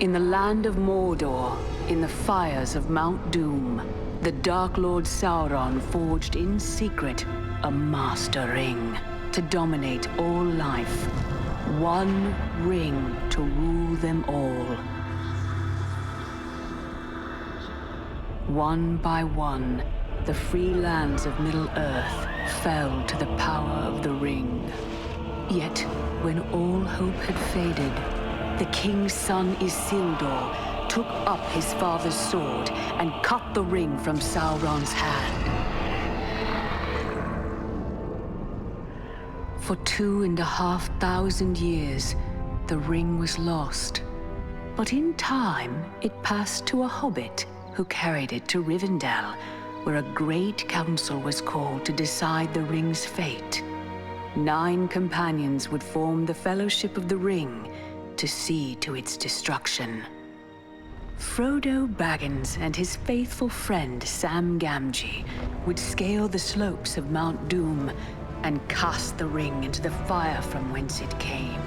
In the land of Mordor, in the fires of Mount Doom, the Dark Lord Sauron forged in secret a master ring to dominate all life. One ring to rule them all. One by one, the free lands of Middle-earth fell to the power of the ring. Yet, when all hope had faded, the king's son Isildur took up his father's sword and cut the ring from Sauron's hand. For 2,500 years, the ring was lost. But in time, it passed to a hobbit who carried it to Rivendell, where a great council was called to decide the ring's fate. 9 companions would form the Fellowship of the Ring to see to its destruction. Frodo Baggins and his faithful friend Sam Gamgee would scale the slopes of Mount Doom and cast the ring into the fire from whence it came.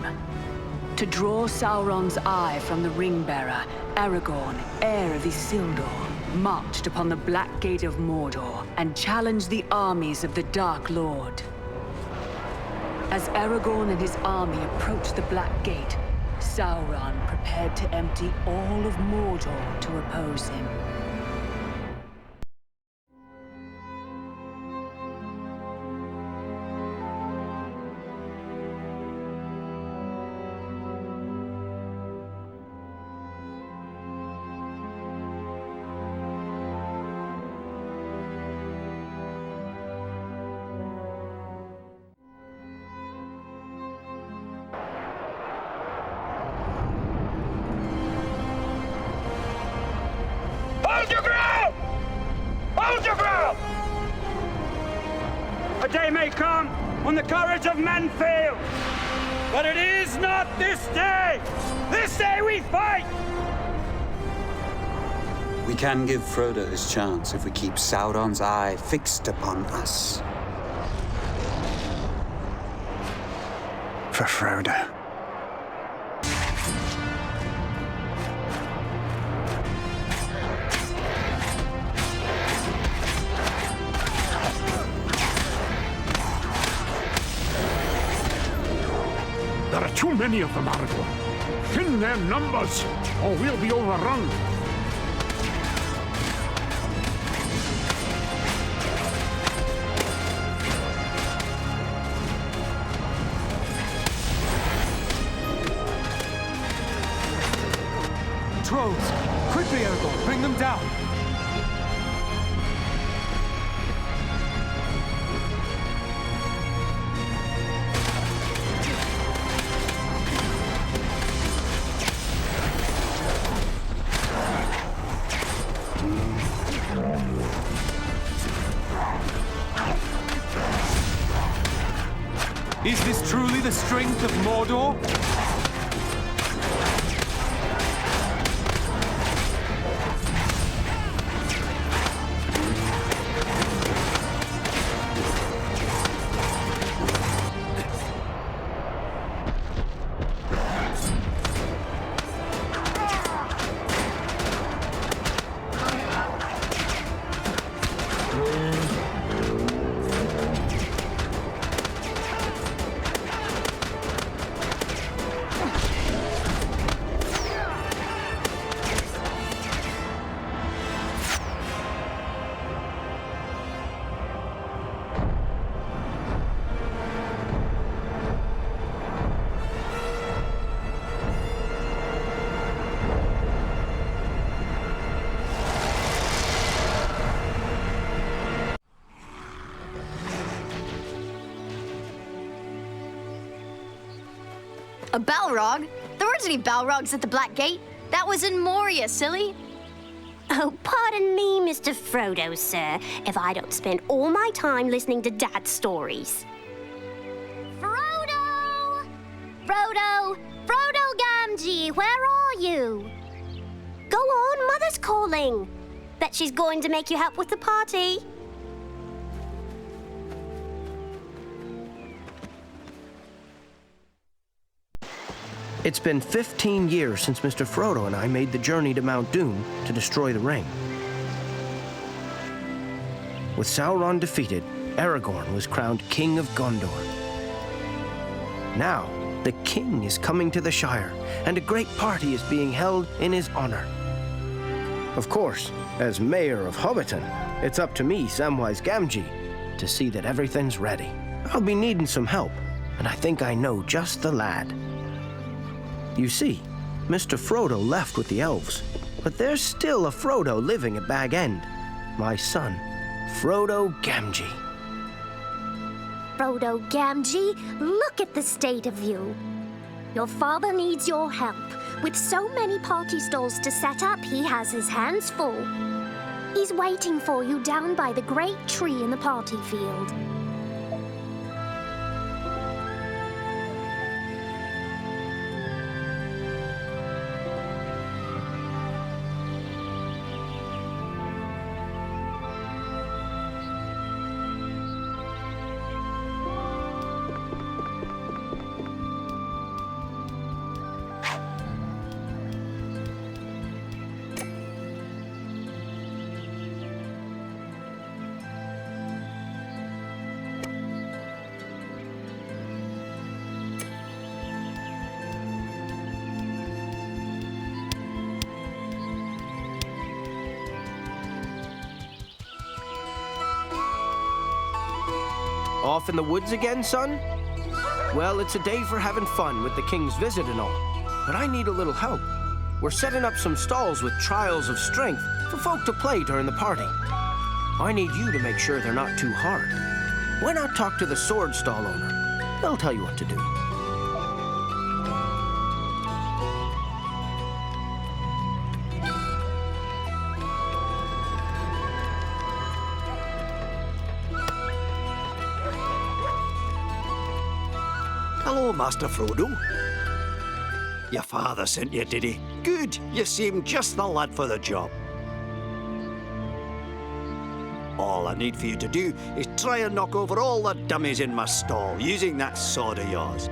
To draw Sauron's eye from the ring-bearer, Aragorn, heir of Isildur, marched upon the Black Gate of Mordor and challenged the armies of the Dark Lord. As Aragorn and his army approached the Black Gate, Sauron prepared to empty all of Mordor to oppose him. Hold your ground! Hold your ground! A day may come when the courage of men fails, but it is not this day! This day we fight! We can give Frodo his chance if we keep Sauron's eye fixed upon us. For Frodo. There are too many of them, Aragorn. Thin their numbers, or we'll be overrun. Trolls! Quickly, Aragorn, bring them down! Is this truly the strength of Mordor? A Balrog? There weren't any Balrogs at the Black Gate. That was in Moria, silly. Oh, pardon me, Mr. Frodo, sir, if I don't spend all my time listening to Dad's stories. Frodo! Frodo! Frodo Gamgee, where are you? Go on, Mother's calling. Bet she's going to make you help with the party. It's been 15 years since Mr. Frodo and I made the journey to Mount Doom to destroy the ring. With Sauron defeated, Aragorn was crowned King of Gondor. Now, the king is coming to the Shire, and a great party is being held in his honor. Of course, as mayor of Hobbiton, it's up to me, Samwise Gamgee, to see that everything's ready. I'll be needing some help, and I think I know just the lad. You see, Mr. Frodo left with the elves, but there's still a Frodo living at Bag End. My son, Frodo Gamgee. Frodo Gamgee, look at the state of you. Your father needs your help. With so many party stalls to set up, he has his hands full. He's waiting for you down by the great tree in the party field. Off in the woods again, son? Well, it's a day for having fun with the king's visit and all, but I need a little help. We're setting up some stalls with trials of strength for folk to play during the party. I need you to make sure they're not too hard. Why not talk to the sword stall owner? They'll tell you what to do. Hello, Master Frodo. Your father sent you, did he? Good. You seem just the lad for the job. All I need for you to do is try and knock over all the dummies in my stall using that sword of yours.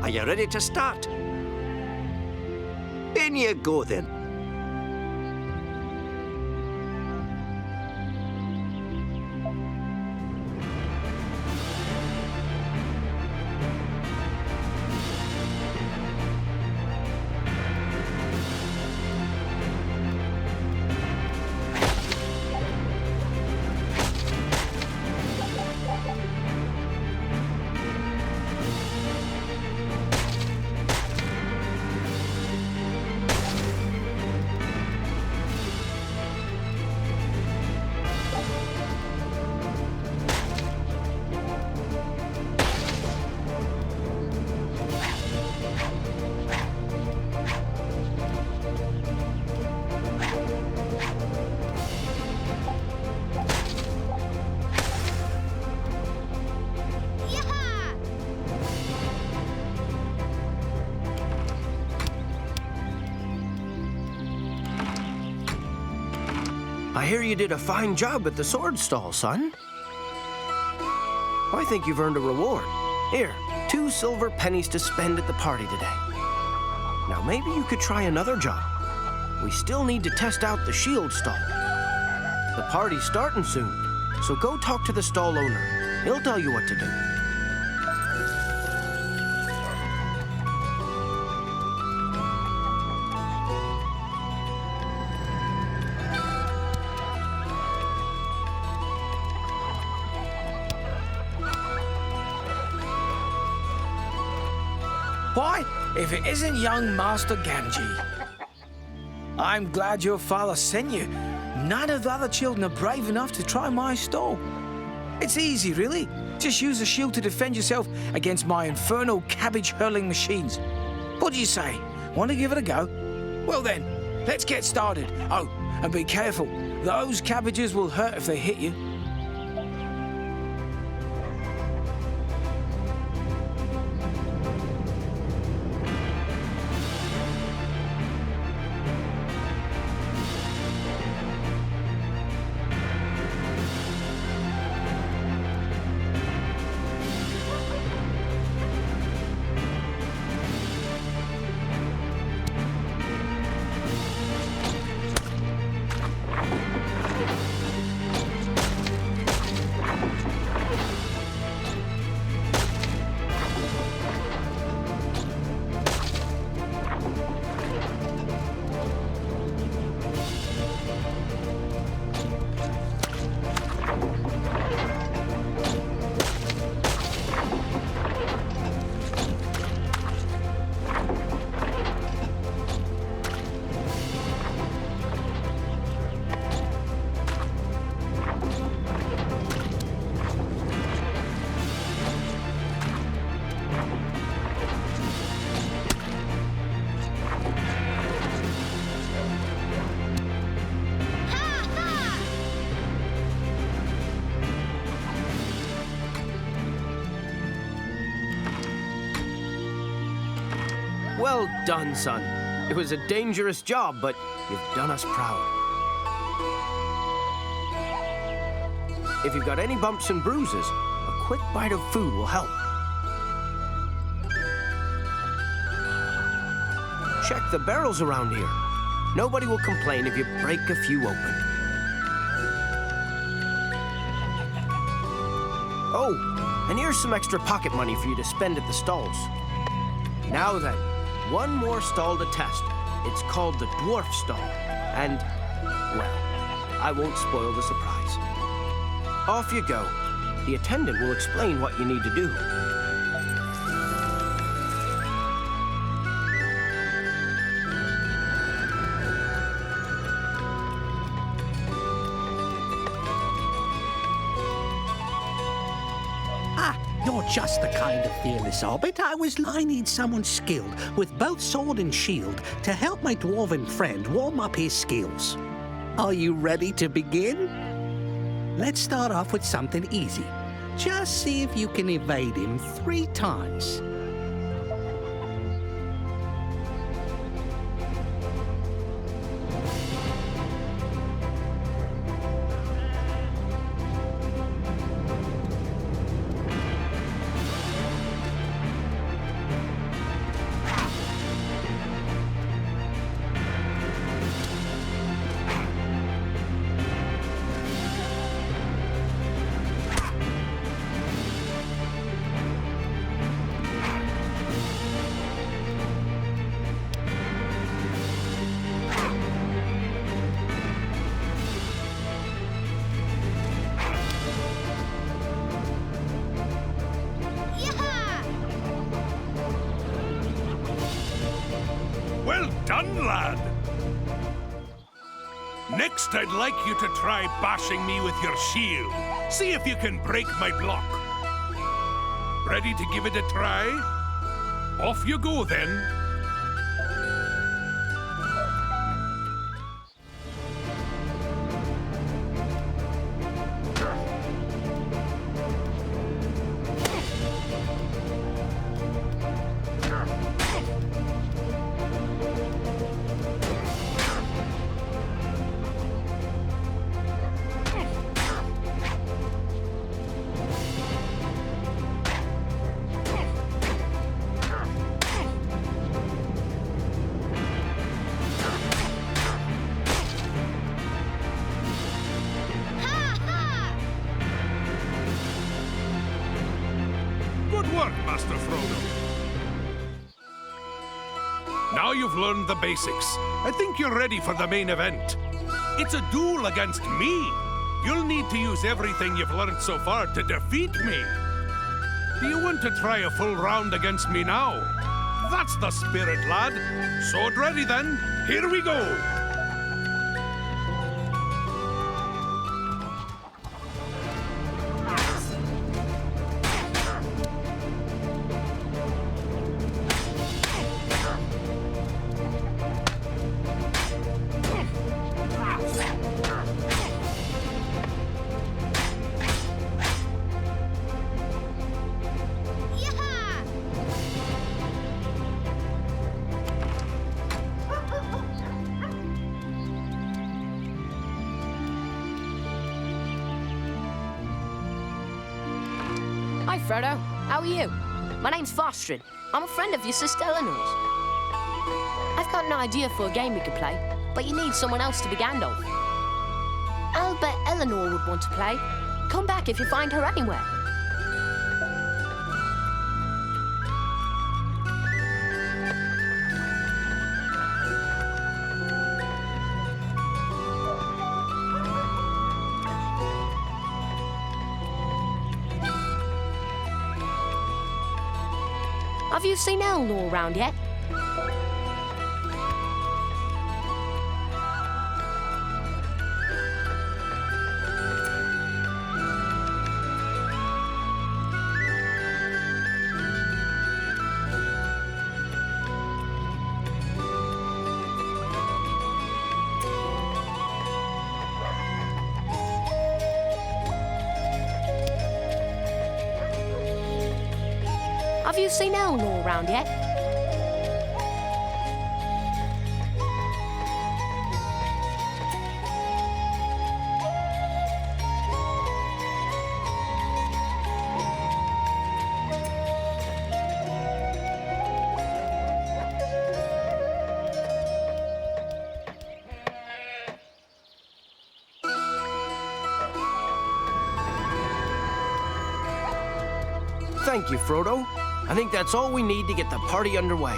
Are you ready to start? In you go, then. I hear you did a fine job at the sword stall, son. I think you've earned a reward. Here, 2 silver pennies to spend at the party today. Now maybe you could try another job. We still need to test out the shield stall. The party's starting soon, so go talk to the stall owner. He'll tell you what to do. Why, if it isn't young Master Gamgee. I'm glad your father sent you. None of the other children are brave enough to try my stall. It's easy, really. Just use a shield to defend yourself against my infernal cabbage-hurling machines. What do you say? Want to give it a go? Well then, let's get started. Oh, and be careful. Those cabbages will hurt if they hit you. Well done, son. It was a dangerous job, but you've done us proud. If you've got any bumps and bruises, a quick bite of food will help. Check the barrels around here. Nobody will complain if you break a few open. Oh, and here's some extra pocket money for you to spend at the stalls. Now then, one more stall to test. It's called the Dwarf Stall. And, well, I won't spoil the surprise. Off you go. The attendant will explain what you need to do. You're just the kind of fearless hobbit I need someone skilled with both sword and shield to help my dwarven friend warm up his skills. Are you ready to begin? Let's start off with something easy. Just see if you can evade him 3 times. Well done, lad! Next, I'd like you to try bashing me with your shield. See if you can break my block. Ready to give it a try? Off you go, then. Good work, Master Frodo. Now you've learned the basics. I think you're ready for the main event. It's a duel against me. You'll need to use everything you've learned so far to defeat me. Do you want to try a full round against me now? That's the spirit, lad. Sword ready, then. Here we go. Hi, Frodo. How are you? My name's Fostrin. I'm a friend of your sister Eleanor's. I've got an idea for a game we could play, but you need someone else to be Gandalf. I'll bet Eleanor would want to play. Come back if you find her anywhere. Have you seen Eleanor around yet? Have you seen Eleanor around yet? Thank you, Frodo. I think that's all we need to get the party underway.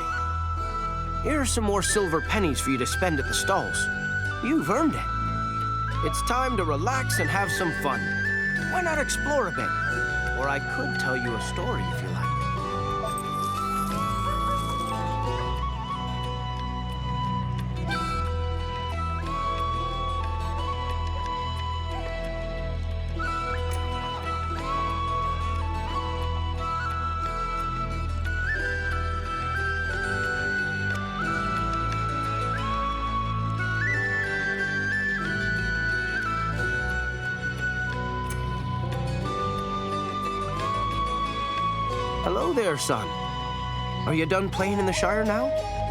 Here are some more silver pennies for you to spend at the stalls. You've earned it. It's time to relax and have some fun. Why not explore a bit? Or I could tell you a story if you like. Hello there, son. Are you done playing in the Shire now?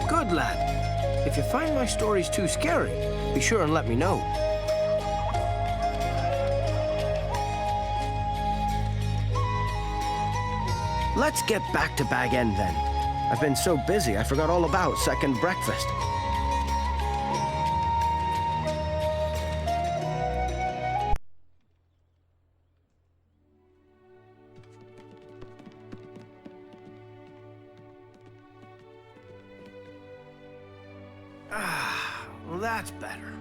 Good lad. If you find my stories too scary, be sure and let me know. Let's get back to Bag End then. I've been so busy I forgot all about second breakfast. Well, that's better.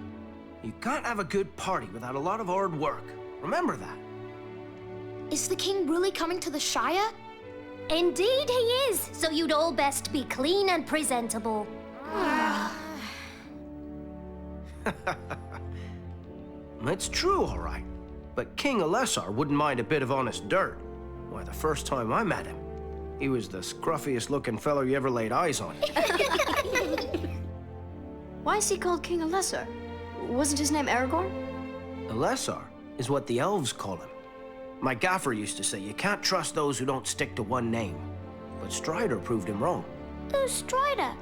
You can't have a good party without a lot of hard work. Remember that. Is the king really coming to the Shire? Indeed he is, so you'd all best be clean and presentable. It's true, all right. But King Elessar wouldn't mind a bit of honest dirt. Why, the first time I met him, he was the scruffiest-looking fellow you ever laid eyes on. Why is he called King Elessar? Wasn't his name Aragorn? Elessar is what the elves call him. My gaffer used to say you can't trust those who don't stick to one name. But Strider proved him wrong. Who's Strider?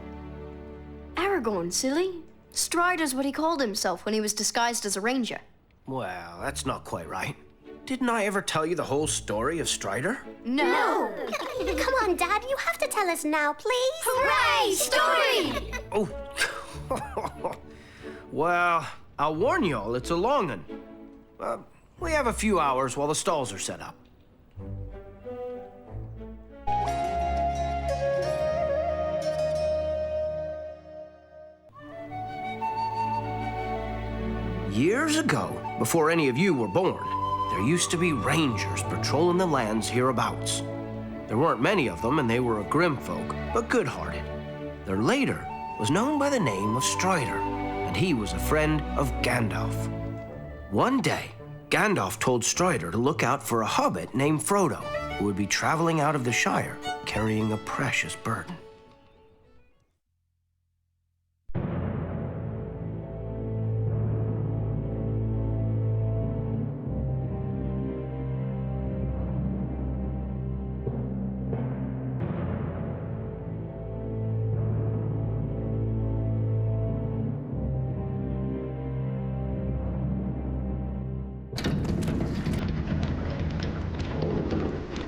Aragorn, silly. Strider's what he called himself when he was disguised as a ranger. Well, that's not quite right. Didn't I ever tell you the whole story of Strider? No! Come on, Dad, you have to tell us now, please. Hooray! Story! Oh. Well, I'll warn you all, it's a long one. We have a few hours while the stalls are set up. Years ago, before any of you were born, there used to be rangers patrolling the lands hereabouts. There weren't many of them, and they were a grim folk, but good-hearted. Their leader was known by the name of Strider, and he was a friend of Gandalf. One day, Gandalf told Strider to look out for a hobbit named Frodo, who would be traveling out of the Shire carrying a precious burden.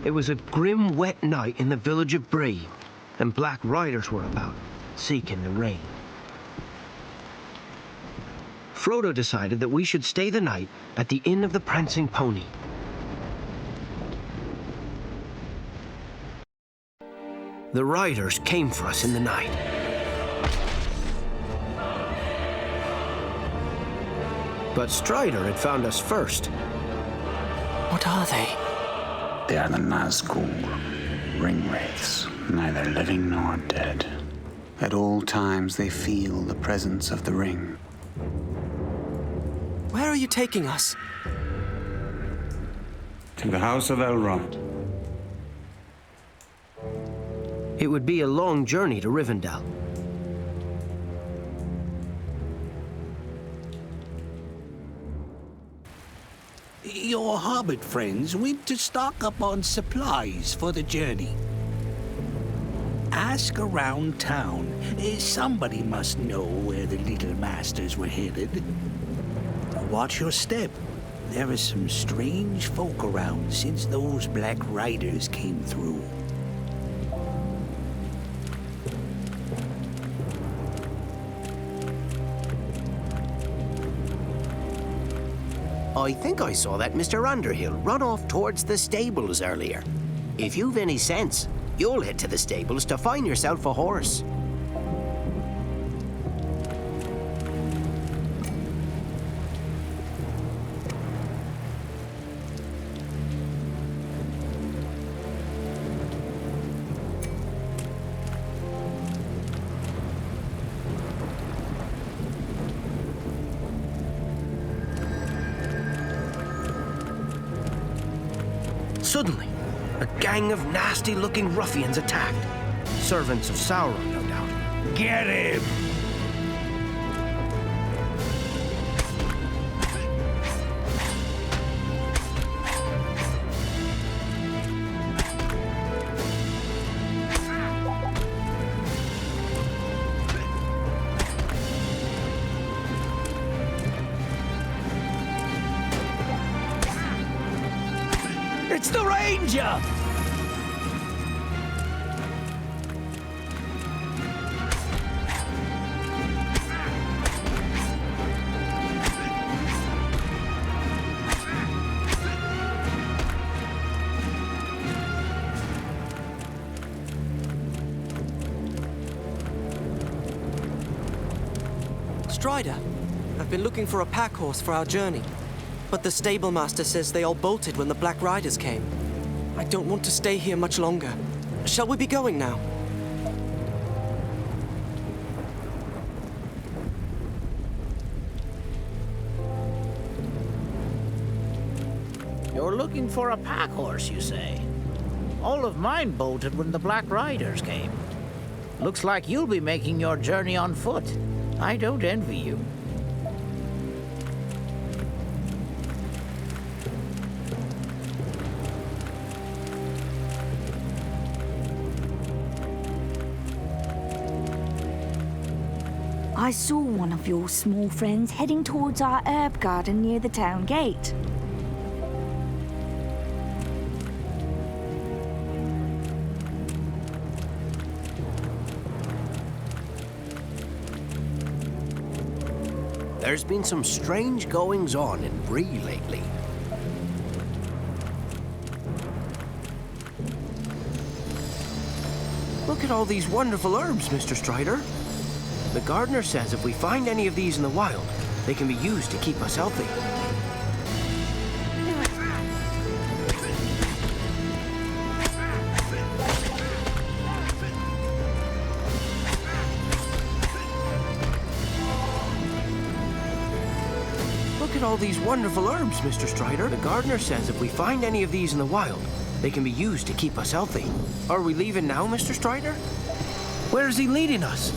It was a grim, wet night in the village of Bree, and black riders were about, seeking the rain. Frodo decided that we should stay the night at the Inn of the Prancing Pony. The riders came for us in the night. But Strider had found us first. What are they? They are the Nazgul, ring wraiths, neither living nor dead. At all times they feel the presence of the ring. Where are you taking us? To the house of Elrond. It would be a long journey to Rivendell. Your hobbit friends went to stock up on supplies for the journey. Ask around town. Somebody must know where the little masters were headed. Watch your step. There are some strange folk around since those black riders came through. I think I saw that Mr. Underhill run off towards the stables earlier. If you've any sense, you'll head to the stables to find yourself a horse. Suddenly, a gang of nasty-looking ruffians attacked. Servants of Sauron, no doubt. Get him! It's the Ranger! Strider, I've been looking for a pack horse for our journey. But the stable master says they all bolted when the Black Riders came. I don't want to stay here much longer. Shall we be going now? You're looking for a pack horse, you say? All of mine bolted when the Black Riders came. Looks like you'll be making your journey on foot. I don't envy you. I saw one of your small friends heading towards our herb garden near the town gate. There's been some strange goings-on in Bree lately. Look at all these wonderful herbs, Mr. Strider. The gardener says if we find any of these in the wild, they can be used to keep us healthy. Look at all these wonderful herbs, Mr. Strider. The gardener says if we find any of these in the wild, they can be used to keep us healthy. Are we leaving now, Mr. Strider? Where is he leading us?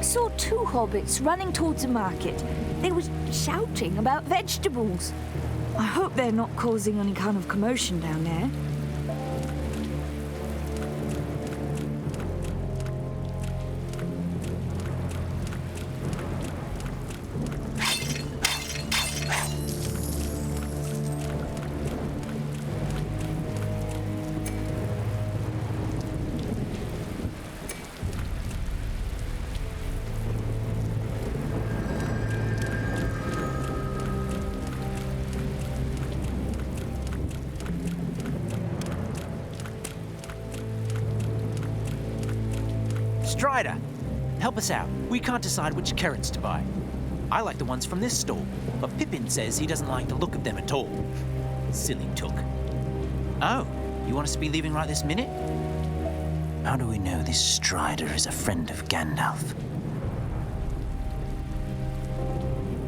Saw two hobbits running towards the market. They were shouting about vegetables. I hope they're not causing any kind of commotion down there. Strider, help us out. We can't decide which carrots to buy. I like the ones from this stall, but Pippin says he doesn't like the look of them at all. Silly took. Oh, you want us to be leaving right this minute? How do we know this Strider is a friend of Gandalf?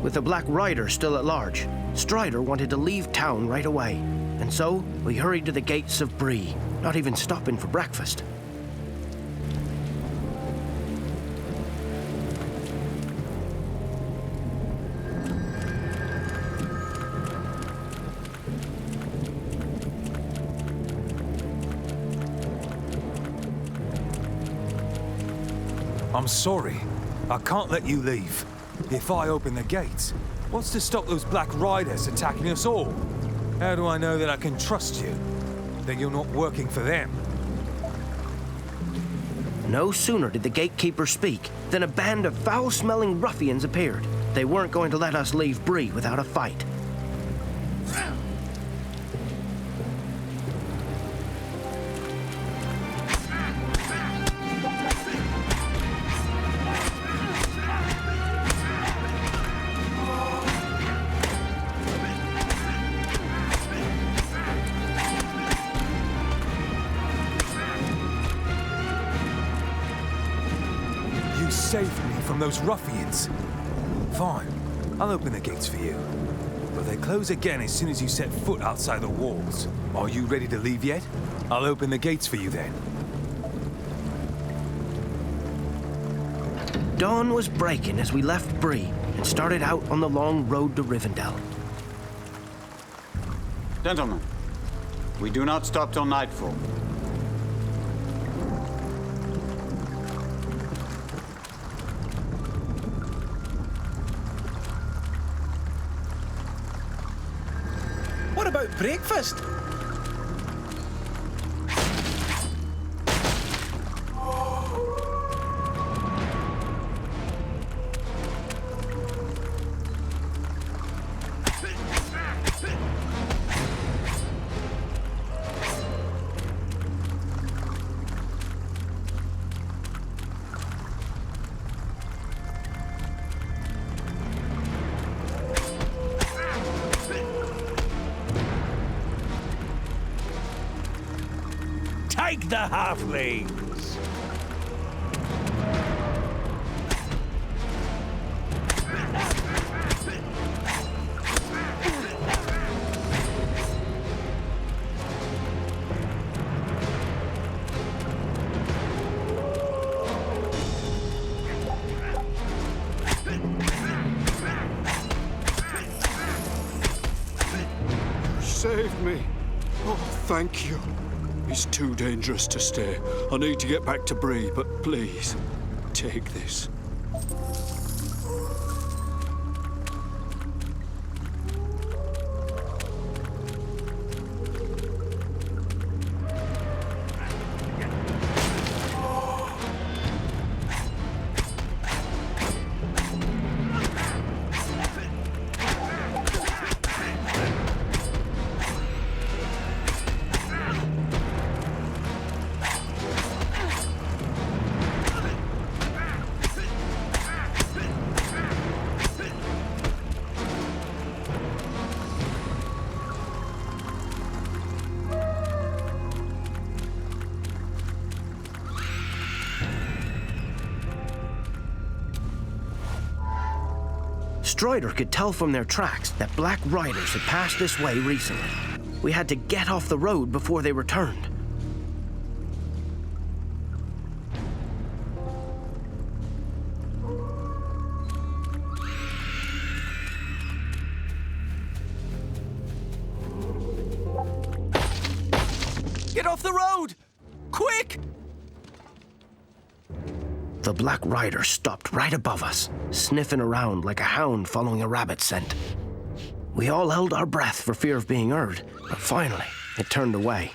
With the Black Rider still at large, Strider wanted to leave town right away. And so, we hurried to the gates of Bree, not even stopping for breakfast. I'm sorry. I can't let you leave. If I open the gates, what's to stop those Black Riders attacking us all? How do I know that I can trust you? That you're not working for them? No sooner did the gatekeeper speak than a band of foul-smelling ruffians appeared. They weren't going to let us leave Bree without a fight. Saved me from those ruffians. Fine, I'll open the gates for you. But they close again as soon as you set foot outside the walls. Are you ready to leave yet? I'll open the gates for you then. Dawn was breaking as we left Bree and started out on the long road to Rivendell. Gentlemen, we do not stop till nightfall. What about breakfast? Take the halflings! You saved me. Oh, thank you. It's too dangerous to stay. I need to get back to Bree, but please, take this. Strider could tell from their tracks that Black Riders had passed this way recently. We had to get off the road before they returned. Get off the road! Quick! The Black Rider stopped right above us, sniffing around like a hound following a rabbit scent. We all held our breath for fear of being heard, but finally, it turned away.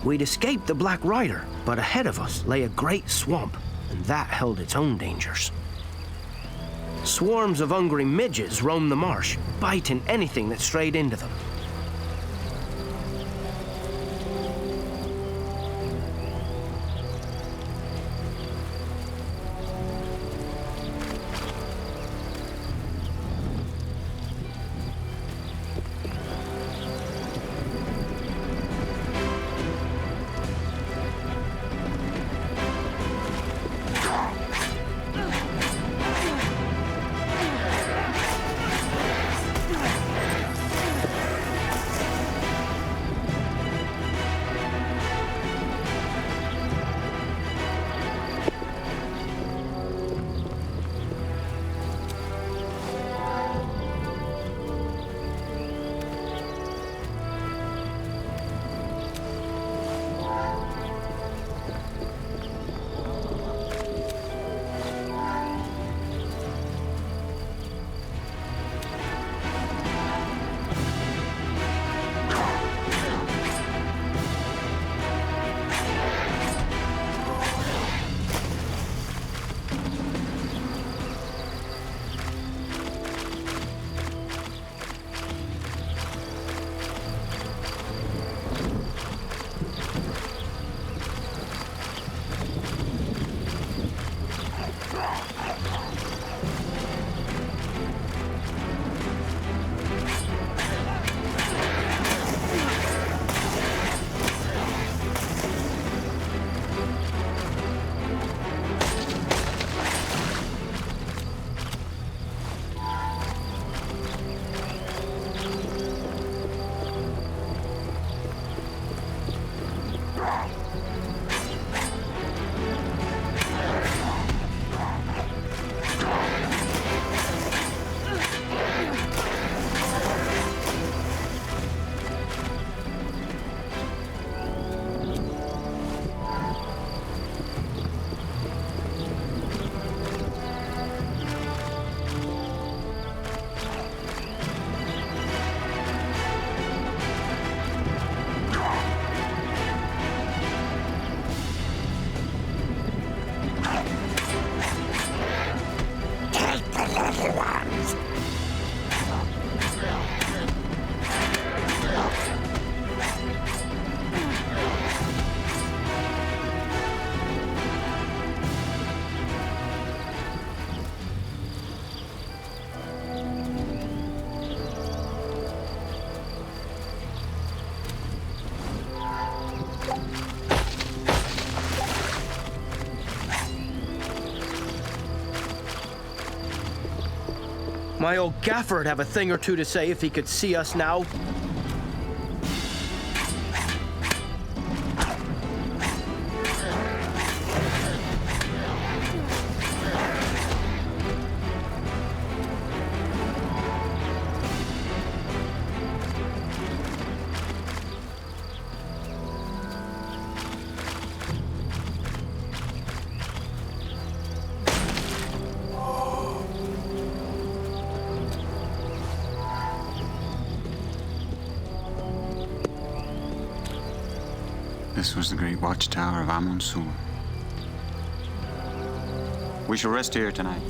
We'd escaped the Black Rider, but ahead of us lay a great swamp, and that held its own dangers. Swarms of hungry midges roamed the marsh, biting anything that strayed into them. My old gaffer'd have a thing or two to say if he could see us now. This was the great watchtower of Amonsul. We shall rest here tonight.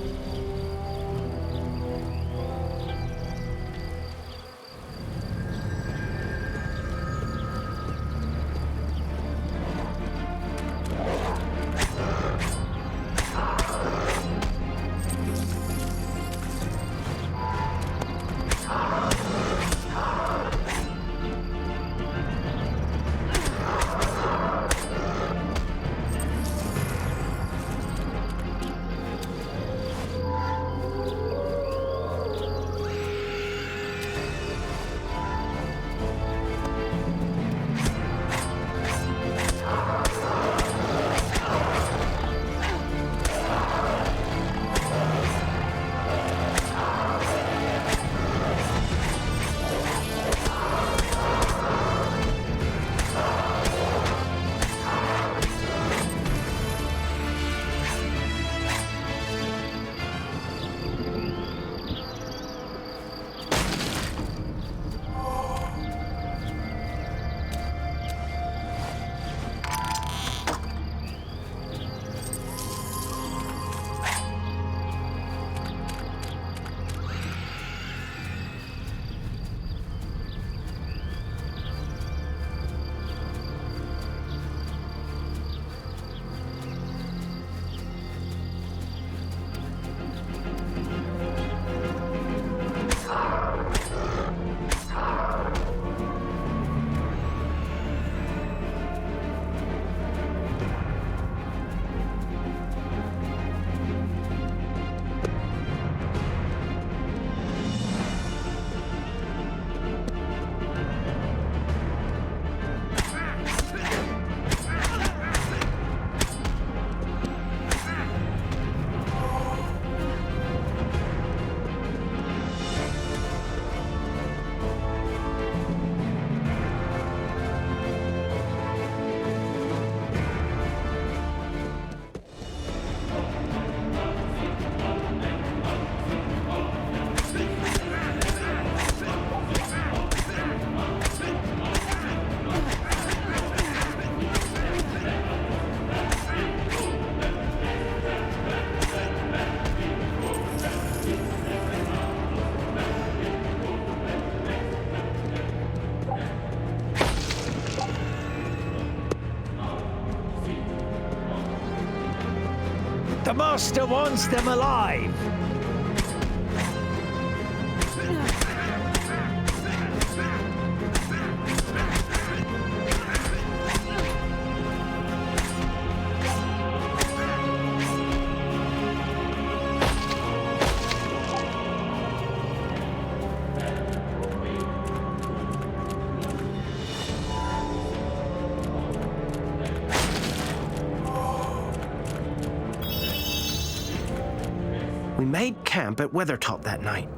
The Master wants them alive! We made camp at Weathertop that night.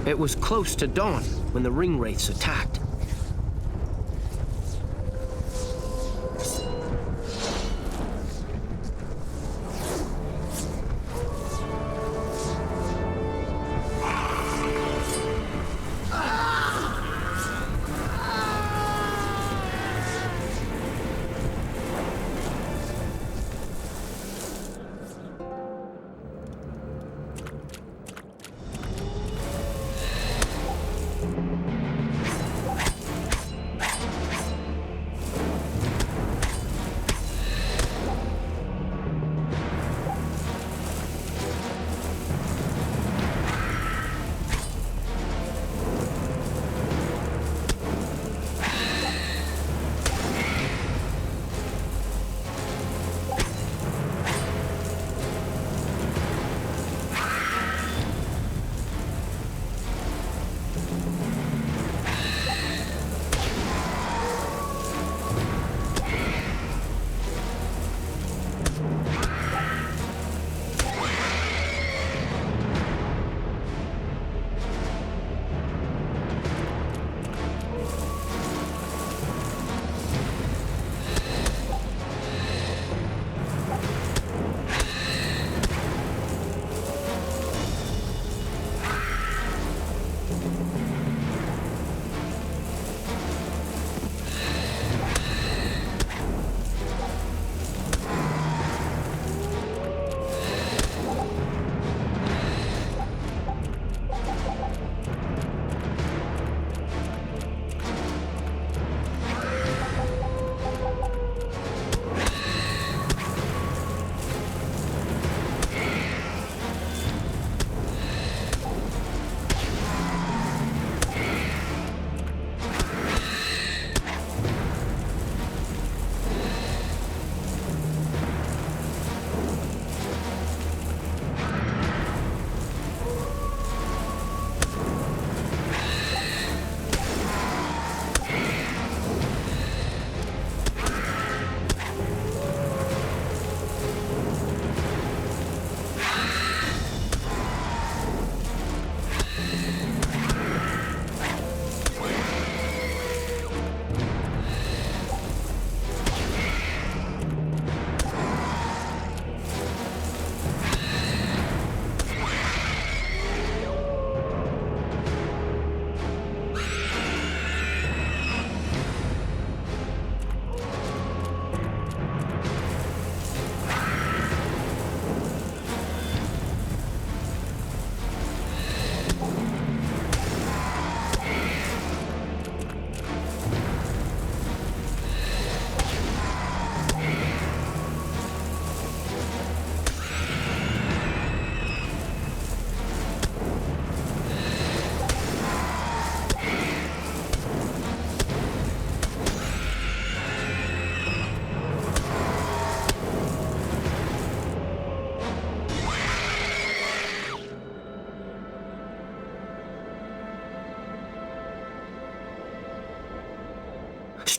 It was close to dawn when the ring wraiths attacked.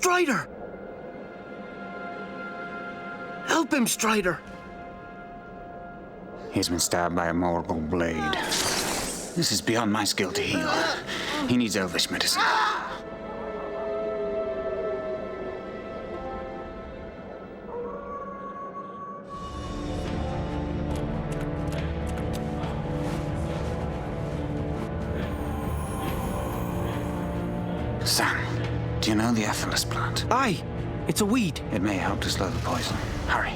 Strider! Help him, Strider! He's been stabbed by a mortal blade. This is beyond my skill to heal. He needs elvish medicine. Sam, do you know the Aethelus plant? Aye, it's a weed. It may help to slow the poison. Hurry.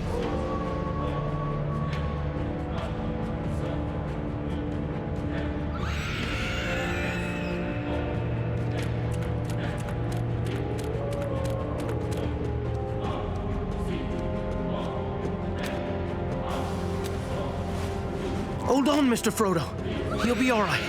Hold on, Mr. Frodo. He'll be all right.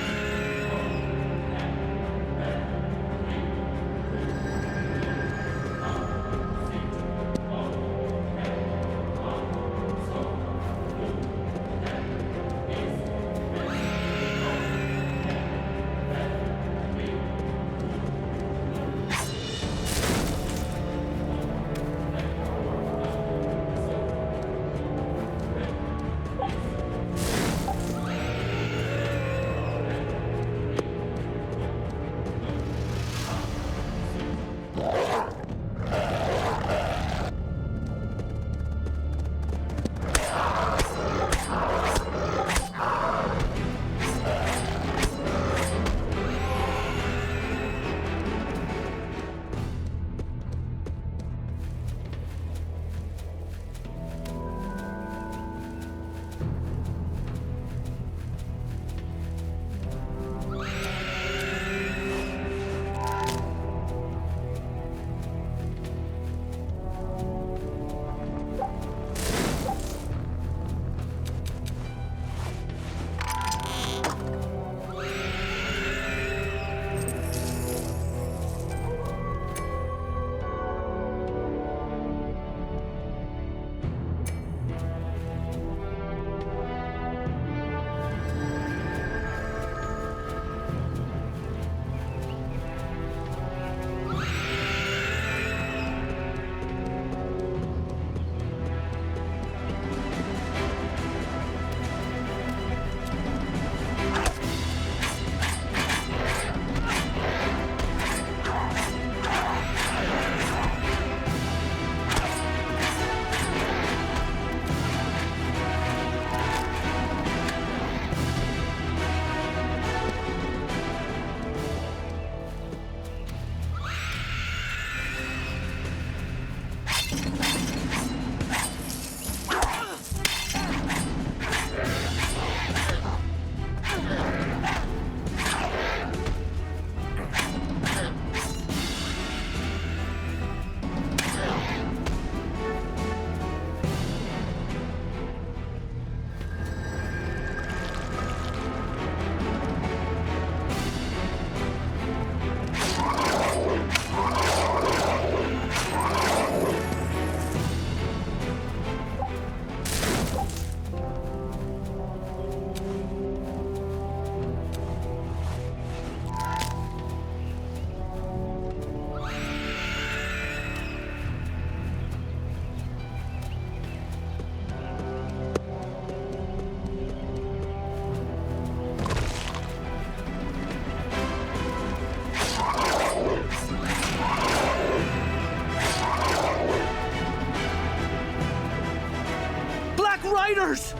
Riders!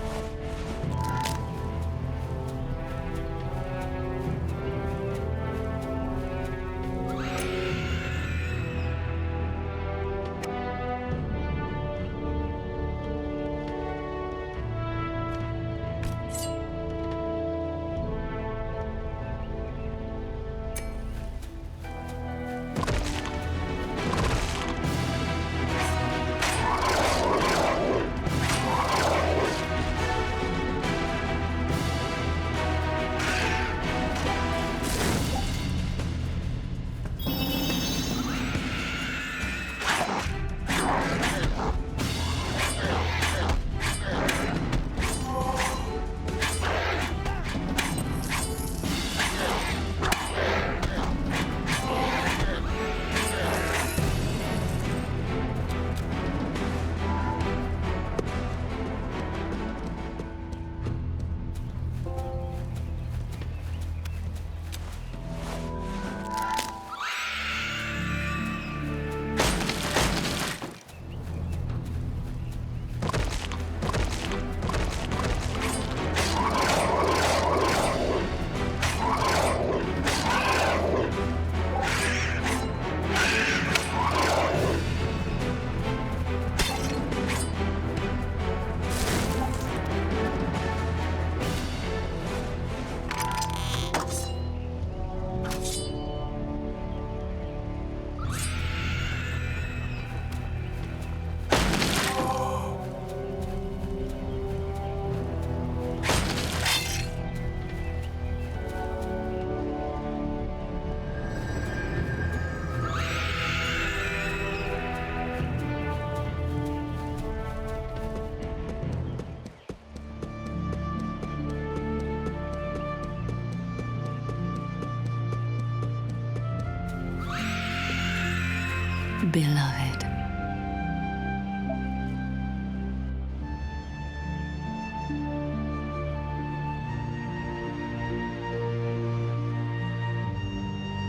beloved.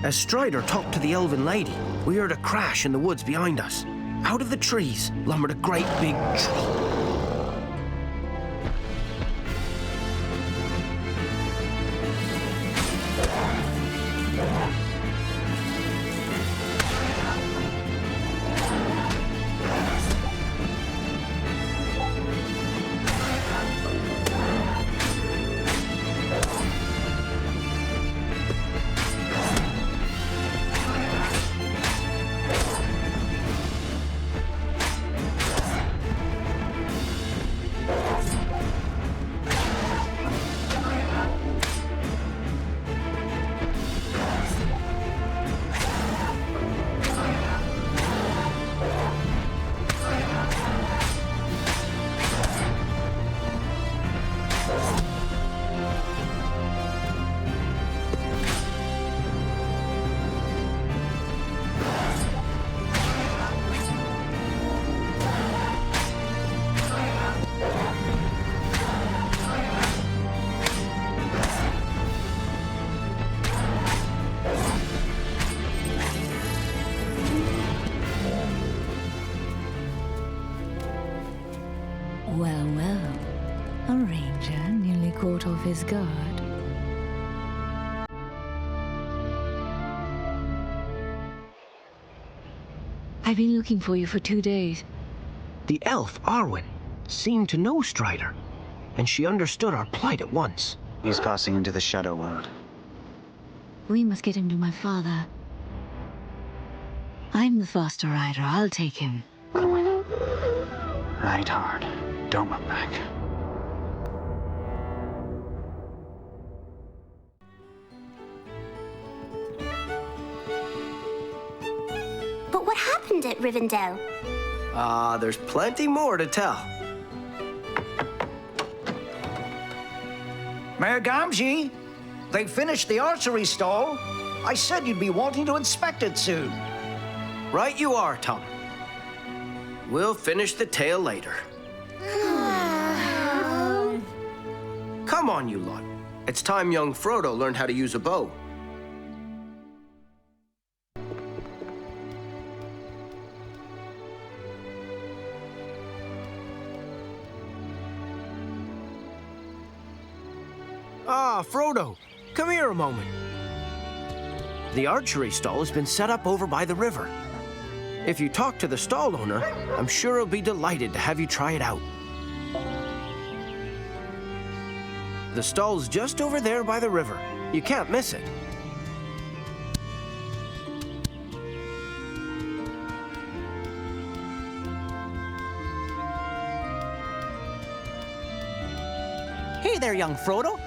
As Strider talked to the elven lady, we heard a crash in the woods behind us. Out of the trees lumbered a great big tree. Well, well. A ranger nearly caught off his guard. I've been looking for you for 2 days. The elf, Arwen, seemed to know Strider, and she understood our plight at once. He's passing into the shadow world. We must get him to my father. I'm the faster rider. I'll take him. Ride hard. Don't look back. But what happened at Rivendell? There's plenty more to tell. Mayor Gamgee, they finished the archery stall. I said you'd be wanting to inspect it soon. Right you are, Tom. We'll finish the tale later. Come on, you lot. It's time young Frodo learned how to use a bow. Frodo, come here a moment. The archery stall has been set up over by the river. If you talk to the stall owner, I'm sure he'll be delighted to have you try it out. The stall's just over there by the river. You can't miss it. Hey there, young Frodo.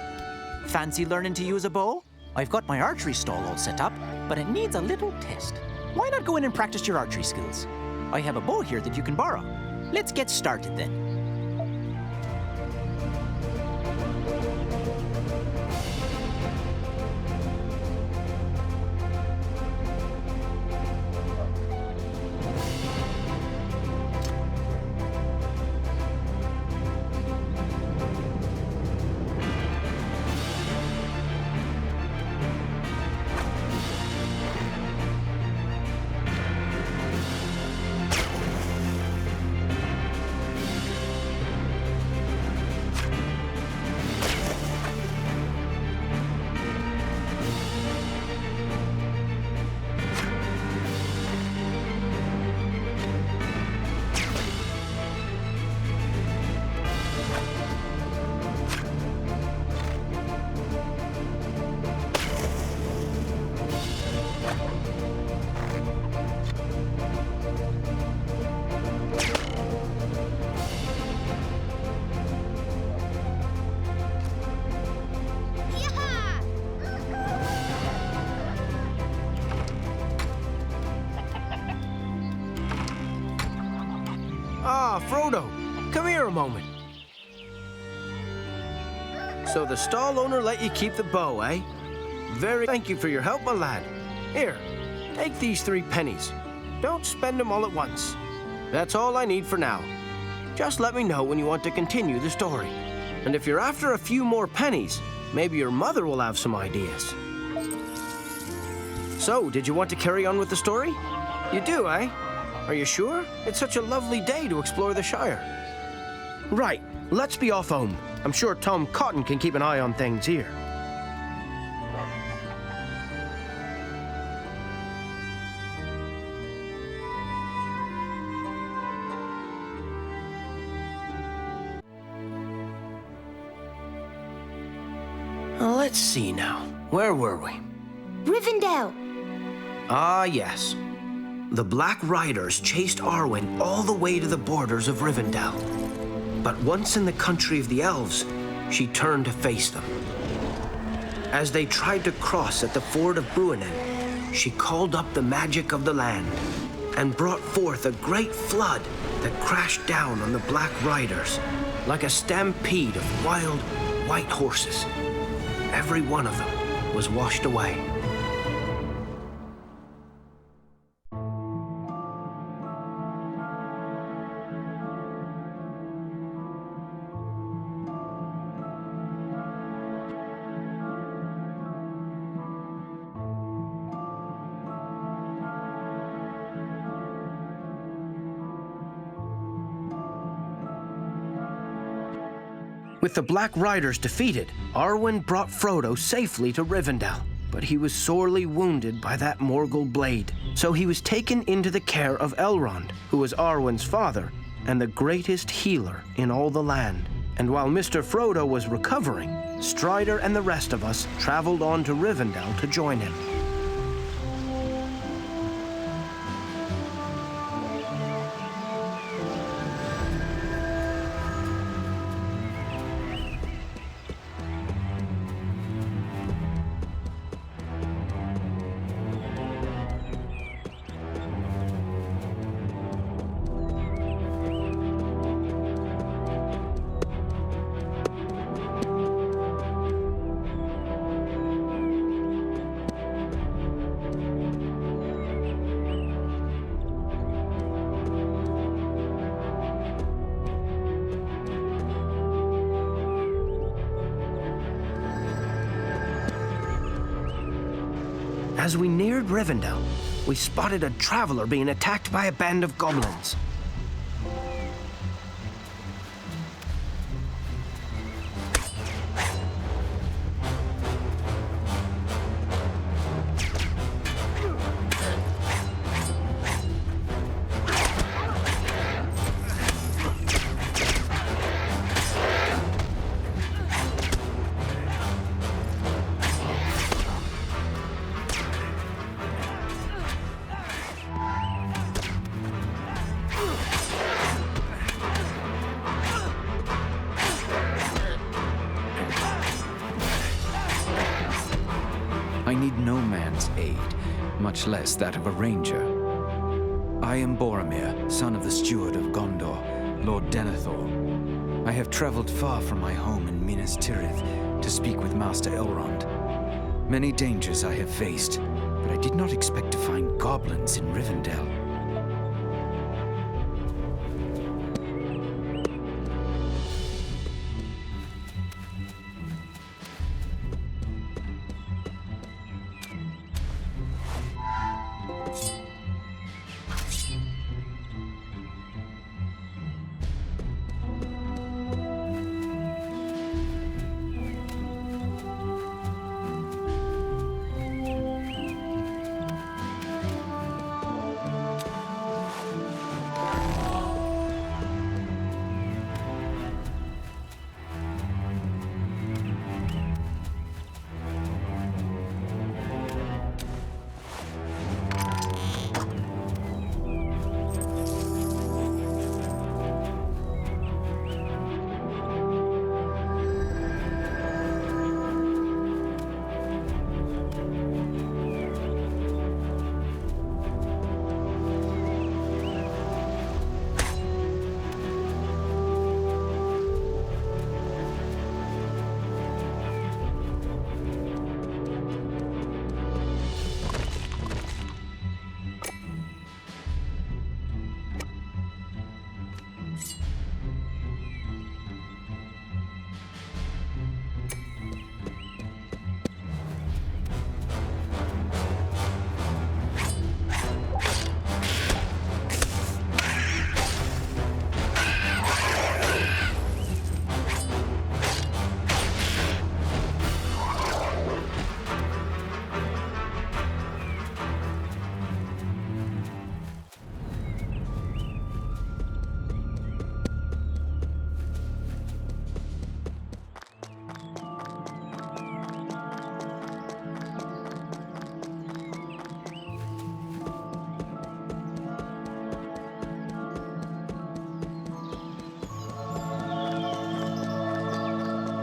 Fancy learning to use a bow? I've got my archery stall all set up, but it needs a little test. Why not go in and practice your archery skills? I have a bow here that you can borrow. Let's get started then. Frodo, come here a moment. So the stall owner let you keep the bow, eh? Thank you for your help, my lad. Here, take these 3 pennies. don't spend them all at once. That's all I need for now. Just let me know when you want to continue the story. And if you're after a few more pennies, maybe your mother will have some ideas. So, did you want to carry on with the story? You do, eh? Are you sure? It's such a lovely day to explore the Shire. Right, let's be off home. I'm sure Tom Cotton can keep an eye on things here. Let's see now. Where were we? Rivendell! Ah, yes. The Black Riders chased Arwen all the way to the borders of Rivendell. But once in the country of the elves, she turned to face them. As they tried to cross at the ford of Bruinen, she called up the magic of the land and brought forth a great flood that crashed down on the Black Riders like a stampede of wild, white horses. Every one of them was washed away. With the Black Riders defeated, Arwen brought Frodo safely to Rivendell, but he was sorely wounded by that Morgul blade. So he was taken into the care of Elrond, who was Arwen's father and the greatest healer in all the land. And while Mr. Frodo was recovering, Strider and the rest of us traveled on to Rivendell to join him. As we neared Rivendell, we spotted a traveler being attacked by a band of goblins. I need no man's aid, much less that of a ranger. I am Boromir, son of the steward of Gondor, Lord Denethor. I have traveled far from my home in Minas Tirith to speak with Master Elrond. Many dangers I have faced, but I did not expect to find goblins in Rivendell.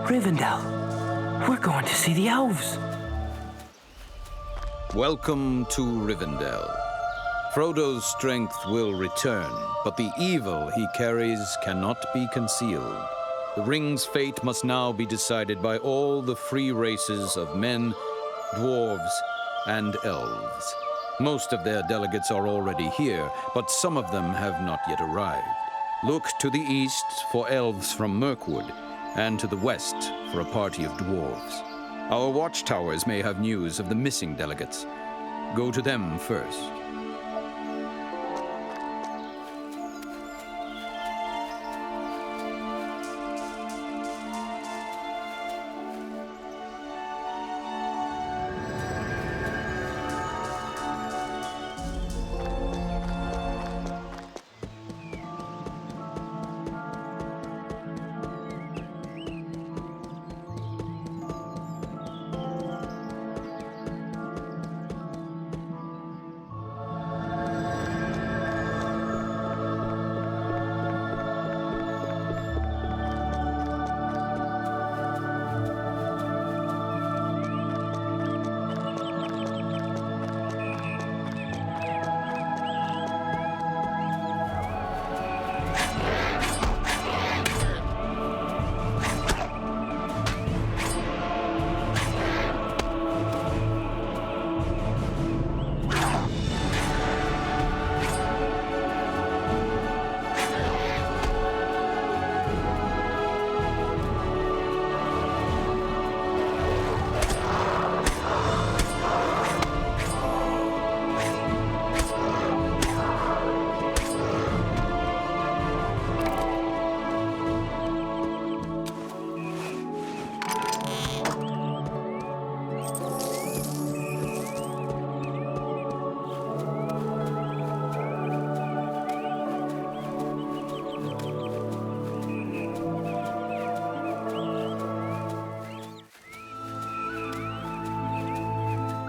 Rivendell, we're going to see the elves. Welcome to Rivendell. Frodo's strength will return, but the evil he carries cannot be concealed. The ring's fate must now be decided by all the free races of men, dwarves, and elves. Most of their delegates are already here, but some of them have not yet arrived. Look to the east for elves from Mirkwood, and to the west for a party of dwarves. Our watchtowers may have news of the missing delegates. Go to them first.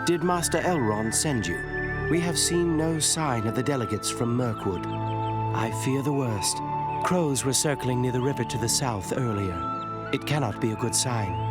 Did Master Elrond send you? We have seen no sign of the delegates from Mirkwood. I fear the worst. Crows were circling near the river to the south earlier. It cannot be a good sign.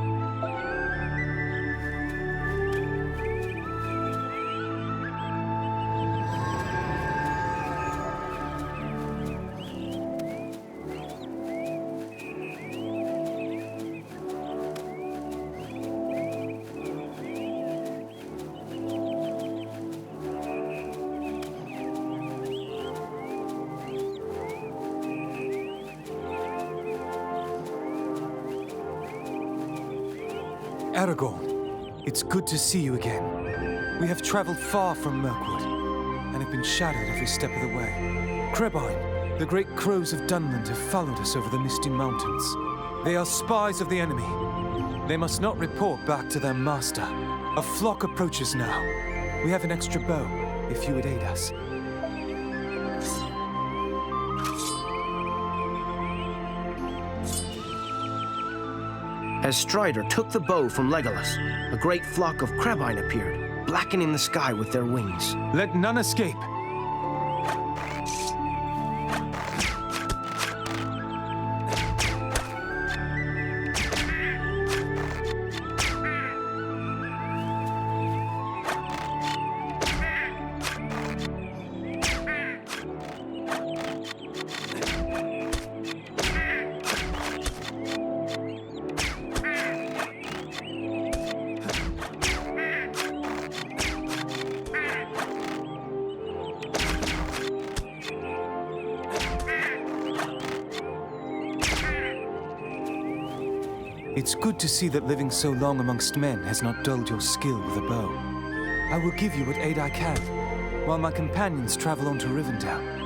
Aragorn, it's good to see you again. We have traveled far from Mirkwood, and have been shadowed every step of the way. Crebain, the great crows of Dunland have followed us over the misty mountains. They are spies of the enemy. They must not report back to their master. A flock approaches now. We have an extra bow, if you would aid us. As Strider took the bow from Legolas, a great flock of Crebain appeared, blackening the sky with their wings. Let none escape. It's good to see that living so long amongst men has not dulled your skill with a bow. I will give you what aid I can, while my companions travel on to Rivendell.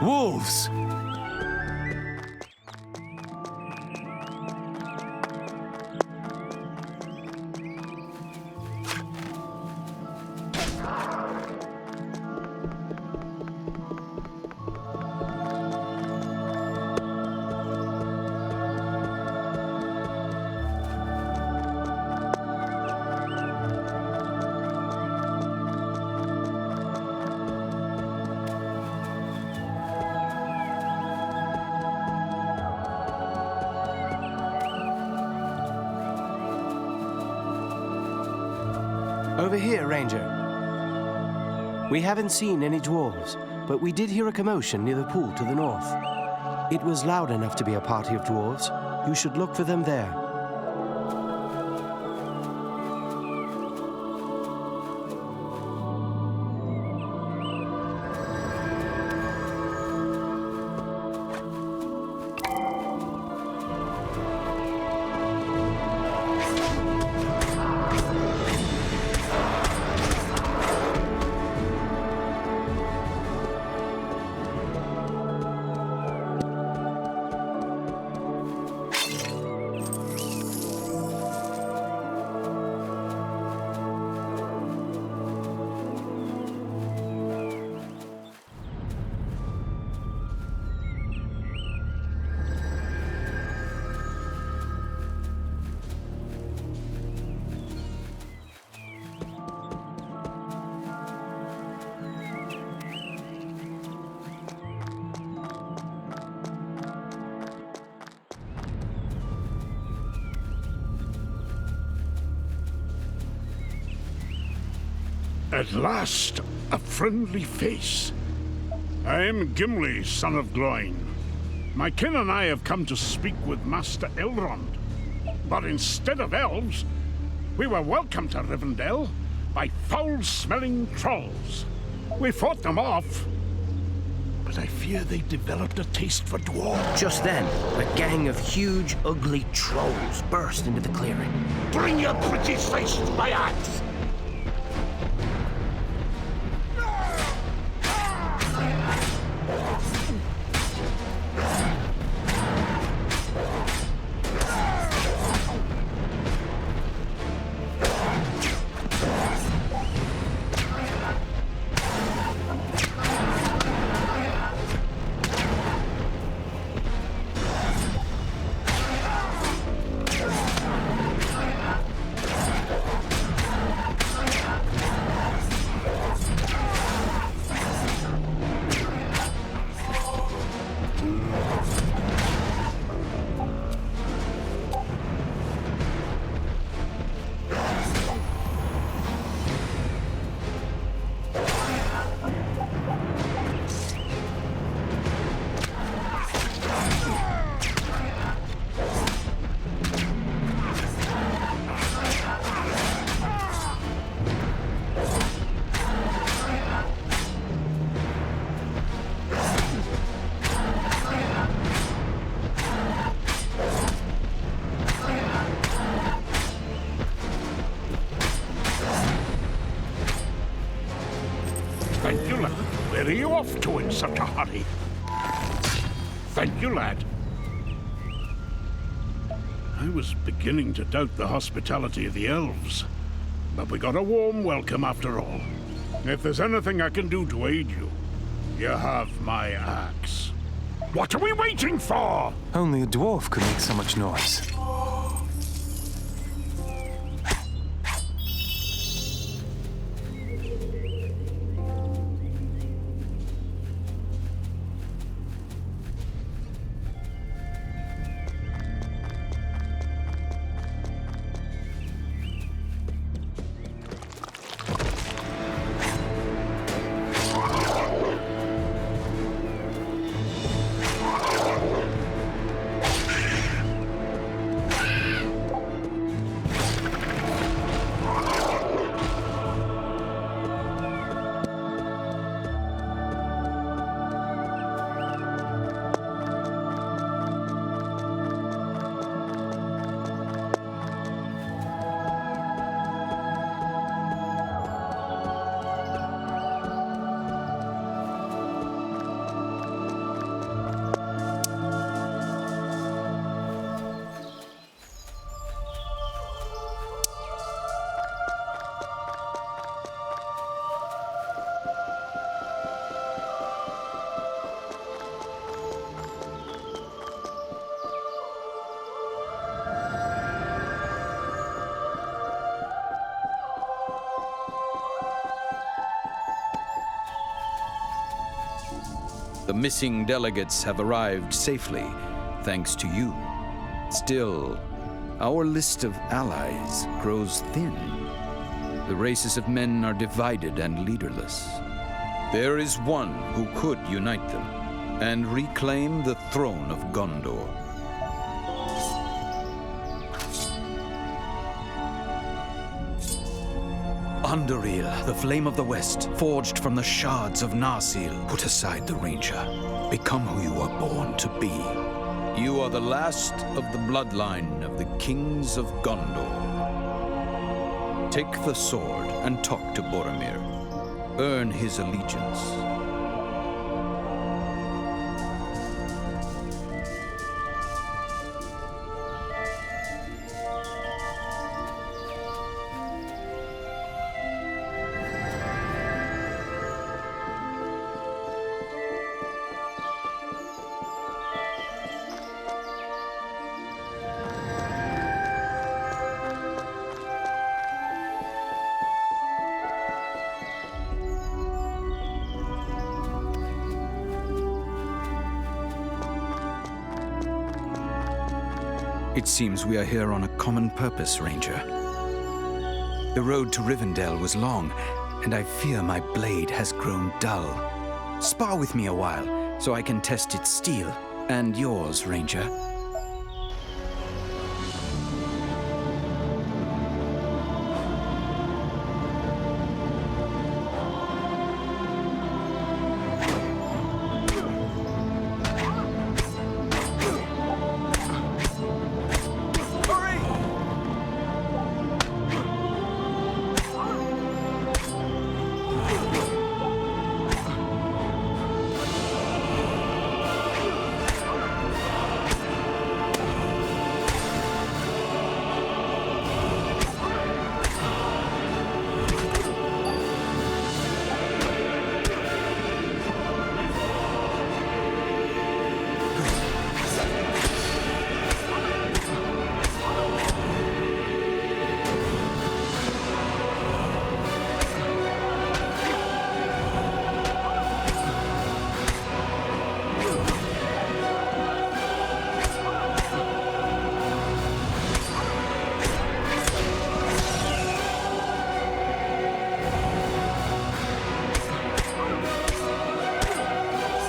Wolves! Over here, Ranger. We haven't seen any dwarves, but we did hear a commotion near the pool to the north. It was loud enough to be a party of dwarves. You should look for them there. At last, a friendly face. I am Gimli, son of Gloin. My kin and I have come to speak with Master Elrond. But instead of elves, we were welcomed to Rivendell by foul-smelling trolls. We fought them off, but I fear they developed a taste for dwarves. Just then, a gang of huge, ugly trolls burst into the clearing. Bring your pretty face to my axe! Thank you, lad. Where are you off to in such a hurry? Thank you, lad. I was beginning to doubt the hospitality of the elves, but we got a warm welcome after all. If there's anything I can do to aid you, you have my axe. What are we waiting for? Only a dwarf could make so much noise. The missing delegates have arrived safely, thanks to you. Still, our list of allies grows thin. The races of men are divided and leaderless. There is one who could unite them and reclaim the throne of Gondor. Anduril, the Flame of the West, forged from the shards of Narsil. Put aside the Ranger. Become who you are born to be. You are the last of the bloodline of the kings of Gondor. Take the sword and talk to Boromir. Earn his allegiance. It seems we are here on a common purpose, Ranger. The road to Rivendell was long, and I fear my blade has grown dull. Spar with me a while, so I can test its steel, and yours, Ranger.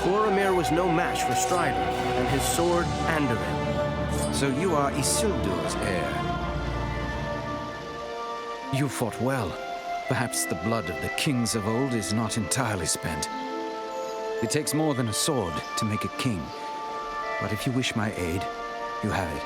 Boromir was no match for Strider and his sword Andúril. So you are Isildur's heir. You fought well. Perhaps the blood of the kings of old is not entirely spent. It takes more than a sword to make a king. But if you wish my aid, you have it.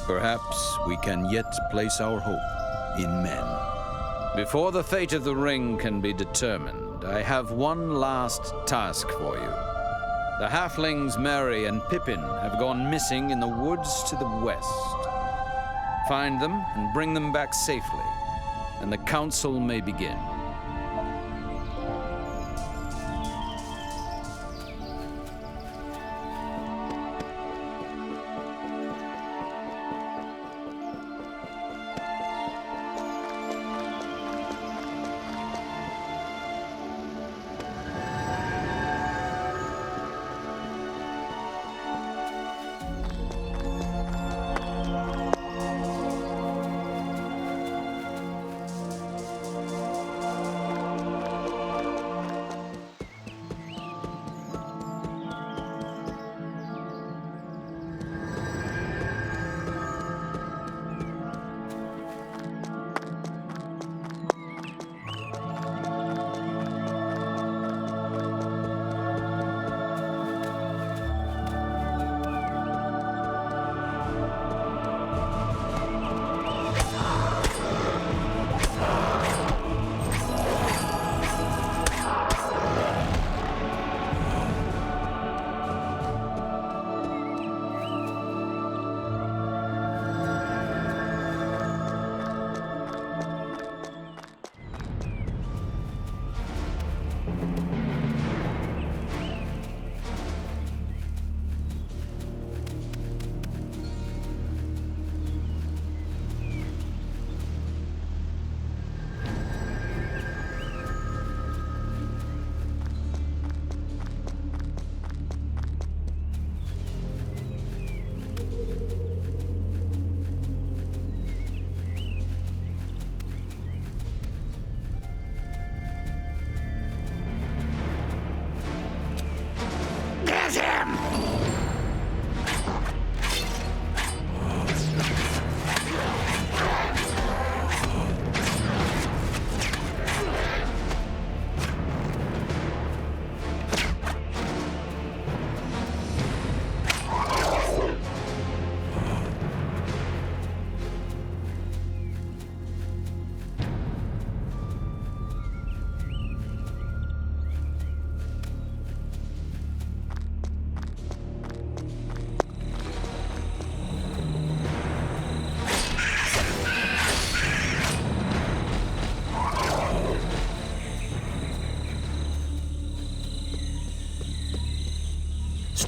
Perhaps we can yet place our hope in men. Before the fate of the ring can be determined, I have one last task for you. The halflings Merry and Pippin have gone missing in the woods to the west. Find them and bring them back safely, and the council may begin.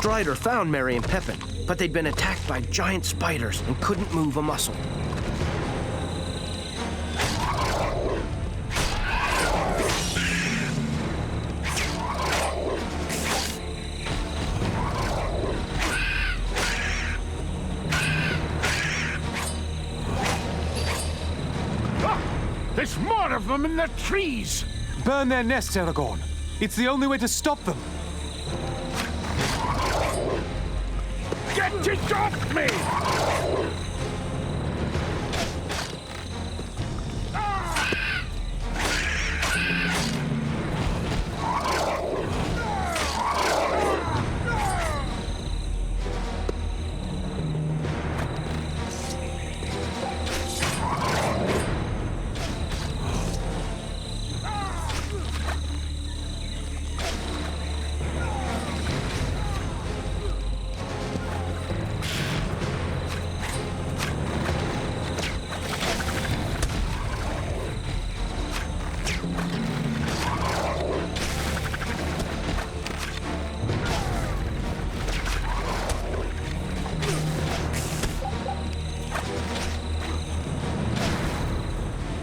Strider found Merry and Pippin, but they'd been attacked by giant spiders and couldn't move a muscle. There's more of them in the trees! Burn their nests, Aragorn. It's the only way to stop them. Get it off me!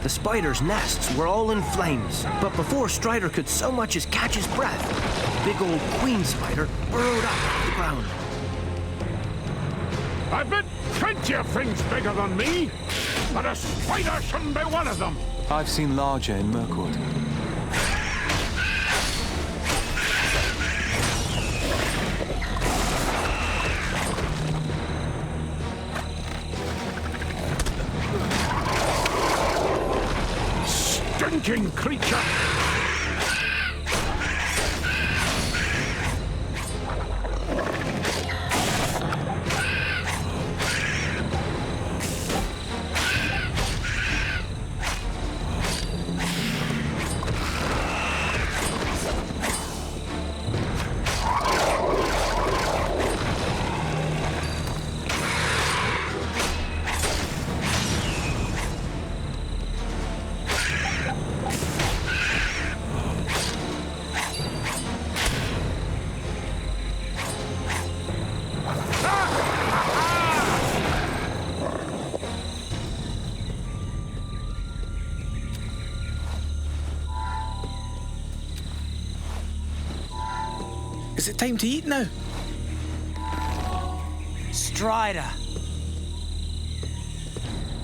The spiders' nests were all in flames, but before Strider could so much as catch his breath, a big old queen spider burrowed up out of the ground. I've met plenty of things bigger than me, but a spider shouldn't be one of them. I've seen larger in Mirkwood. Stinking creature! Is it time to eat now? Strider!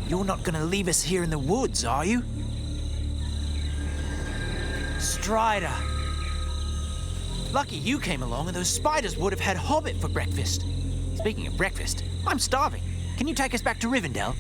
You're not gonna leave us here in the woods, are you? Strider! Lucky you came along and those spiders would have had hobbit for breakfast. Speaking of breakfast, I'm starving. Can you take us back to Rivendell?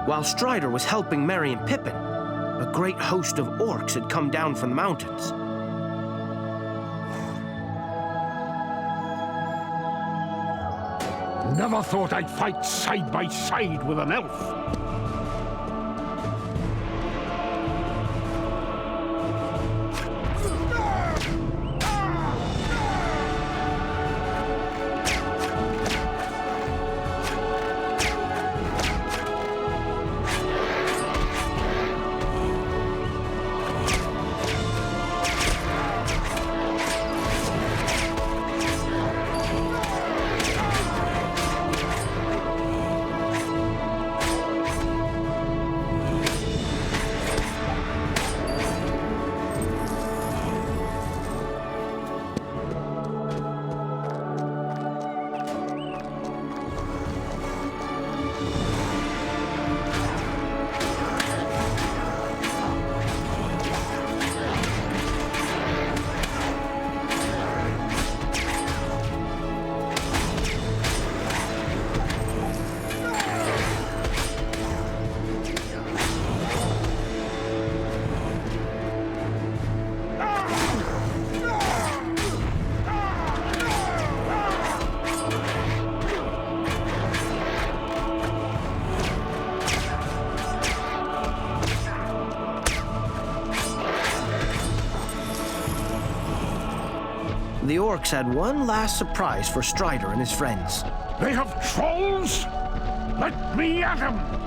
While Strider was helping Merry and Pippin, a great host of orcs had come down from the mountains. Never thought I'd fight side by side with an elf. The orcs had one last surprise for Strider and his friends. They have trolls? Let me at them!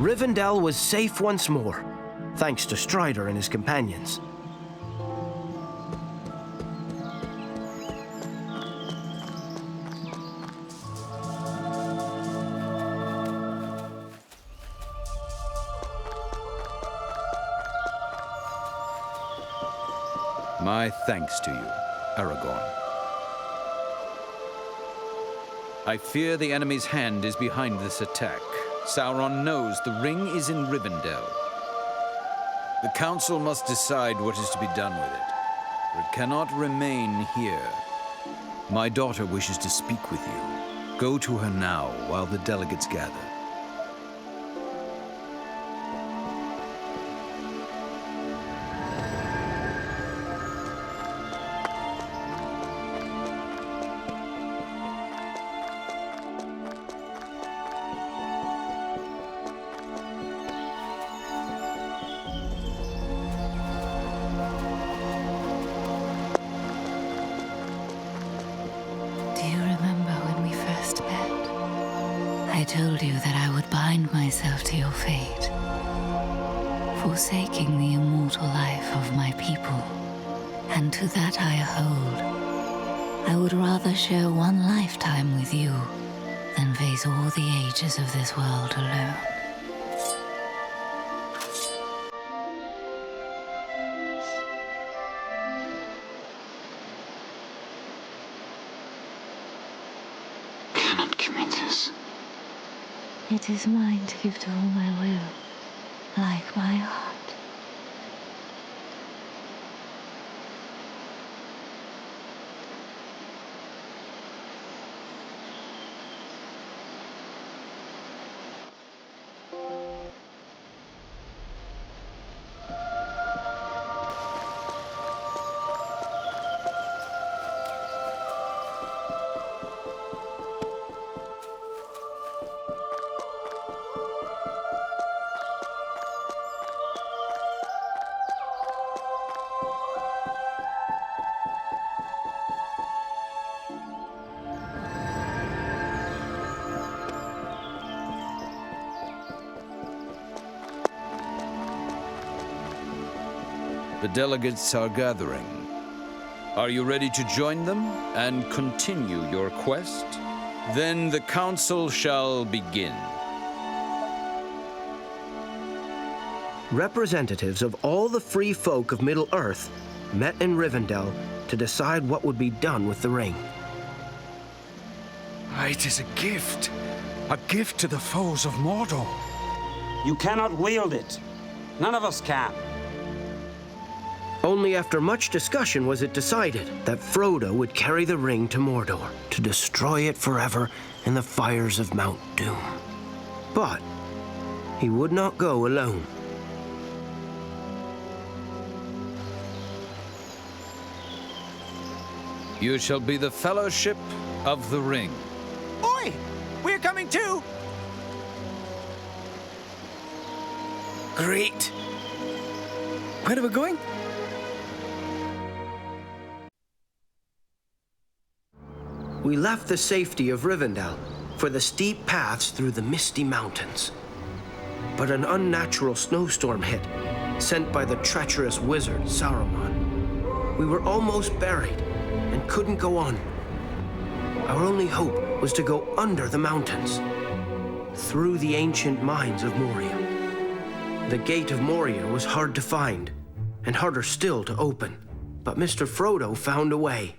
Rivendell was safe once more, thanks to Strider and his companions. My thanks to you, Aragorn. I fear the enemy's hand is behind this attack. Sauron knows the ring is in Rivendell. The council must decide what is to be done with it, for it cannot remain here. My daughter wishes to speak with you. Go to her now while the delegates gather. I told you that I would bind myself to your fate, forsaking the immortal life of my people, and to that I hold. I would rather share one lifetime with you than face all the ages of this world alone. Cannot commit this. It is mine to give to whom I will, like my heart. The delegates are gathering. Are you ready to join them and continue your quest? Then the council shall begin. Representatives of all the free folk of Middle-earth met in Rivendell to decide what would be done with the ring. It is a gift to the foes of Mordor. You cannot wield it. None of us can. Only after much discussion was it decided that Frodo would carry the ring to Mordor to destroy it forever in the fires of Mount Doom. But he would not go alone. You shall be the Fellowship of the Ring. Oi! We're coming too! Great. Where are we going? We left the safety of Rivendell for the steep paths through the misty mountains. But an unnatural snowstorm hit, sent by the treacherous wizard Sauron. We were almost buried and couldn't go on. Our only hope was to go under the mountains, through the ancient mines of Moria. The gate of Moria was hard to find, and harder still to open, but Mr. Frodo found a way.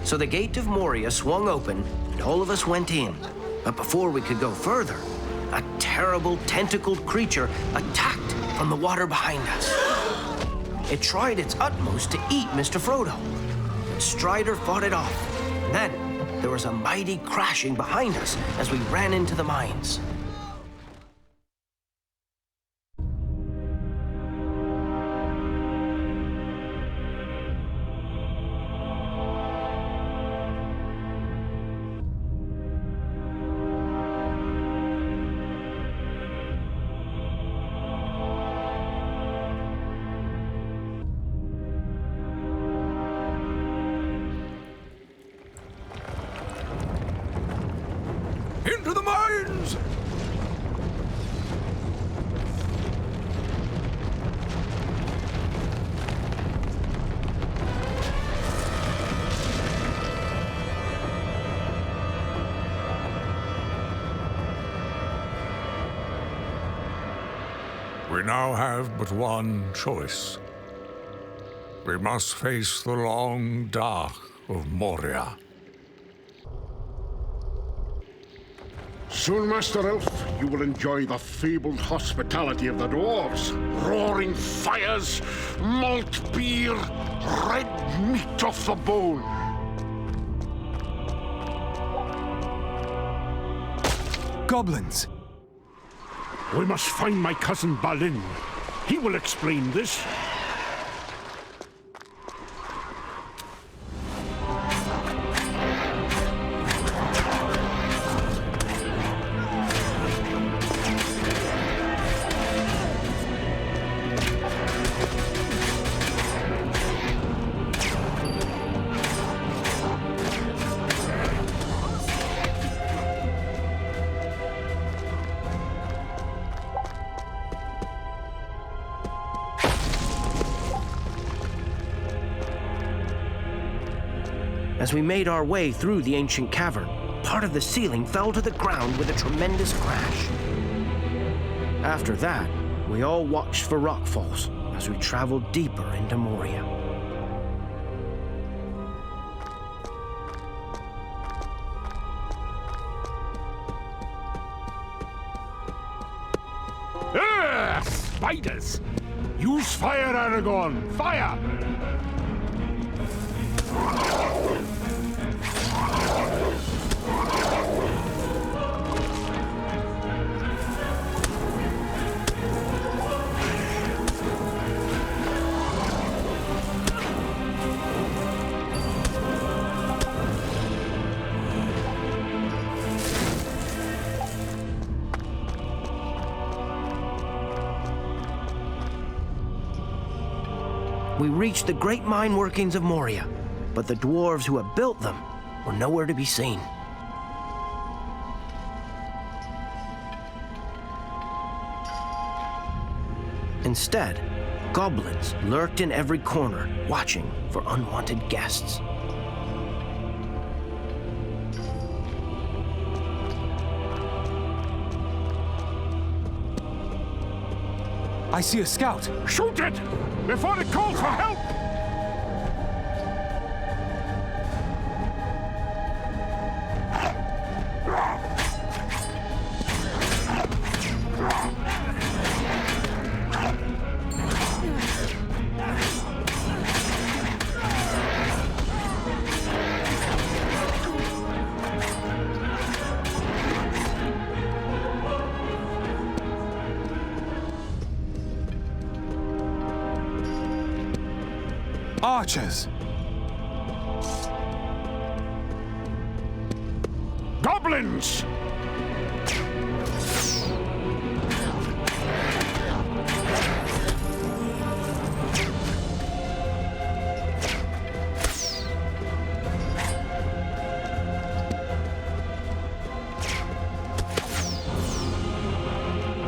So the gate of Moria swung open, and all of us went in. But before we could go further, a terrible tentacled creature attacked from the water behind us. It tried its utmost to eat Mr. Frodo, but Strider fought it off. Then there was a mighty crashing behind us as we ran into the mines. Into the mines! We now have but one choice. We must face the long dark of Moria. Soon, Master Elf, you will enjoy the fabled hospitality of the dwarves. Roaring fires, malt beer, red meat off the bone. Goblins! We must find my cousin Balin. He will explain this. As we made our way through the ancient cavern, part of the ceiling fell to the ground with a tremendous crash. After that, we all watched for rockfalls as we traveled deeper into Moria. Spiders! Use fire, Aragorn! Fire! We reached the great mine workings of Moria, but the dwarves who had built them were nowhere to be seen. Instead, goblins lurked in every corner, watching for unwanted guests. I see a scout. Shoot it! Before it calls for help! Archers! Goblins!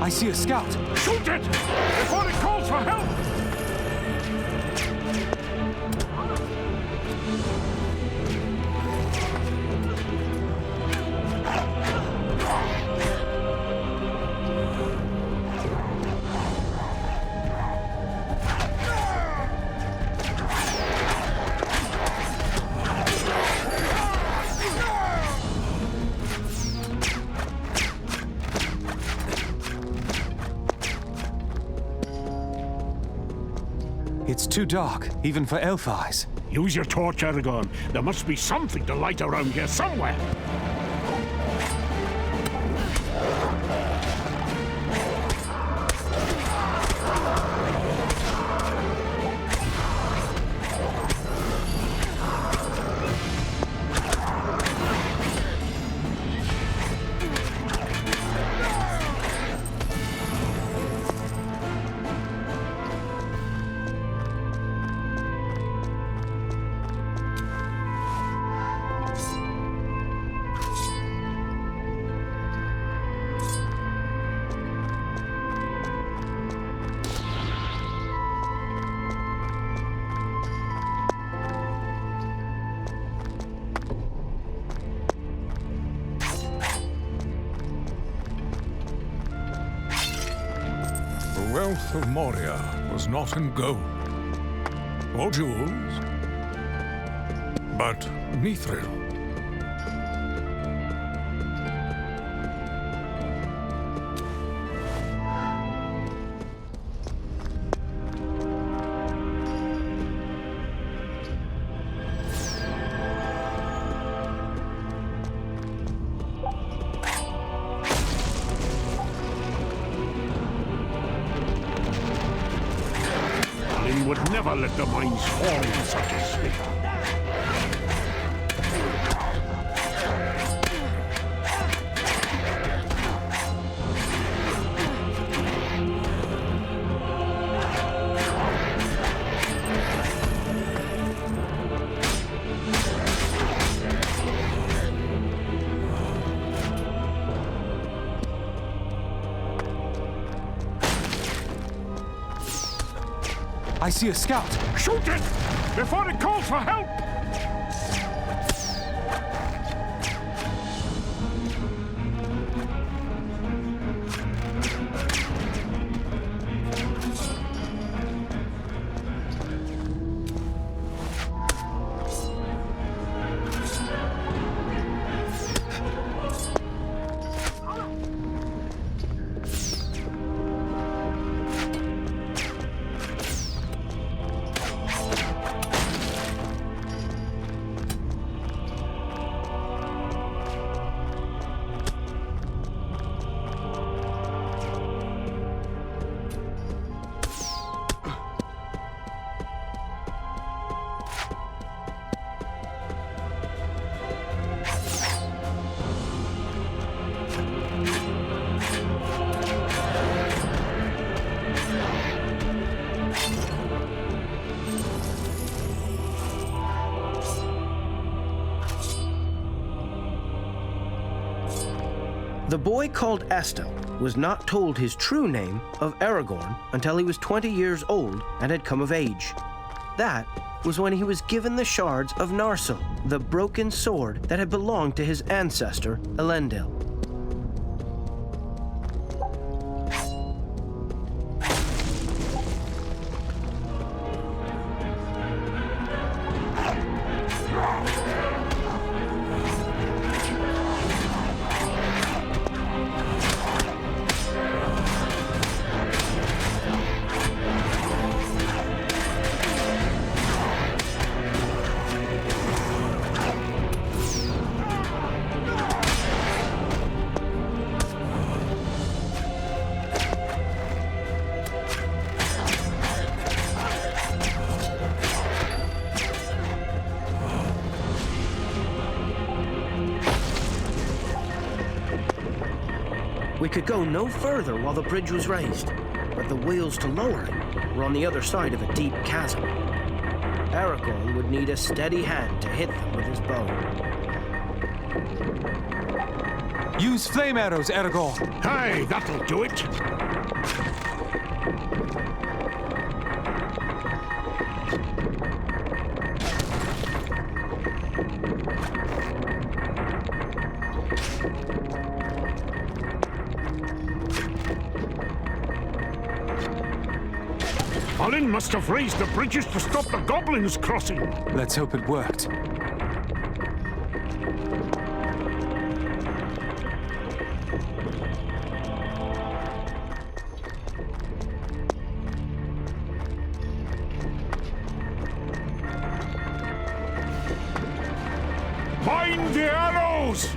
I see a scout. Shoot it! Before it calls for help! It's too dark, even for elf eyes. Use your torch, Aragorn. There must be something to light around here somewhere. The wealth of Moria was not in gold or jewels, but mithril. Would never let the mines fall in such a state. I see a scout. Shoot it! Before it calls for help! The boy called Astel was not told his true name of Aragorn until he was 20 years old and had come of age. That was when he was given the shards of Narsil, the broken sword that had belonged to his ancestor, Elendil. We could go no further while the bridge was raised, but the wheels to lower it were on the other side of a deep chasm. Aragorn would need a steady hand to hit them with his bow. Use flame arrows, Aragorn. Hey, that'll do it. Balin must have raised the bridges to stop the goblins crossing. Let's hope it worked. the arrows!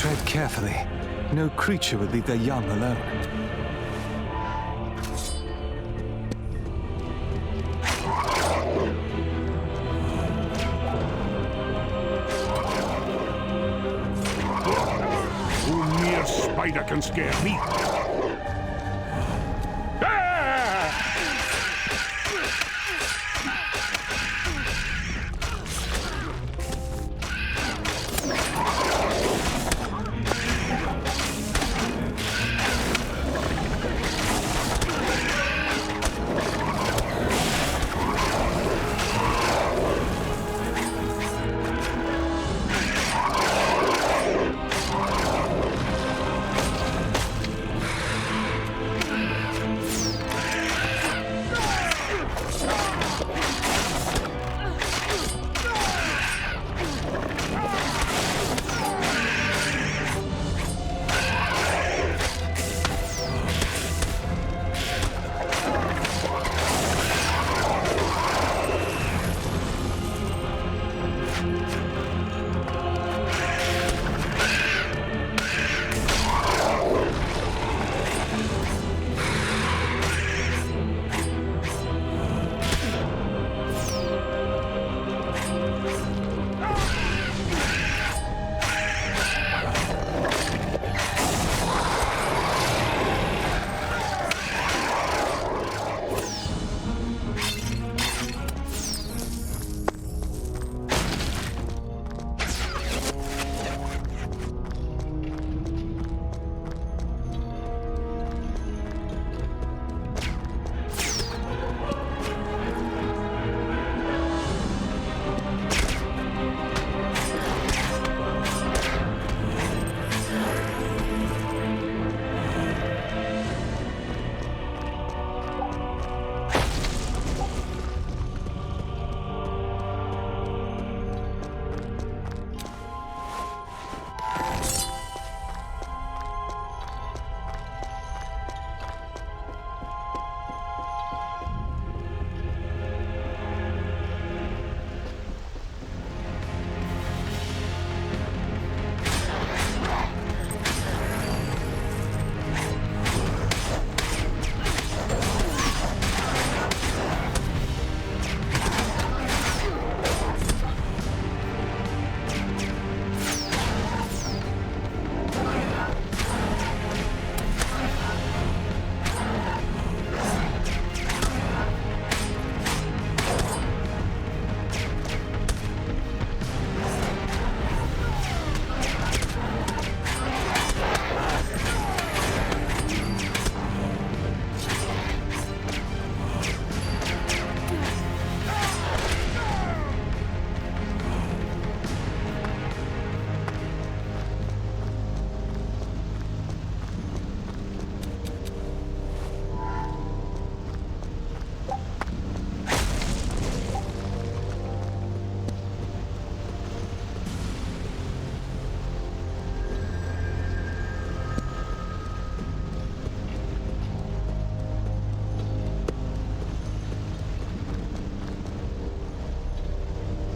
Tread carefully. No creature would leave their young alone. No mere spider can scare me.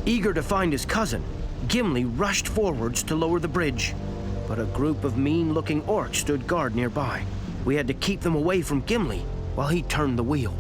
Eager to find his cousin, Gimli rushed forwards to lower the bridge. But a group of mean-looking orcs stood guard nearby. We had to keep them away from Gimli while he turned the wheel.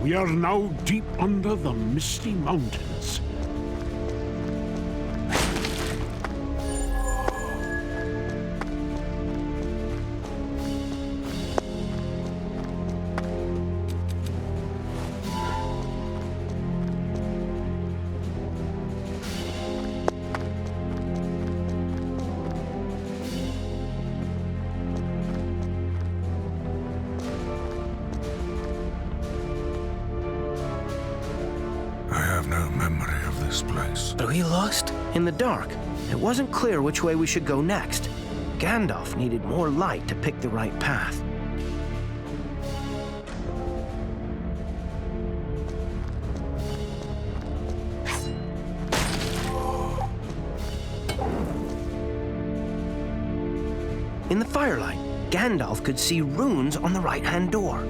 We are now deep under the misty mountains. But we lost? In the dark, it wasn't clear which way we should go next. Gandalf needed more light to pick the right path. In the firelight, Gandalf could see runes on the right-hand door.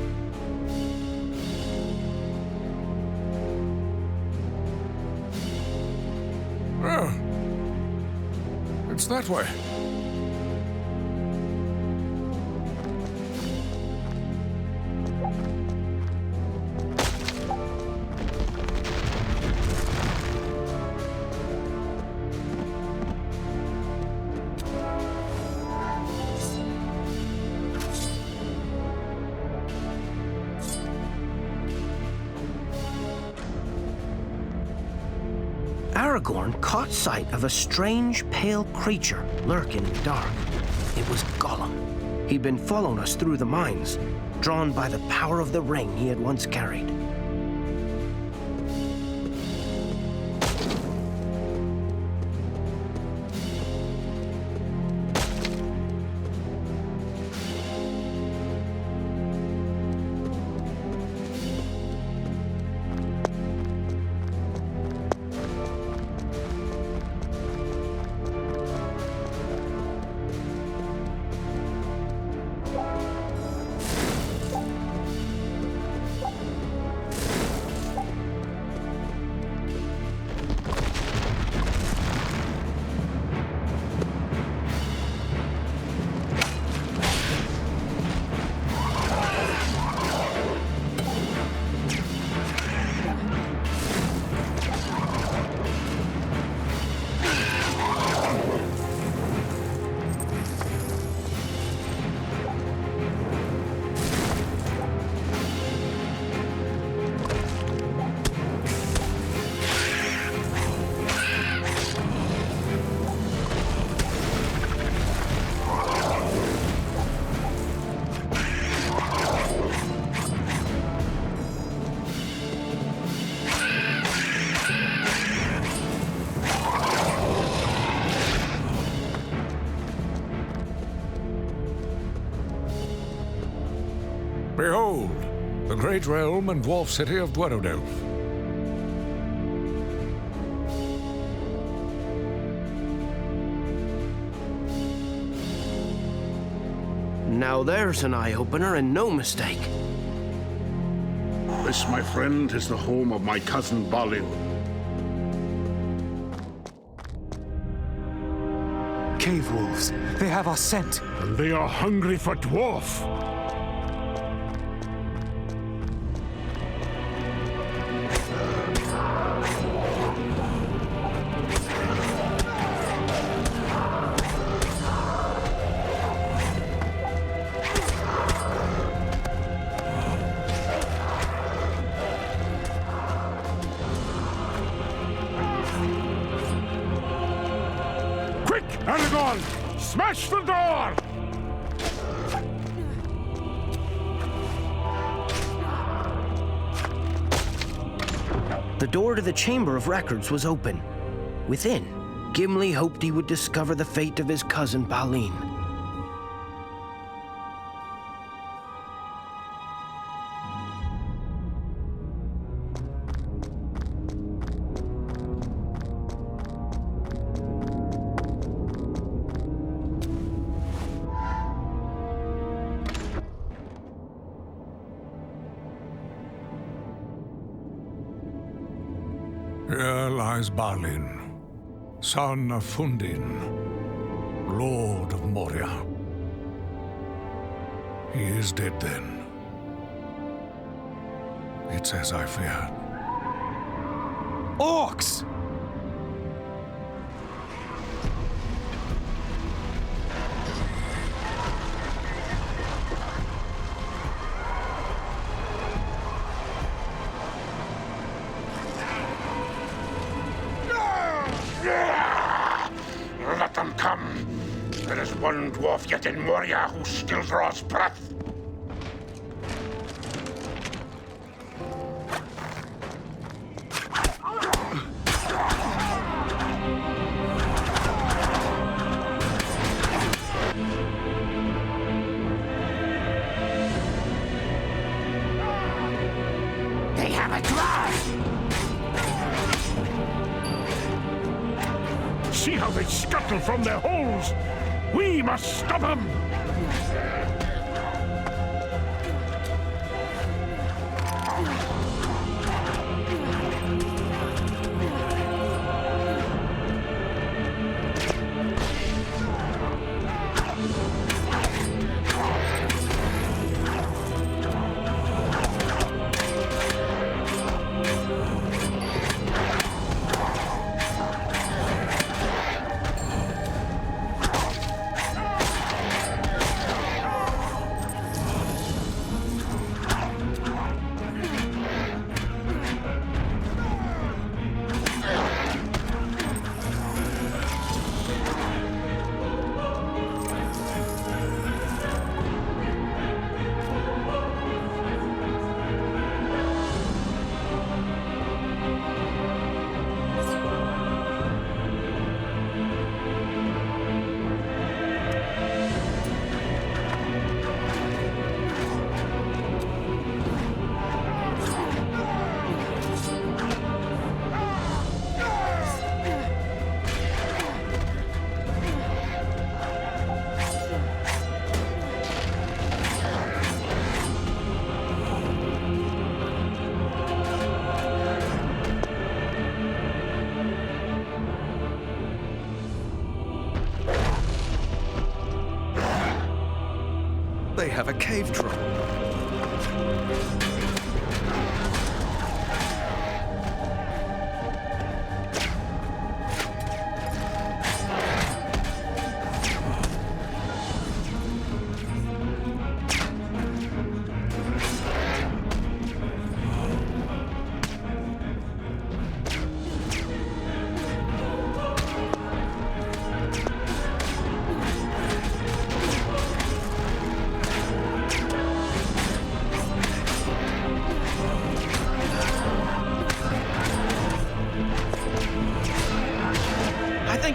It's that way. Aragorn caught sight of a strange, pale creature lurking in the dark. It was Gollum. He'd been following us through the mines, drawn by the power of the ring he had once carried. Behold, the great realm and dwarf city of Dwerodel. Now there's an eye-opener and no mistake. This, my friend, is the home of my cousin Balin. Cave wolves. They have our scent. And they are hungry for dwarf. Aragorn! Smash the door! The door to the Chamber of Records was open. Within, Gimli hoped he would discover the fate of his cousin Balin. Here lies Balin, son of Fundin, Lord of Moria. He is dead then. It's as I feared. Orcs! Let them come. There is one dwarf yet in Moria who still draws breath. They have a drive! See how they scuttle from their holes! We must stop them! They have a cave troll.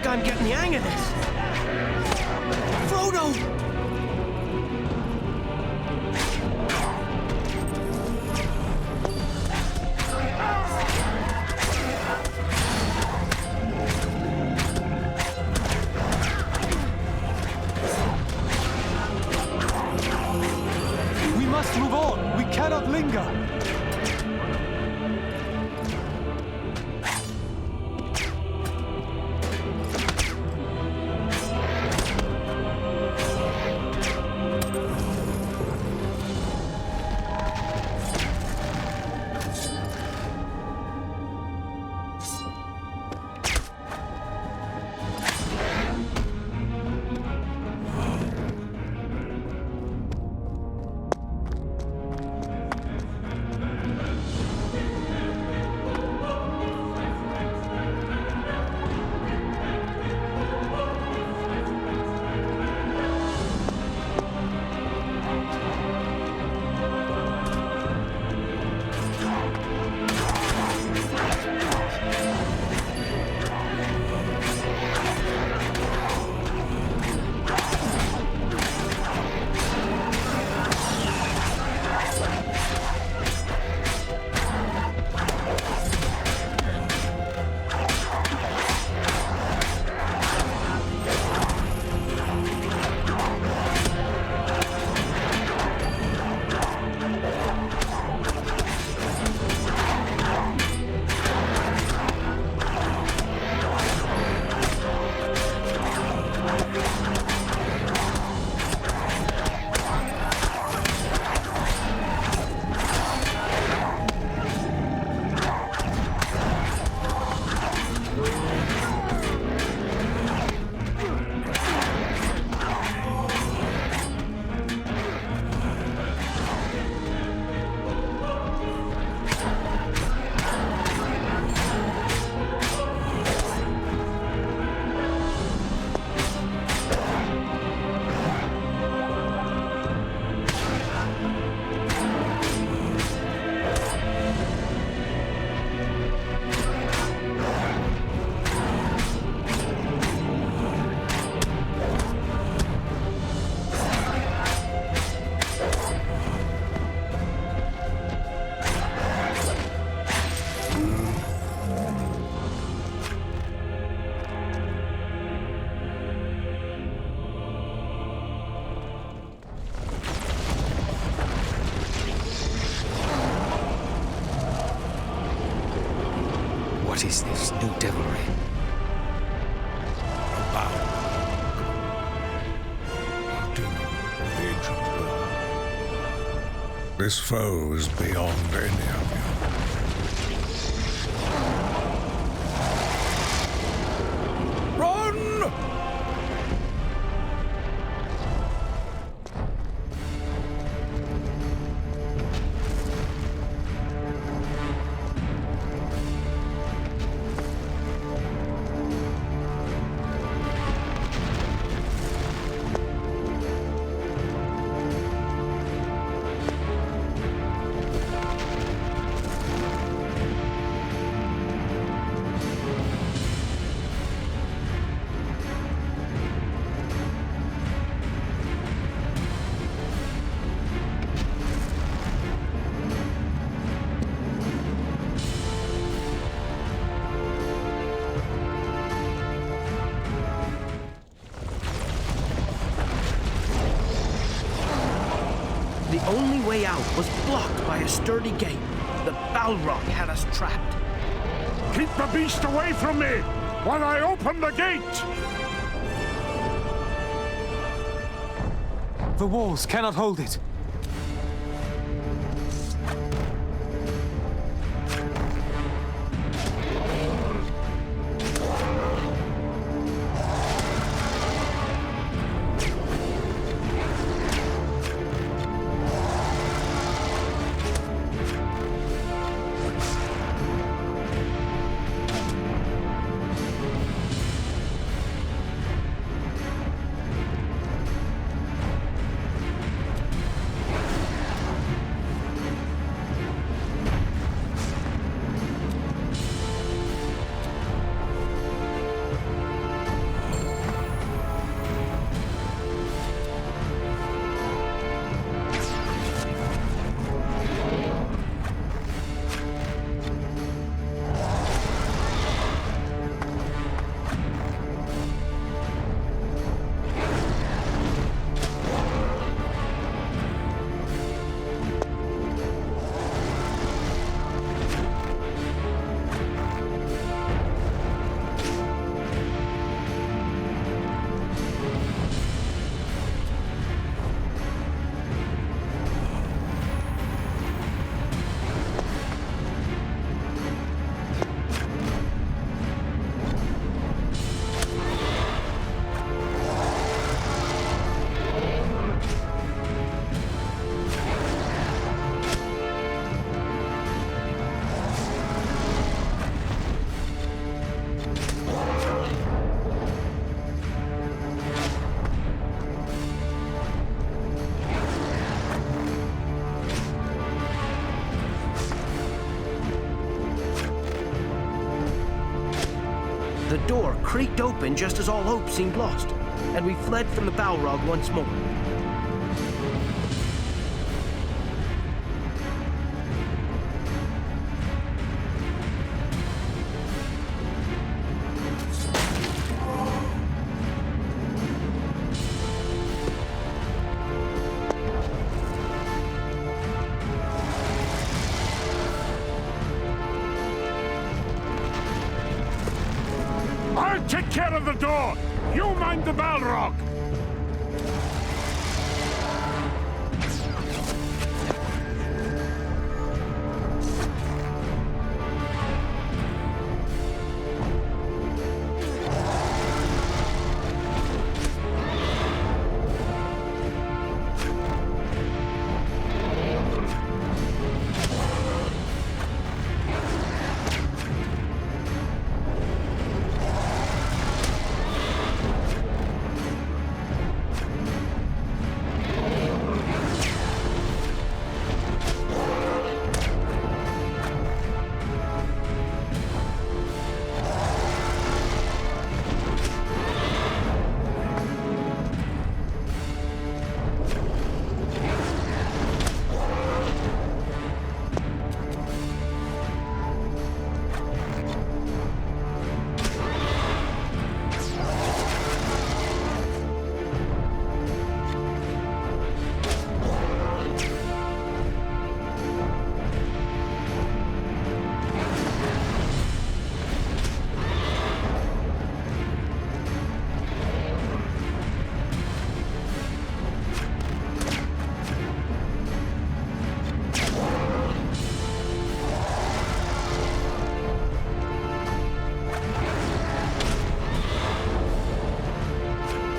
I'm getting the hang of this. Frodo! What is this new devilry? This foe is beyond any of you. Run! The only way out was blocked by a sturdy gate. The Balrog had us trapped. Keep the beast away from me while I open the gate! The walls cannot hold it. The door creaked open just as all hope seemed lost, and we fled from the Balrog once more. I'll take care of the door! You mind the Balrog!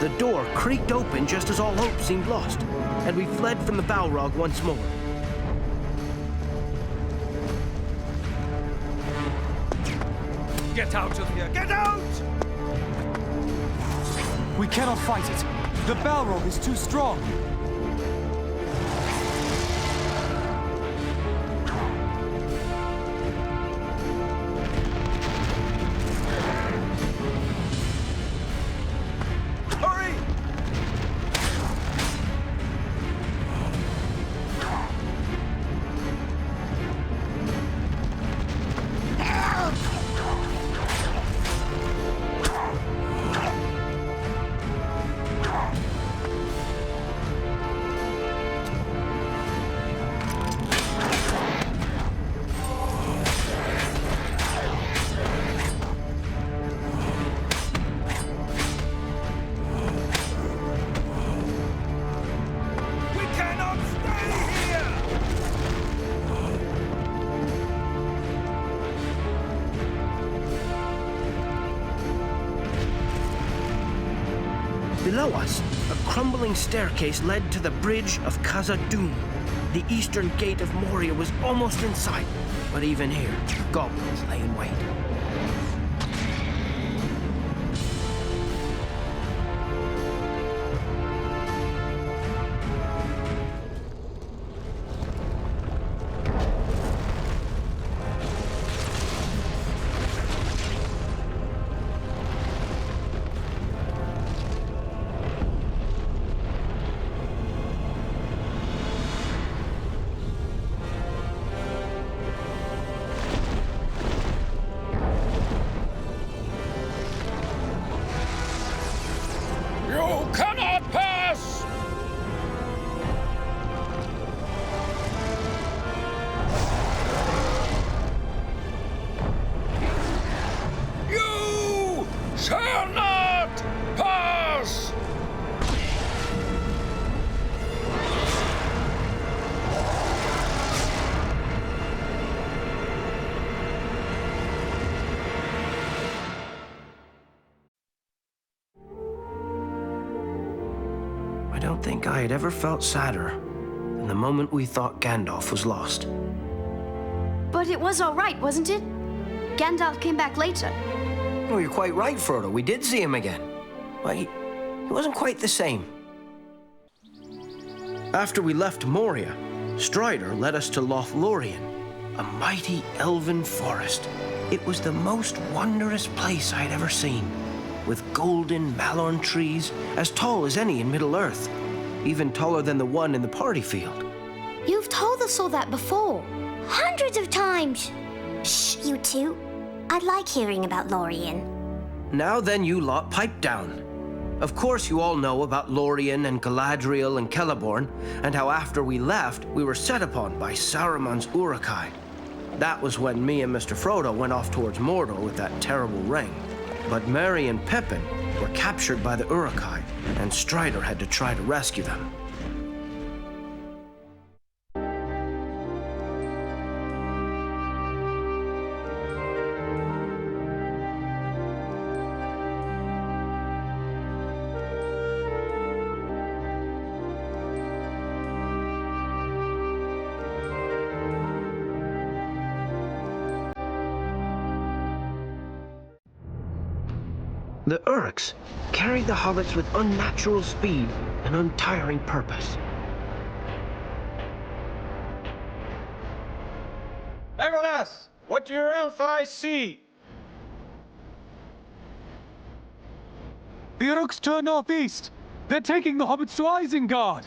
The door creaked open just as all hope seemed lost, and we fled from the Balrog once more. Get out of here! Get out! We cannot fight it. The Balrog is too strong. Below us, a crumbling staircase led to the bridge of Khazad-dûm. The eastern gate of Moria was almost in sight, but even here, goblins lay in wait. I don't think I had ever felt sadder than the moment we thought Gandalf was lost. But it was all right, wasn't it? Gandalf came back later. Oh, you're quite right, Frodo. We did see him again. But he wasn't quite the same. After we left Moria, Strider led us to Lothlorien, a mighty elven forest. It was the most wondrous place I'd ever seen, with golden malorn trees as tall as any in Middle-earth, even taller than the one in the party field. You've told us all that before. Hundreds of times. Shh, you two. I'd like hearing about Lorien. Now then, you lot, pipe down. Of course you all know about Lorien and Galadriel and Celeborn, and how after we left, we were set upon by Saruman's Uruk-hai. That was when me and Mr. Frodo went off towards Mordor with that terrible ring. But Merry and Pippin were captured by the Uruk-hai, and Strider had to try to rescue them. The Uruks carried the hobbits with unnatural speed and untiring purpose. Legolas, what do your elf eyes see? The Uruks turn northeast. They're taking the hobbits to Isengard.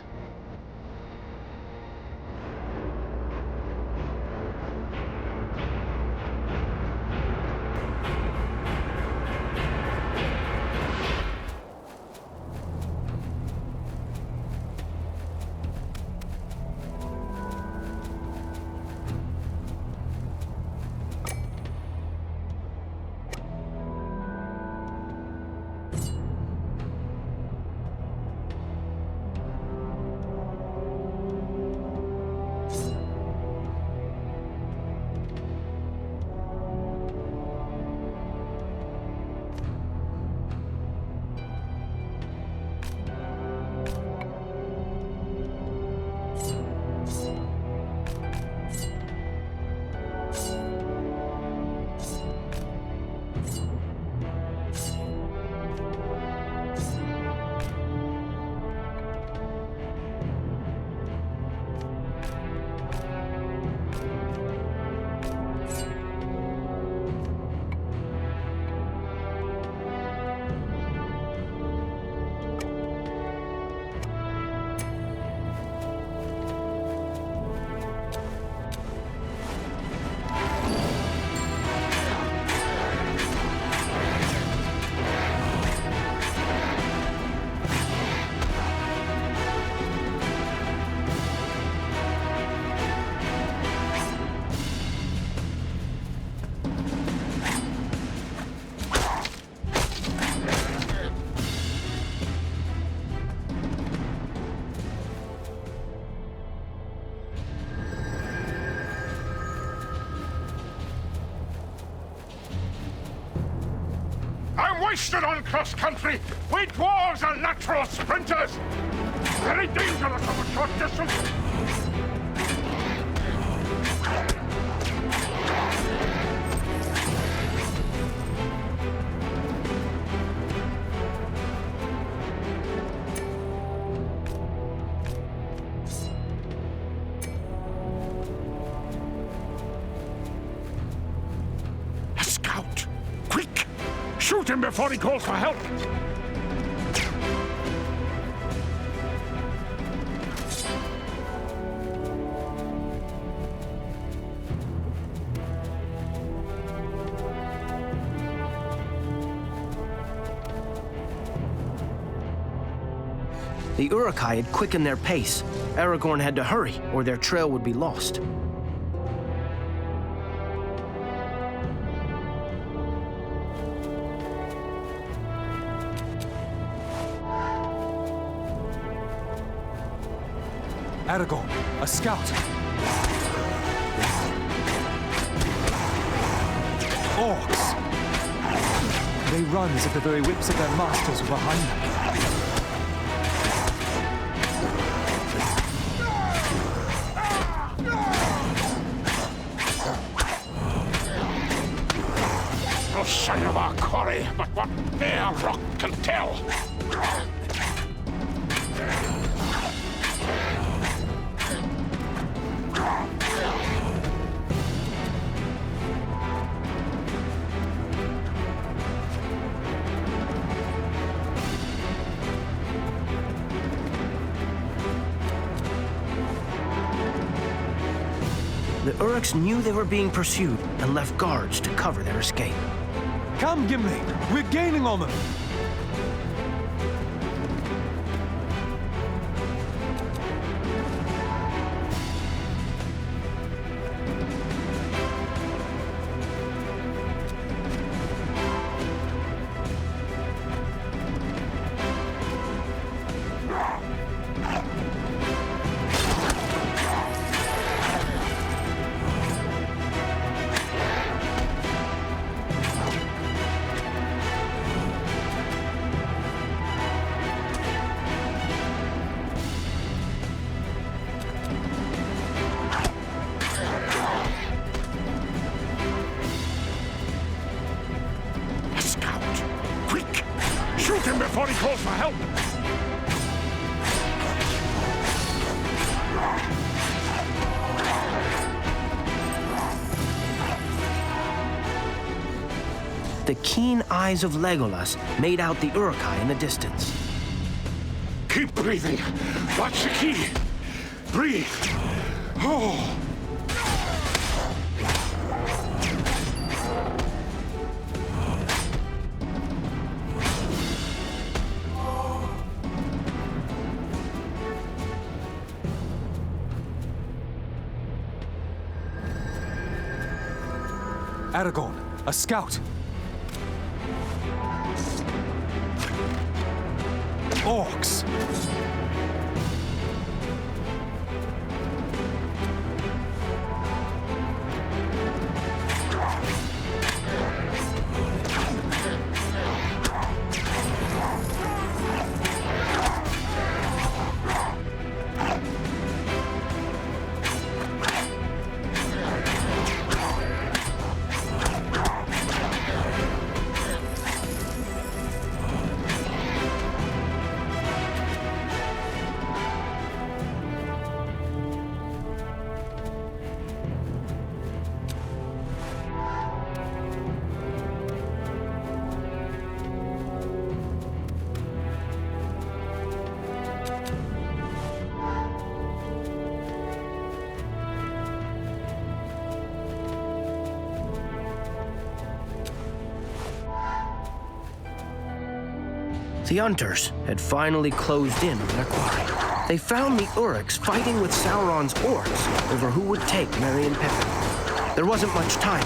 foisted on cross-country. We dwarves are natural sprinters. Very dangerous over short distance. A scout! Quick! Shoot him before he calls for help! The Uruk-hai had quickened their pace. Aragorn had to hurry, or their trail would be lost. Aragorn, a scout. Orcs. They run as if the very whips of their masters were behind them. No sign of our quarry, but what bare rock can tell. The Uruks knew they were being pursued and left guards to cover their escape. Come, Gimli! We're gaining on them! Shoot him before he calls for help! The keen eyes of Legolas made out the Uruk-hai in the distance. Keep breathing. That's the key. Breathe. Oh. Aragorn, a scout. Orcs. The Hunters had finally closed in on their quarry. They found the Uruks fighting with Sauron's orcs over who would take Merry and Pippin. There wasn't much time.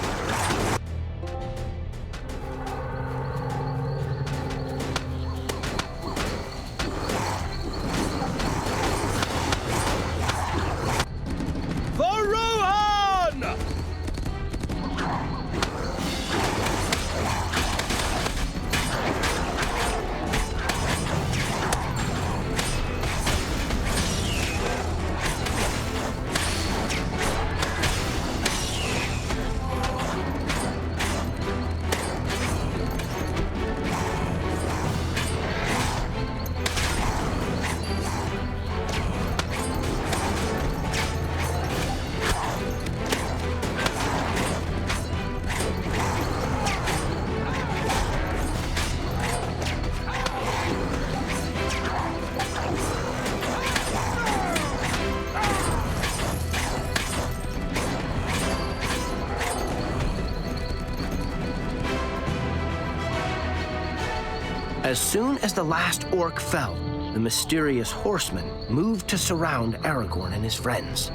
As soon as the last orc fell, the mysterious horsemen moved to surround Aragorn and his friends.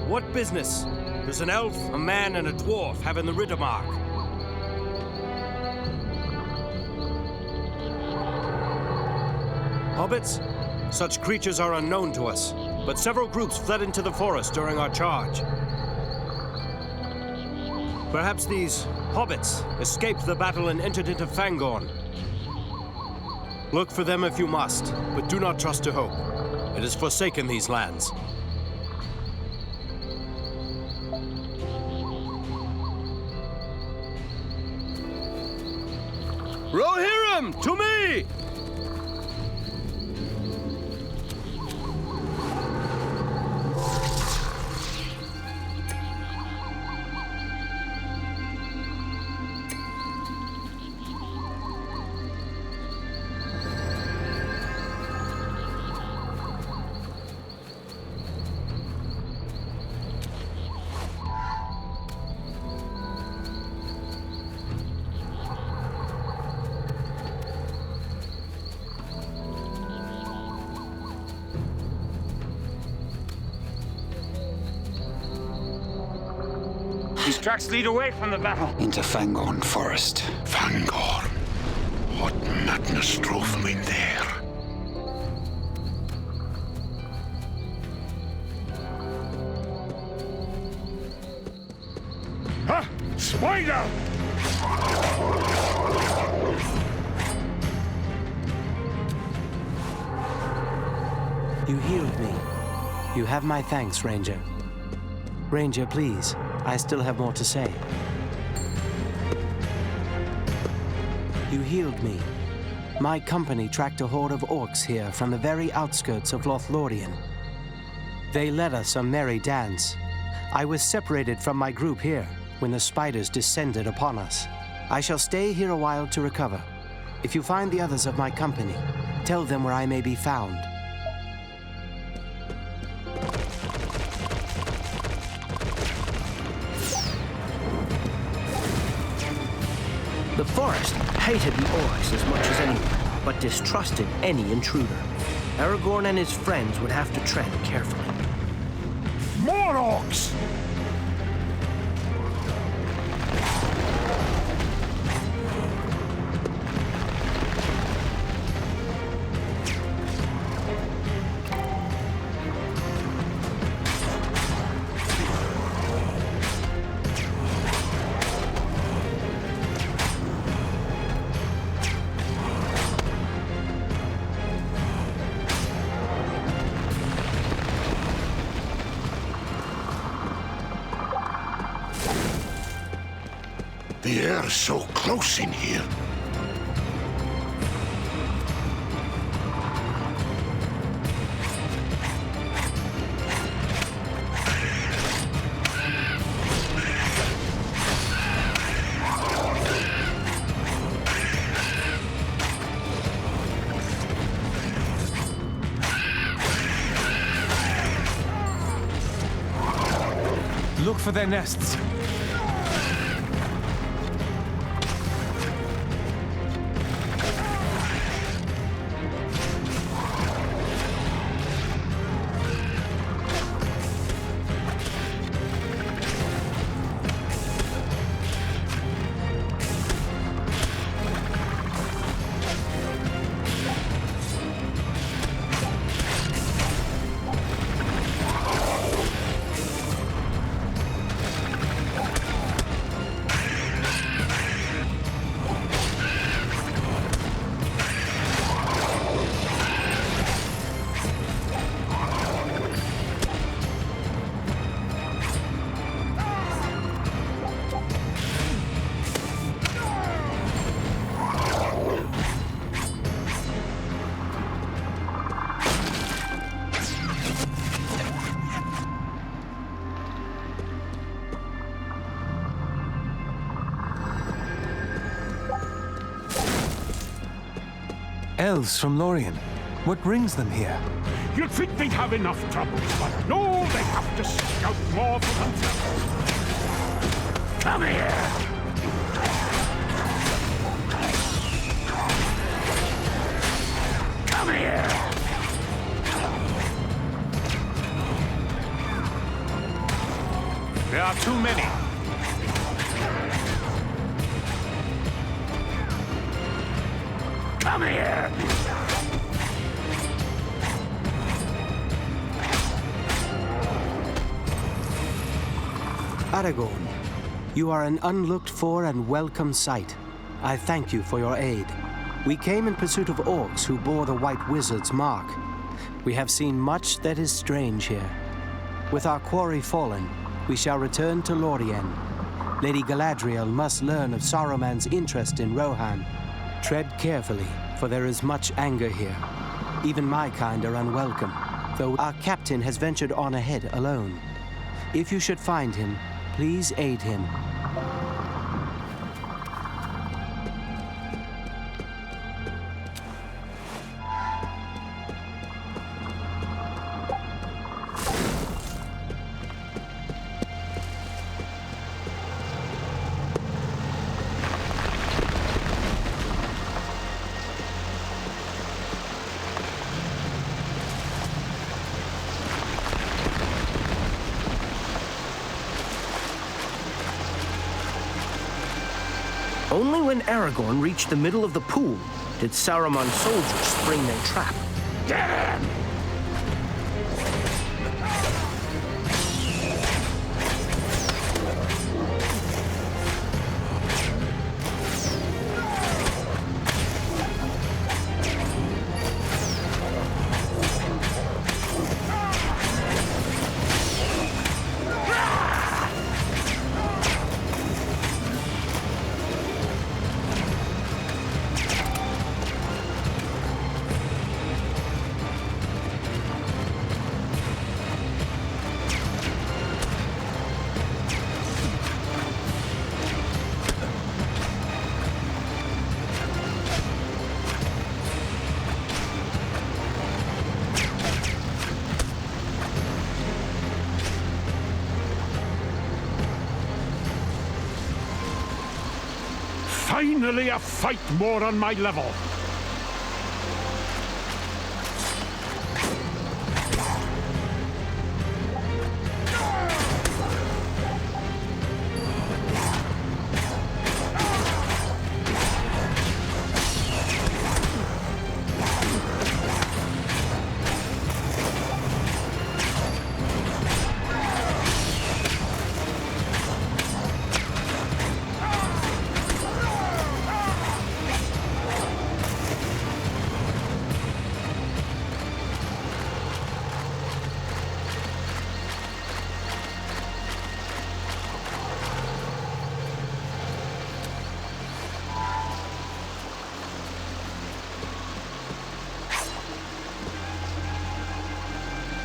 What business does an elf, a man, and a dwarf have in the Riddermark? Hobbits? Such creatures are unknown to us, but several groups fled into the forest during our charge. Perhaps these hobbits escaped the battle and entered into Fangorn. Look for them if you must, but do not trust to hope. It has forsaken these lands. Rohirrim, to me! These tracks lead away from the battle. Into Fangorn Forest. Fangorn? What madness drove them in there? Ha! Spider! You healed me. You have my thanks, Ranger. Ranger, please. I still have more to say. You healed me. My company tracked a horde of orcs here from the very outskirts of Lothlorien. They led us a merry dance. I was separated from my group here when the spiders descended upon us. I shall stay here a while to recover. If you find the others of my company, tell them where I may be found. The forest hated the orcs as much as anyone, but distrusted any intruder. Aragorn and his friends would have to tread carefully. More orcs! The air's so close in here. Look for their nests. Elves from Lorien. What brings them here? You'd think they'd have enough troubles, but no, they have to scout more for themselves. Come here! Come here! Aragorn, you are an unlooked-for and welcome sight. I thank you for your aid. We came in pursuit of orcs who bore the White Wizard's mark. We have seen much that is strange here. With our quarry fallen, we shall return to Lorien. Lady Galadriel must learn of Saruman's interest in Rohan. Tread carefully, for there is much anger here. Even my kind are unwelcome, though our captain has ventured on ahead alone. If you should find him, please aid him. Only when Aragorn reached the middle of the pool did Saruman's soldiers spring their trap. Get him! Finally a fight more on my level.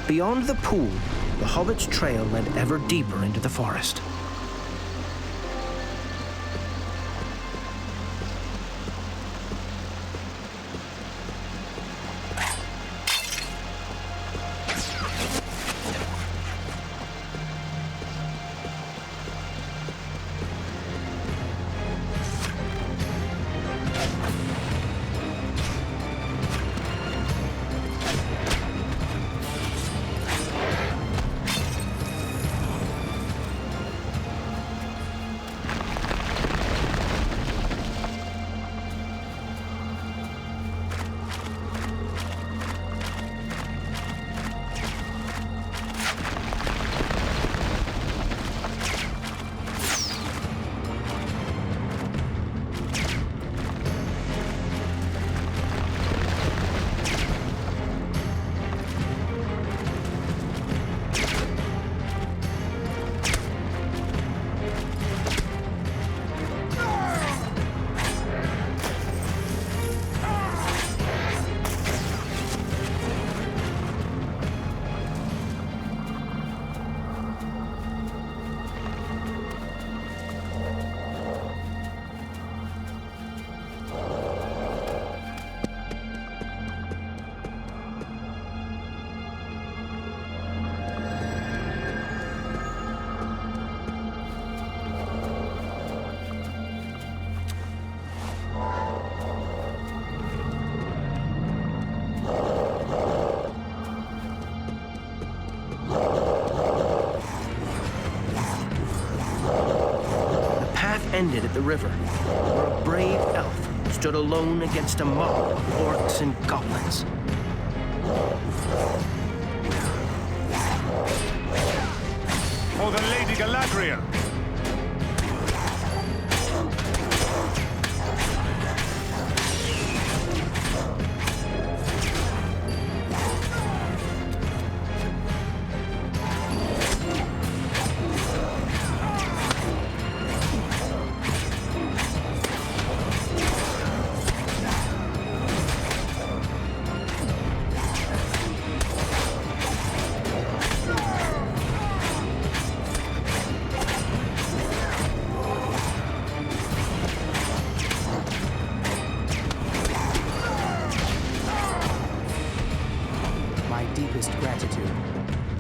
Beyond the pool, the hobbit's trail led ever deeper into the forest. ended at the river, where a brave elf stood alone against a mob of orcs and goblins. For the Lady Galadriel!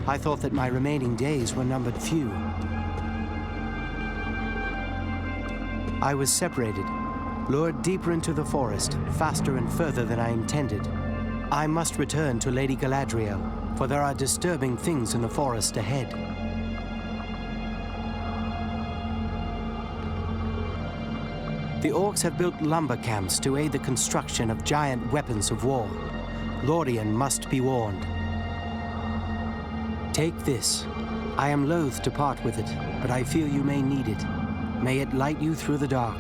I thought that my remaining days were numbered few. I was separated, lured deeper into the forest, faster and further than I intended. I must return to Lady Galadriel, for there are disturbing things in the forest ahead. The orcs have built lumber camps to aid the construction of giant weapons of war. Lorien must be warned. Take this. I am loath to part with it, but I feel you may need it. May it light you through the dark.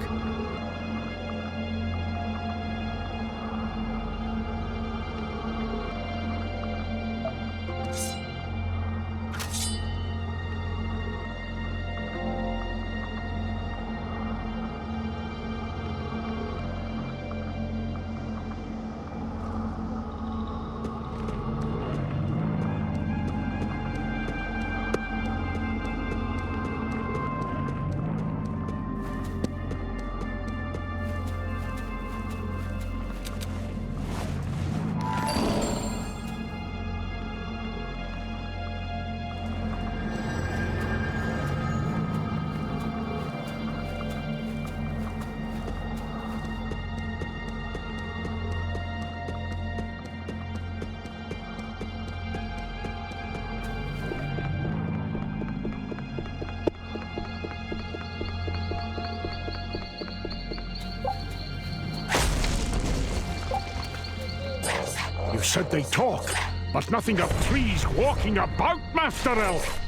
You said they talk, but nothing of trees walking about, Master Elf!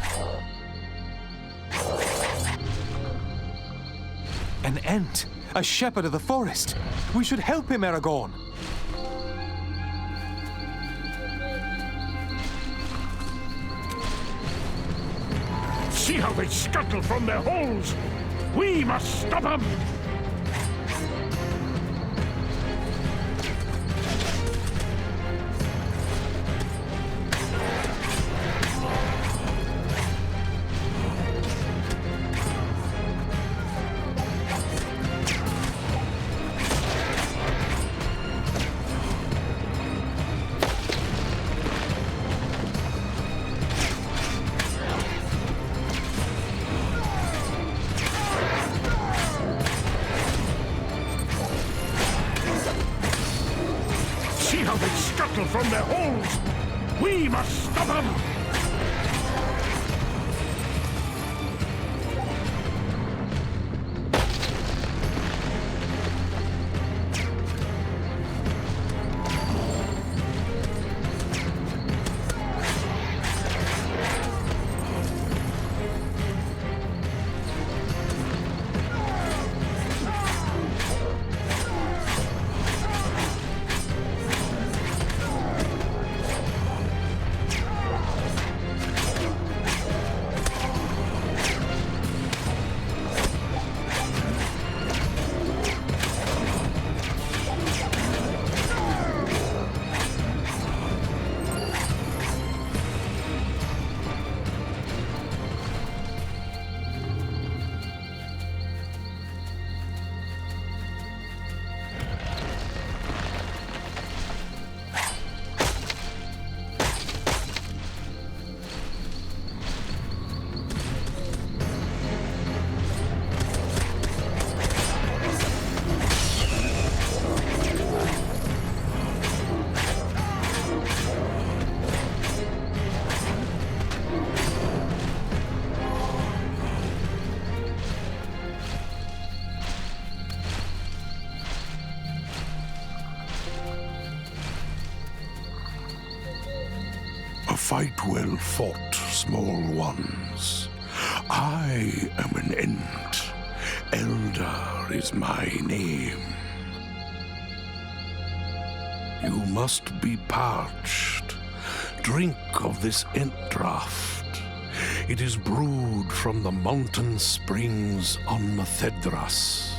An Ent, a shepherd of the forest. We should help him, Aragorn. See how they scuttle from their holes! We must stop them! From their holes! We must stop them! A fight well fought, small ones. I am an Ent. Elder is my name. You must be parched. Drink of this Ent draught. It is brewed from the mountain springs on Thedras.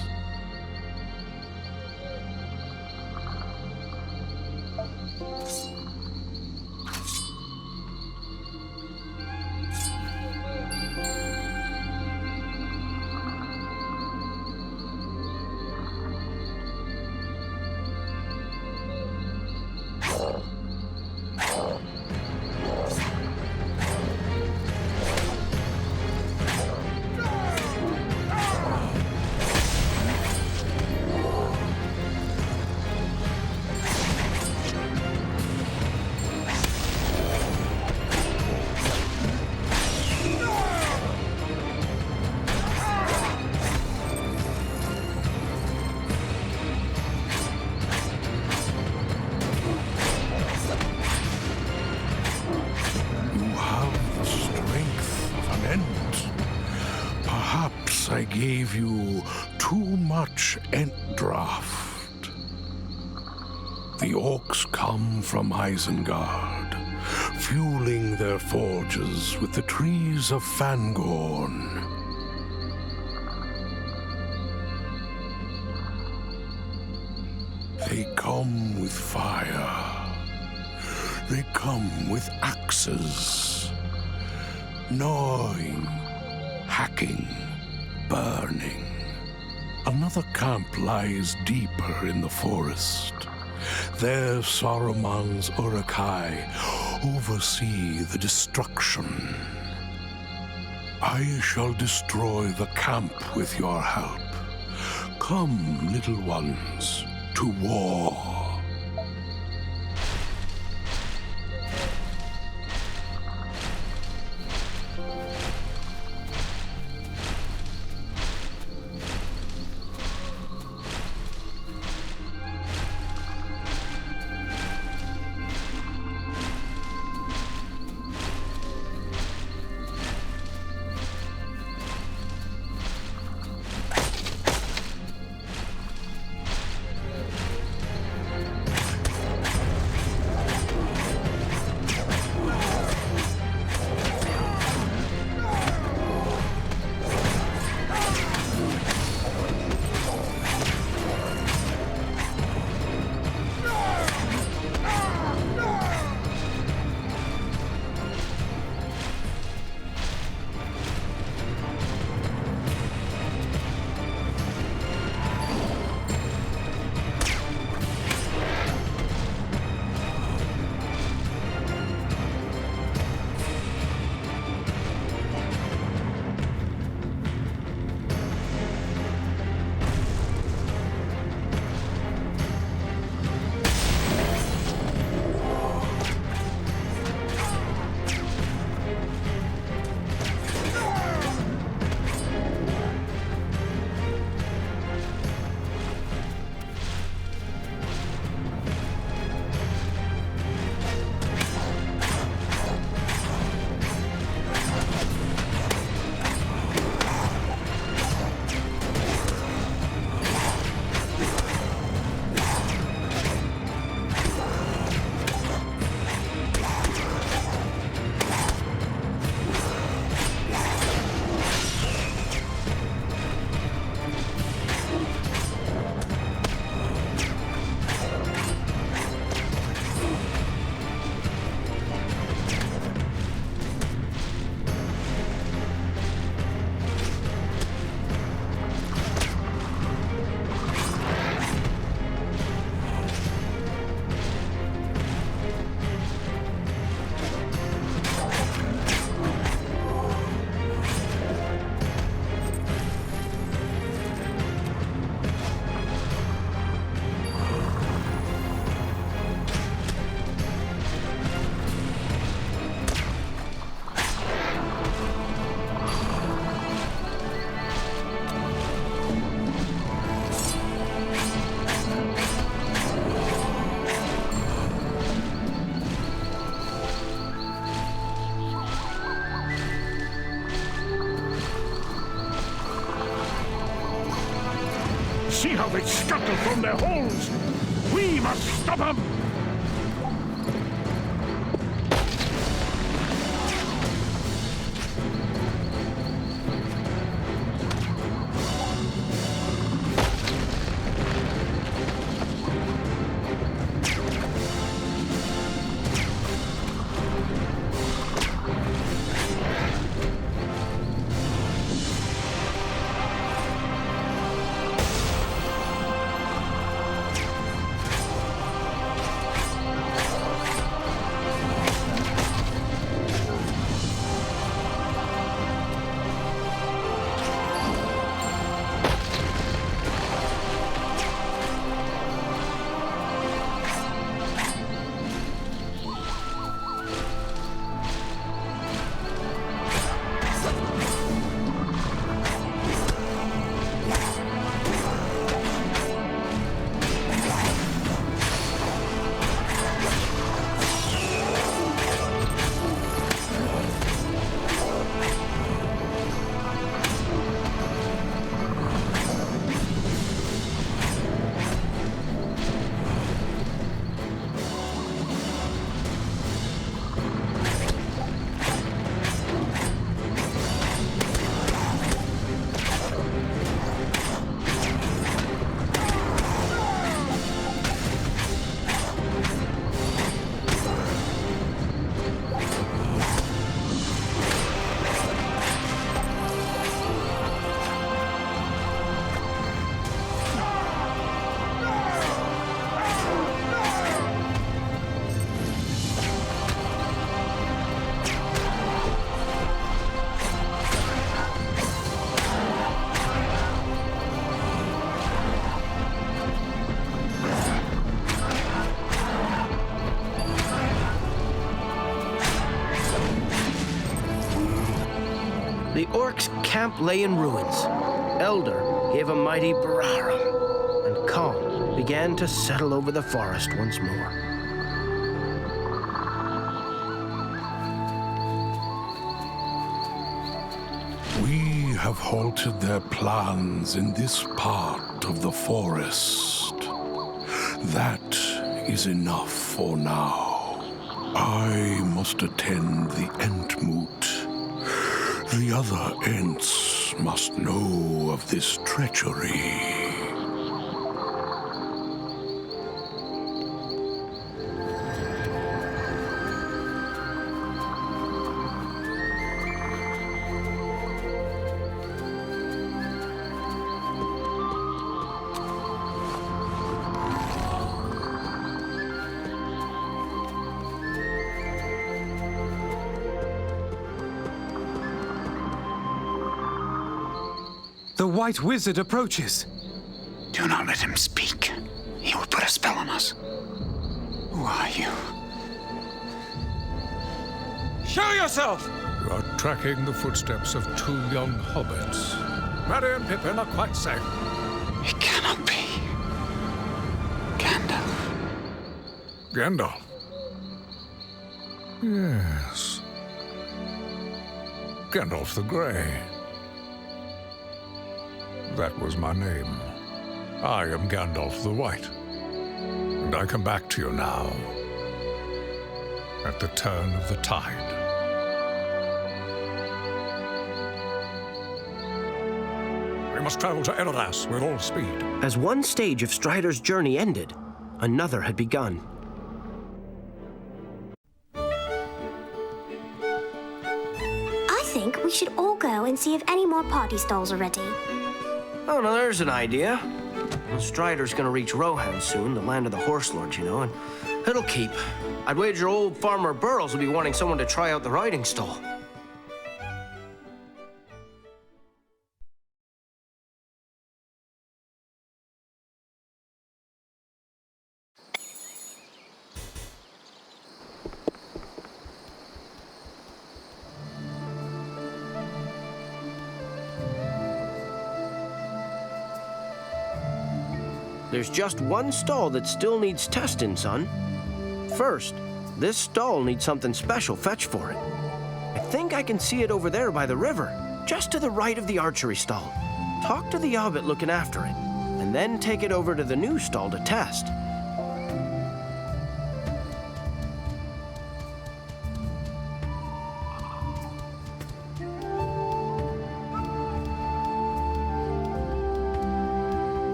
I gave you too much Ent draught. The orcs come from Isengard, fueling their forges with the trees of Fangorn. They come with fire. They come with axes, gnawing, hacking, burning. Another camp lies deeper in the forest. There Saruman's Urukai oversee the destruction. I shall destroy the camp with your help. Come, little ones, to war. they scuttle from their holes! We must stop them! The orcs' camp lay in ruins. Elder gave a mighty brarum, and calm began to settle over the forest once more. We have halted their plans in this part of the forest. That is enough for now. I must attend the Entmoot. The other Ents must know of this treachery. The White Wizard approaches. Do not let him speak. He will put a spell on us. Who are you? Show yourself! You are tracking the footsteps of two young hobbits. Matty and Pippin are quite safe. It cannot be. Gandalf. Gandalf? Yes. Gandalf the Grey. That was my name. I am Gandalf the White. And I come back to you now, at the turn of the tide. We must travel to Edoras with all speed. As one stage of Strider's journey ended, another had begun. I think we should all go and see if any more party stalls are ready. Oh, no, there's an idea. Well, Strider's gonna reach Rohan soon, the land of the horse lords, you know, and it'll keep. I'd wager old Farmer Burrows will be wanting someone to try out the riding stall. There's just one stall that still needs testing, son. First, this stall needs something special fetched for it. I think I can see it over there by the river, just to the right of the archery stall. Talk to the hobbit looking after it, and and then take it over to the new stall to test.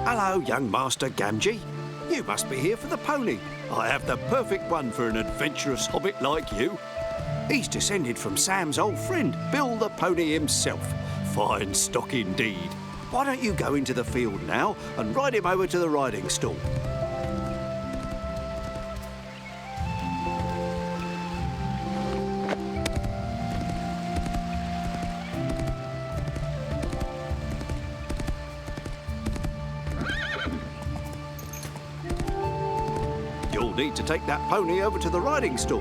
Hello, young Master Gamgee. You must be here for the pony. I have the perfect one for an adventurous hobbit like you. He's descended from Sam's old friend, Bill the Pony himself. Fine stock indeed. Why don't you go into the field now and ride him over to the riding stall? You'll need to take that pony over to the riding stall.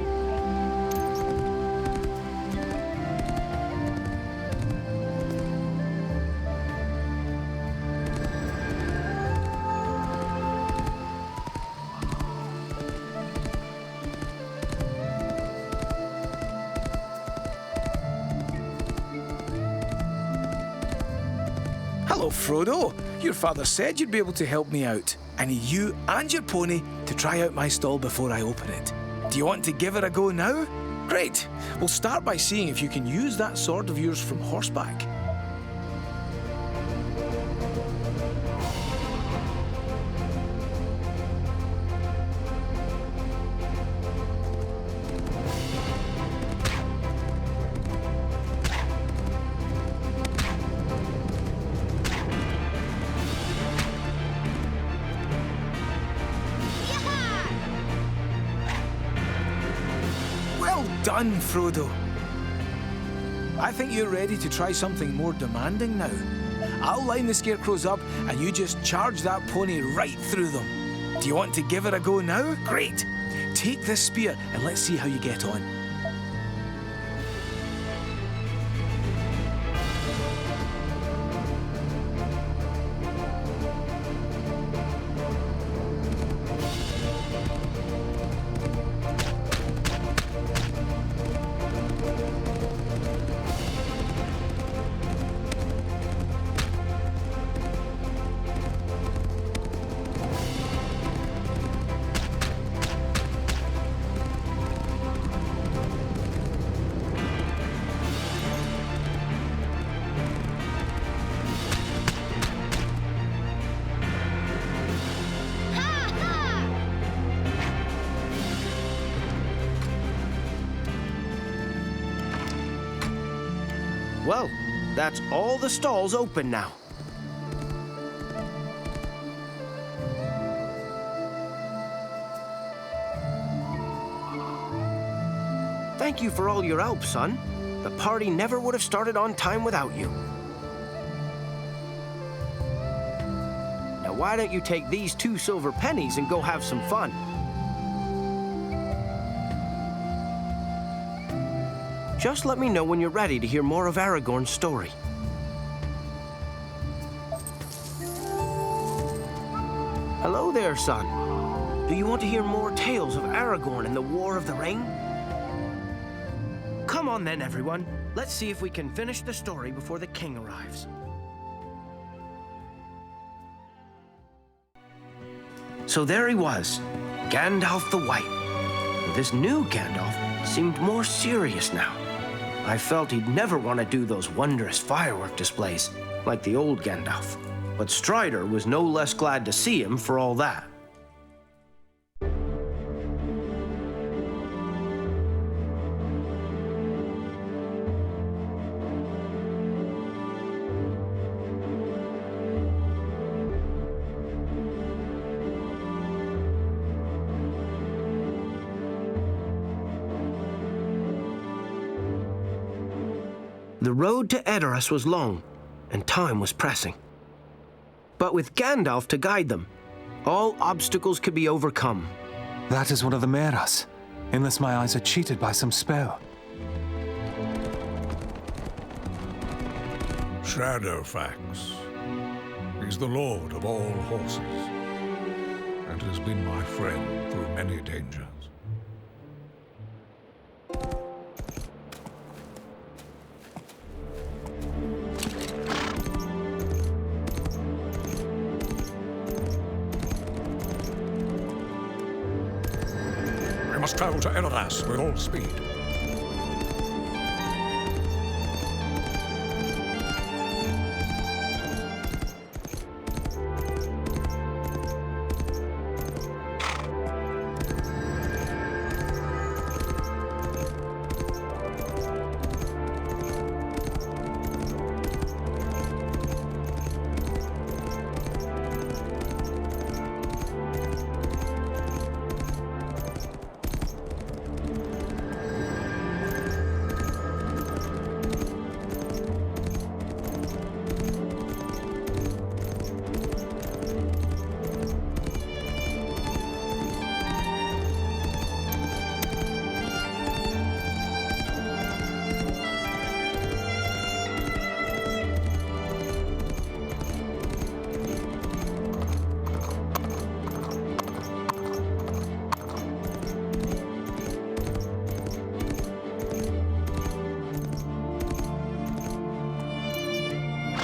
Hello, Frodo. Your father said you'd be able to help me out. I need you and your pony to try out my stall before I open it. Do you want to give it a go now? Great. We'll start by seeing if you can use that sword of yours from horseback. Done, Frodo. I think you're ready to try something more demanding now. I'll line the scarecrows up and you just charge that pony right through them. Do you want to give it a go now? Great. Take this spear and let's see how you get on. Well, that's all the stalls open now. Thank you for all your help, son. The party never would have started on time without you. Now why don't you take these 2 silver pennies and go have some fun? Just let me know when you're ready to hear more of Aragorn's story. Hello there, son. Do you want to hear more tales of Aragorn and the War of the Ring? Come on then, everyone. Let's see if we can finish the story before the king arrives. So there he was, Gandalf the White. This new Gandalf seemed more serious now. I felt he'd never want to do those wondrous firework displays like the old Gandalf. But Strider was no less glad to see him for all that. The road to Edoras was long, and time was pressing. But with Gandalf to guide them, all obstacles could be overcome. That is one of the Meras, unless my eyes are cheated by some spell. Shadowfax. He's the lord of all horses. Elrond has been my friend through many dangers. We must travel to Edoras with all speed.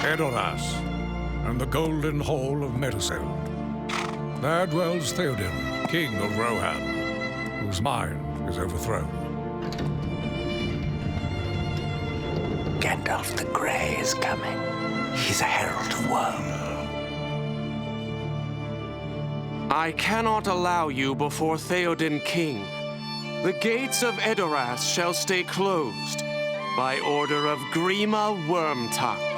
Edoras, and the Golden Hall of Meduseld. There dwells Theoden, king of Rohan, whose mind is overthrown. Gandalf the Grey is coming. He's a herald of woe. I cannot allow you before Theoden King. The gates of Edoras shall stay closed by order of Grima Wormtongue.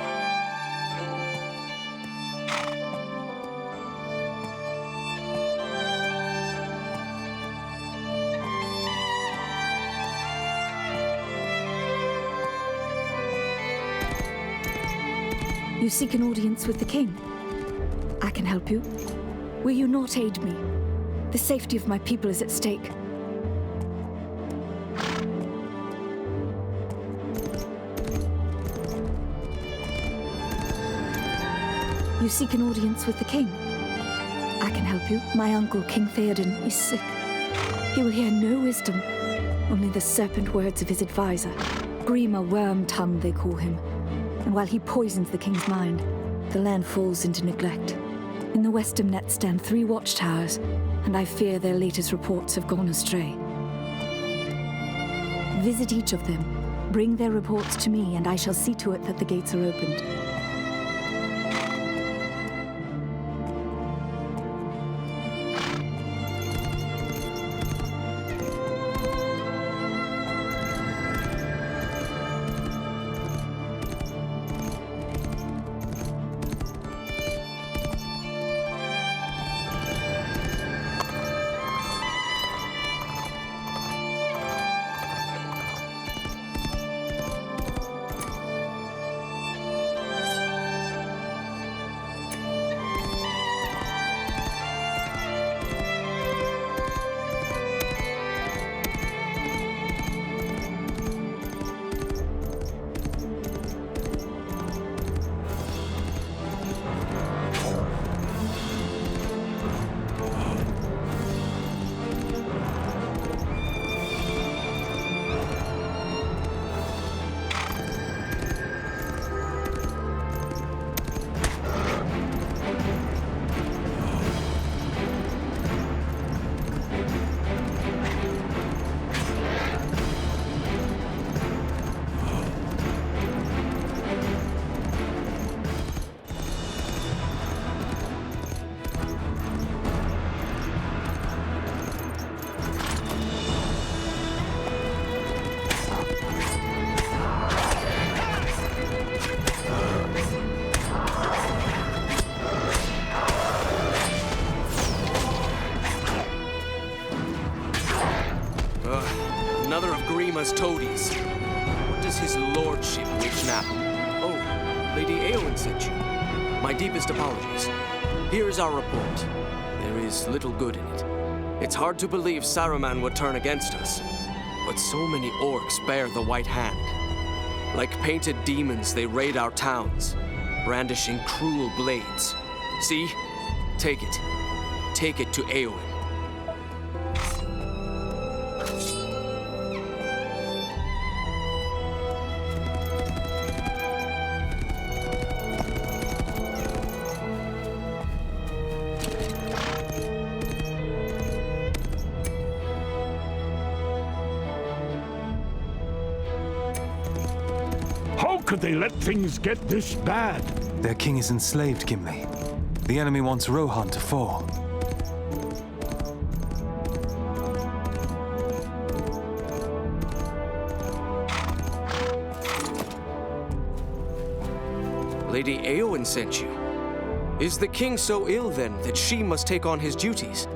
You seek an audience with the king. I can help you. Will you not aid me? The safety of my people is at stake. You seek an audience with the king. I can help you. My uncle, King Theoden, is sick. He will hear no wisdom, only the serpent words of his advisor. Grima Wormtongue, they call him. And while he poisons the king's mind, the land falls into neglect. In the western net stand 3 watchtowers, and I fear their latest reports have gone astray. Visit each of them, bring their reports to me, and I shall see to it that the gates are opened. Toadies. What does his lordship wish now? Oh, Lady Eowyn sent you. My deepest apologies. Here is our report. There is little good in it. It's hard to believe Saruman would turn against us. But so many orcs bear the white hand. Like painted demons, they raid our towns, brandishing cruel blades. See? Take it. take it to Éowyn. How could they let things get this bad? Their king is enslaved, Gimli. The enemy wants Rohan to fall. Lady Éowyn sent you. Is the king so ill, then, that she must take on his duties?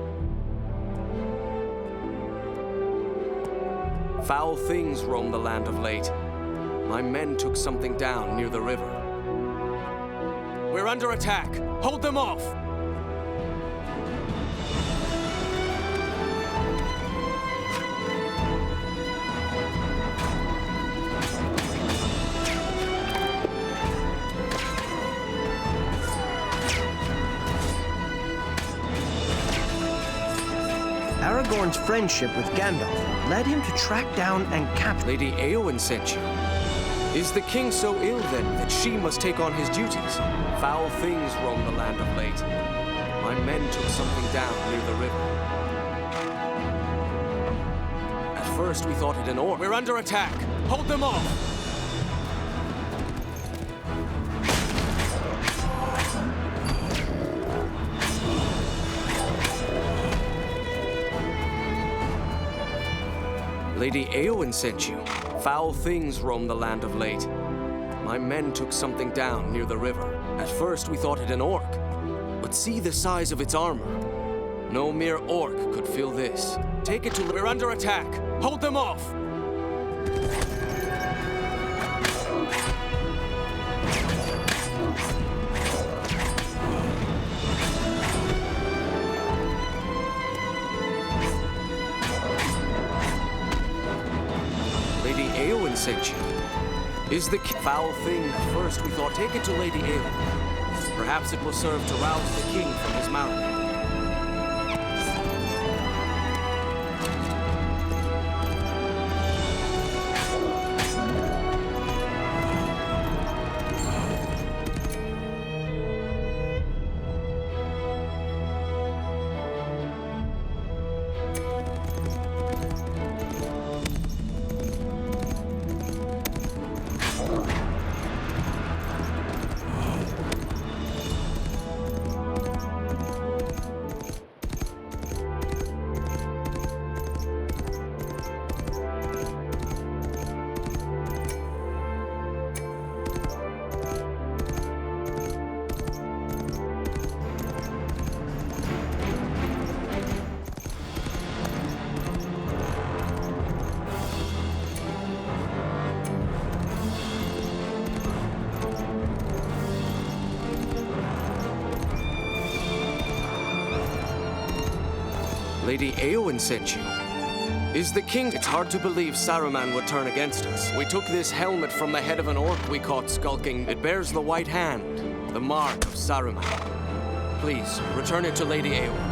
Foul things roam the land of late. My men took something down near the river. We're under attack. Hold them off! Aragorn's friendship with Gandalf led him to track down and capture... Lady Éowyn sent you. Is the king so ill, then, that she must take on his duties? Foul things roam the land of late. My men took something down near the river. At first, we thought it an orc. We're under attack. Hold them off! Lady Éowyn sent you. Foul things roam the land of late. My men took something down near the river. At first, we thought it an orc. But see the size of its armor. No mere orc could fill this. Take it to... We're under attack. Hold them off! Éowyn sent you. Is the foul thing? At first we thought, take it to Lady Éowyn. Perhaps it will serve to rouse the king from his malady. Lady Éowyn sent you. Is the king... It's hard to believe Saruman would turn against us. We took this helmet from the head of an orc we caught skulking. It bears the white hand, the mark of Saruman. Please, return it to Lady Éowyn.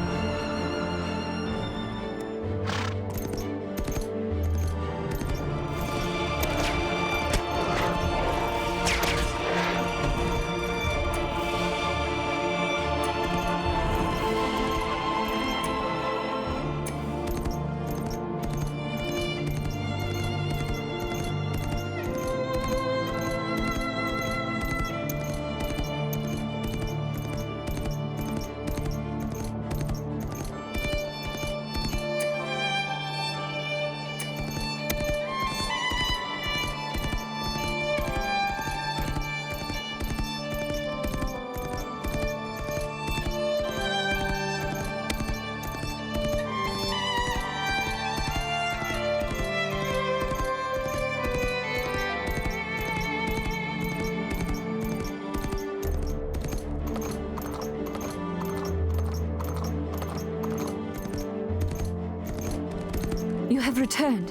You have returned,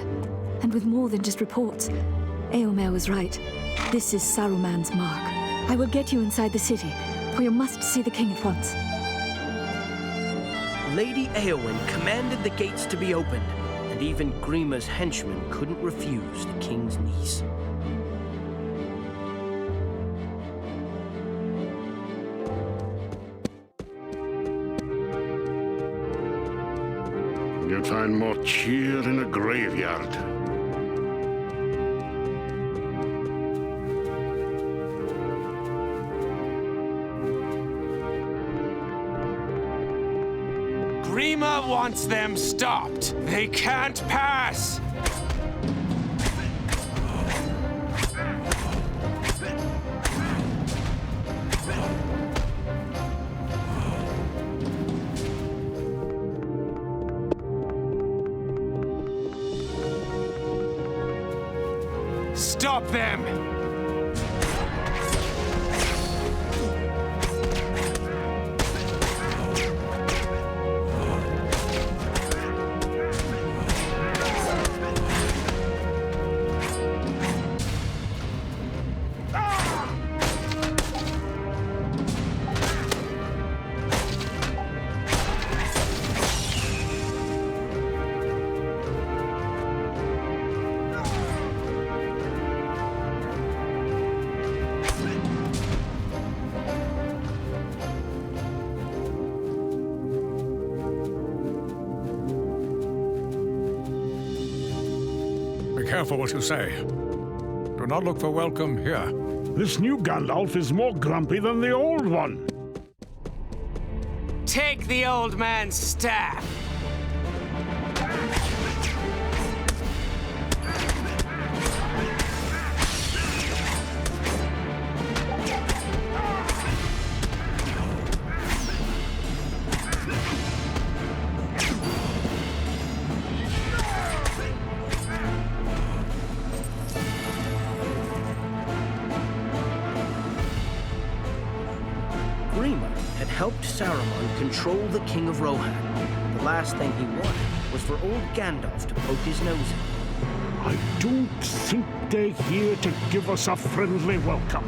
and with more than just reports. Éomer was right. This is Saruman's mark. I will get you inside the city, for you must see the king at once. Lady Éowyn commanded the gates to be opened, and even Grima's henchmen couldn't refuse the king's niece. You'll find more cheer in a graveyard. Grima wants them stopped. They can't pass. Stop them! Be careful what you say. Do not look for welcome here. This new Gandalf is more grumpy than the old one. Take the old man's staff. Helped Saruman control the King of Rohan. The last thing he wanted was for old Gandalf to poke his nose in. I don't think they're here to give us a friendly welcome.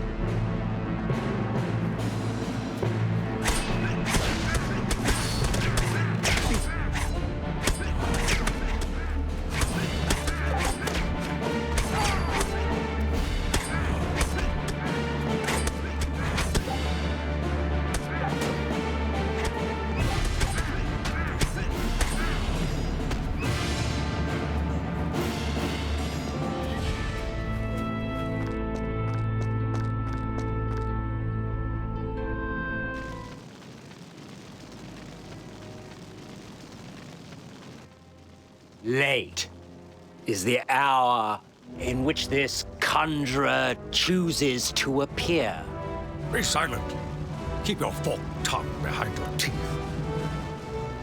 Late is the hour in which this conjurer chooses to appear. Be silent. Keep your forked tongue behind your teeth.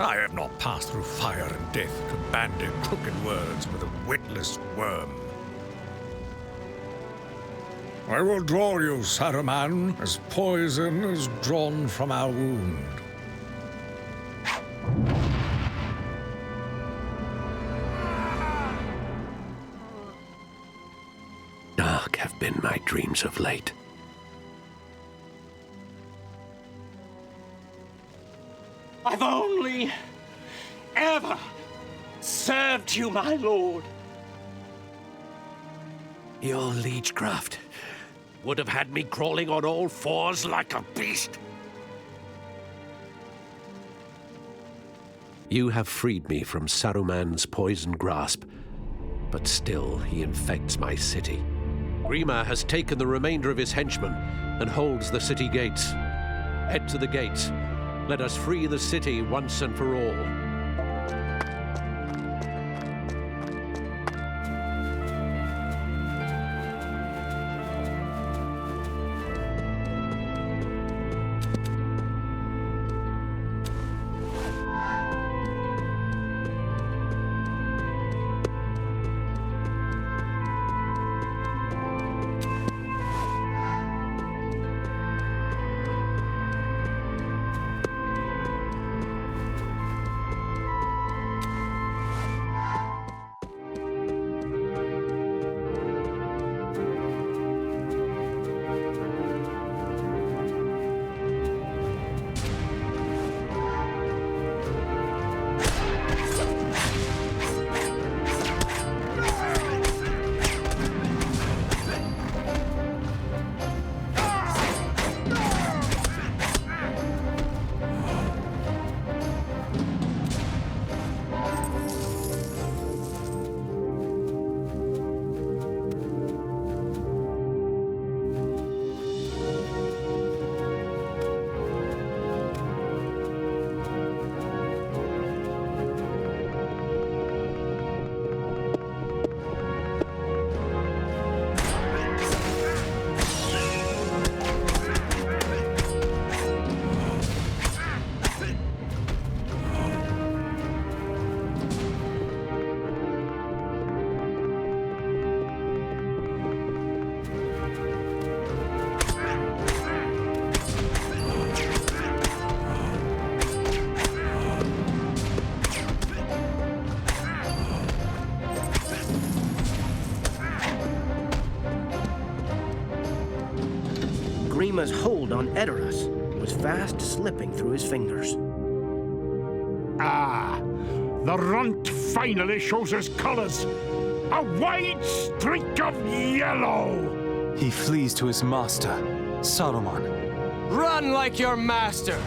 I have not passed through fire and death to bandy crooked words with a witless worm. I will draw you, Saruman, as poison is drawn from our wound. Dark have been my dreams of late. I've only ever served you, my lord. Your liegecraft would have had me crawling on all fours like a beast. You have freed me from Saruman's poison grasp, but still he infects my city. Grima has taken the remainder of his henchmen and holds the city gates. Head to the gates. Let us free the city once and for all. Kojjima's hold on Edoras was fast slipping through his fingers. Ah, the runt finally shows his colors. A wide streak of yellow! He flees to his master, Saruman. Run like your master!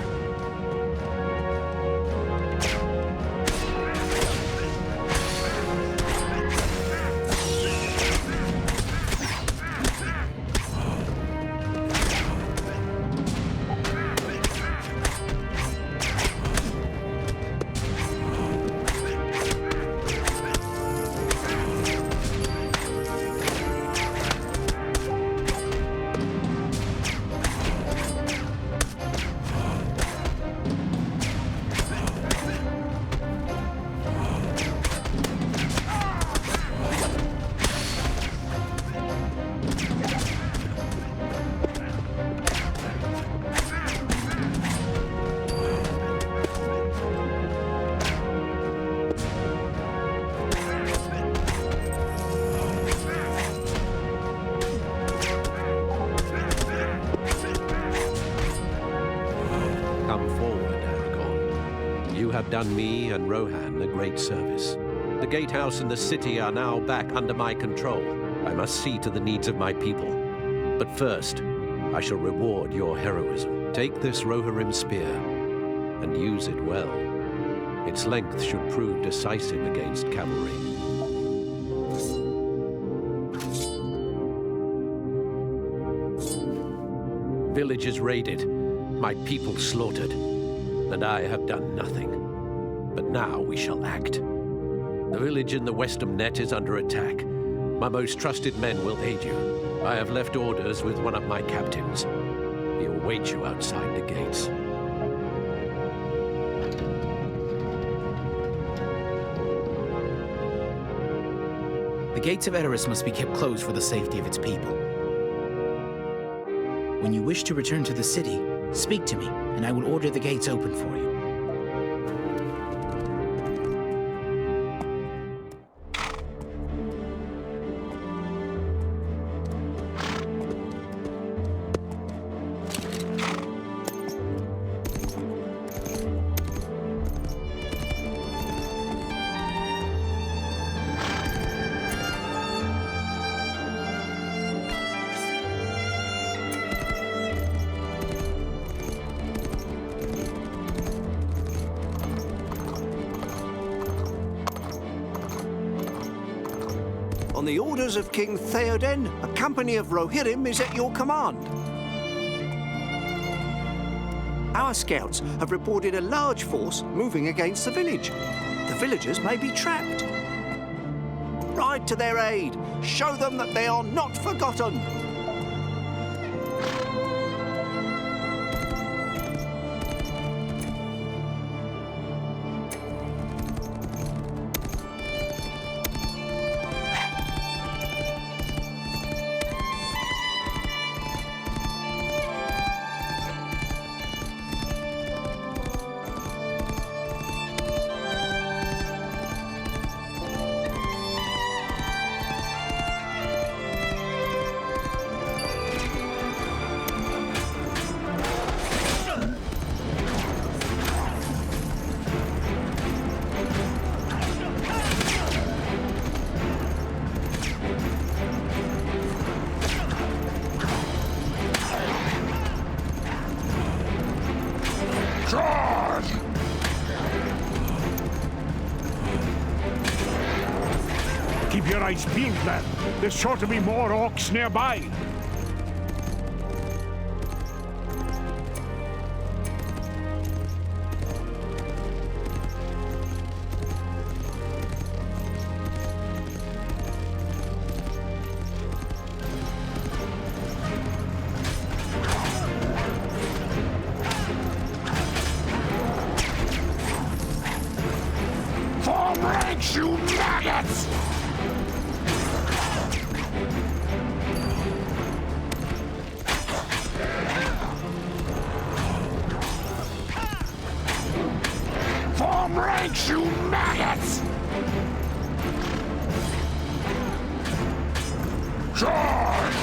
Done me and Rohan a great service. The gatehouse and the city are now back under my control. I must see to the needs of my people. But first, I shall reward your heroism. Take this Rohirrim spear and use it well. Its length should prove decisive against cavalry. Villages raided, my people slaughtered, and I have done nothing. But now we shall act. The village in the Western Net is under attack. My most trusted men will aid you. I have left orders with one of my captains. He will wait you outside the gates. The gates of Edoras must be kept closed for the safety of its people. When you wish to return to the city, speak to me, and I will order the gates open for you. On the orders of King Theoden, a company of Rohirrim is at your command. Our scouts have reported a large force moving against the village. The villagers may be trapped. Ride to their aid. Show them that they are not forgotten. Keep your eyes peeled, lad. There's sure to be more orcs nearby. Form ranks, you maggots! Form ranks, you maggots! Charge!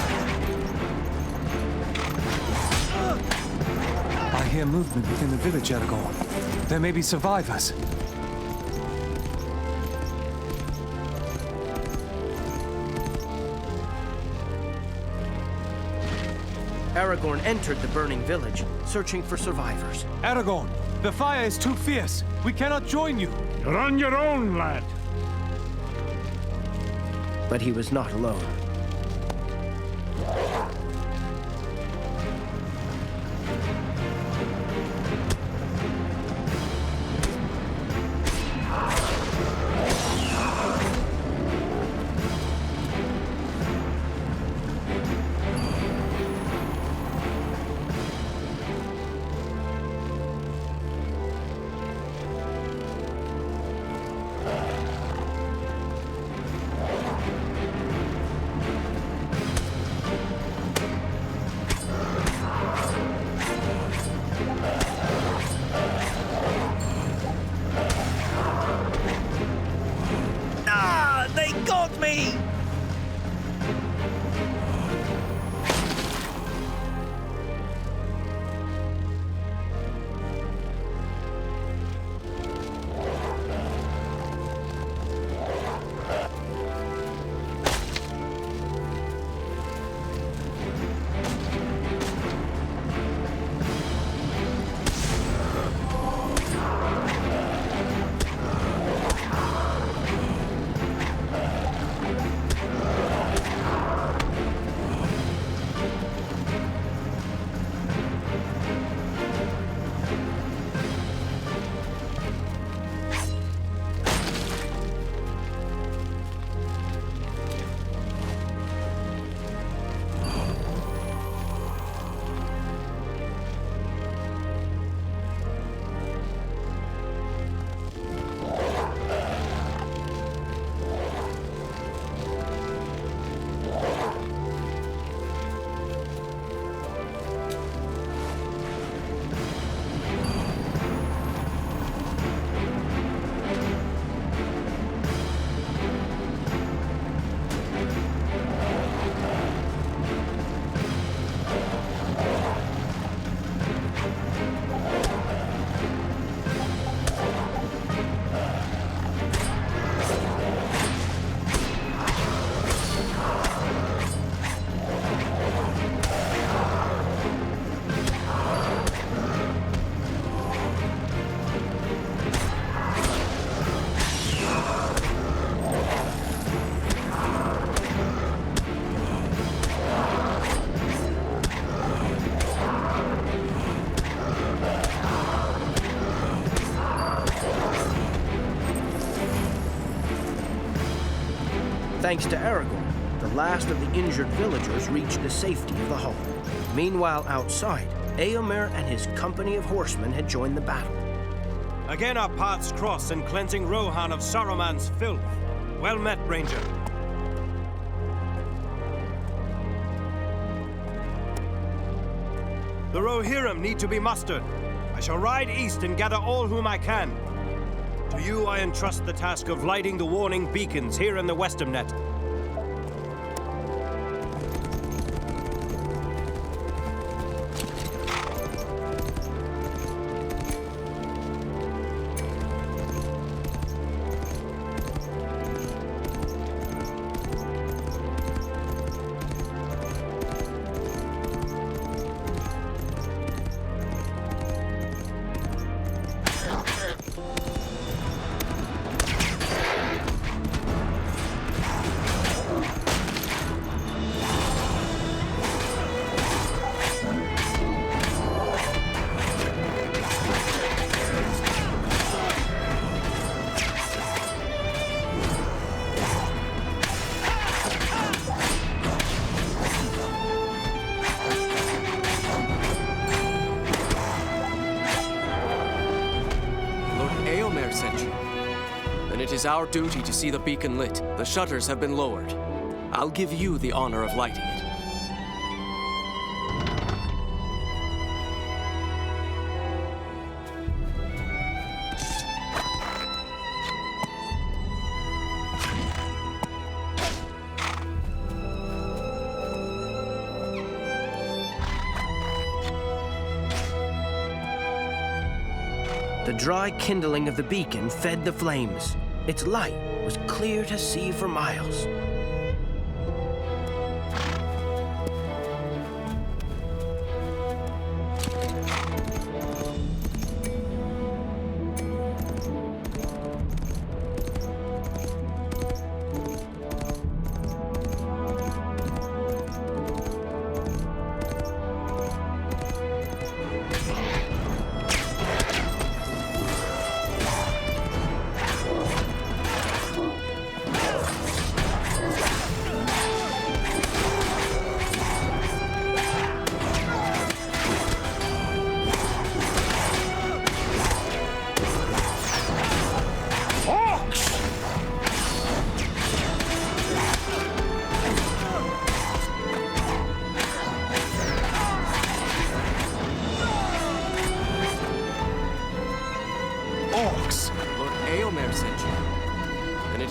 hear movement within the village, Aragorn. There may be survivors. Aragorn entered the burning village, searching for survivors. Aragorn, the fire is too fierce. We cannot join you. You're on your own, lad. But he was not alone. Thanks to Aragorn, the last of the injured villagers reached the safety of the hall. Meanwhile, outside, Eomer and his company of horsemen had joined the battle. Again our paths cross in cleansing Rohan of Saruman's filth. Well met, Ranger. The Rohirrim need to be mustered. I shall ride east and gather all whom I can. To you I entrust the task of lighting the warning beacons here in the Westernet. It is our duty to see the beacon lit. The shutters have been lowered. I'll give you the honor of lighting it. The dry kindling of the beacon fed the flames. Its light was clear to see for miles.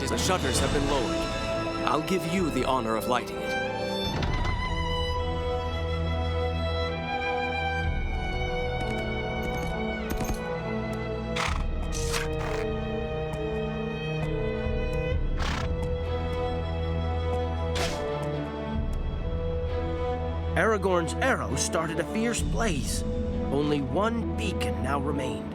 The shutters have been lowered. I'll give you the honor of lighting it. Aragorn's arrow started a fierce blaze. Only one beacon now remained.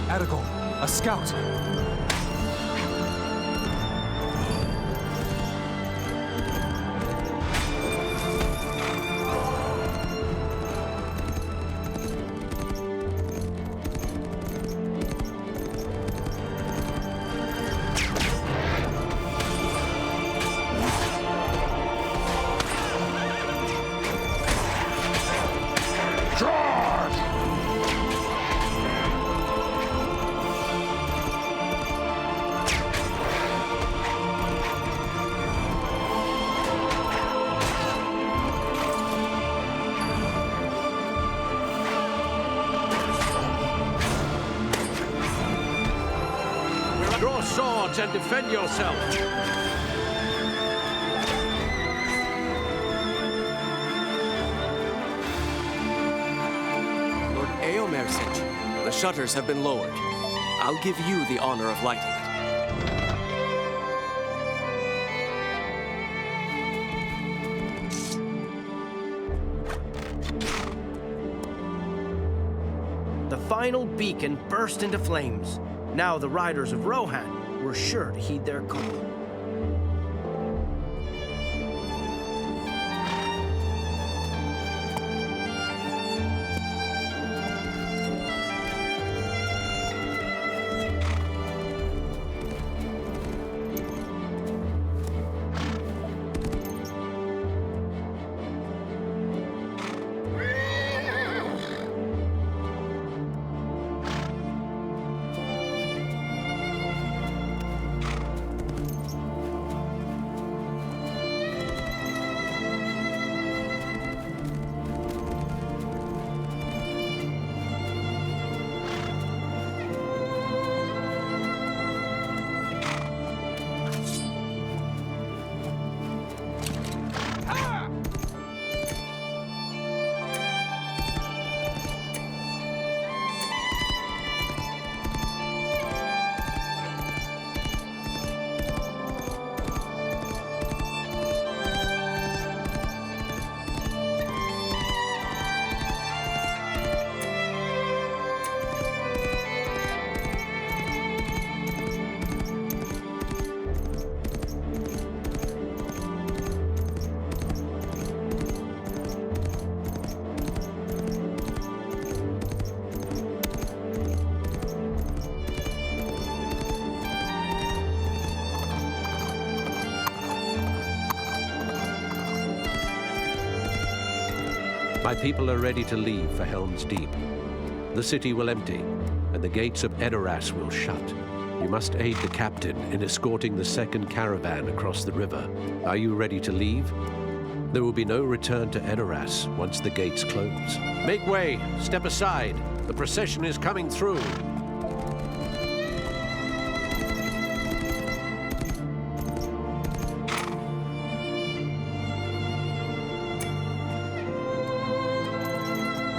Aragorn, a scout. Draw swords and defend yourself. Lord Eomer sent you. The shutters have been lowered. I'll give you the honor of lighting it. The final beacon burst into flames. Now the riders of Rohan were sure to heed their call. My people are ready to leave for Helm's Deep. The city will empty, and the gates of Edoras will shut. You must aid the captain in escorting the second caravan across the river. Are you ready to leave? There will be no return to Edoras once the gates close. Make way! Step aside! The procession is coming through!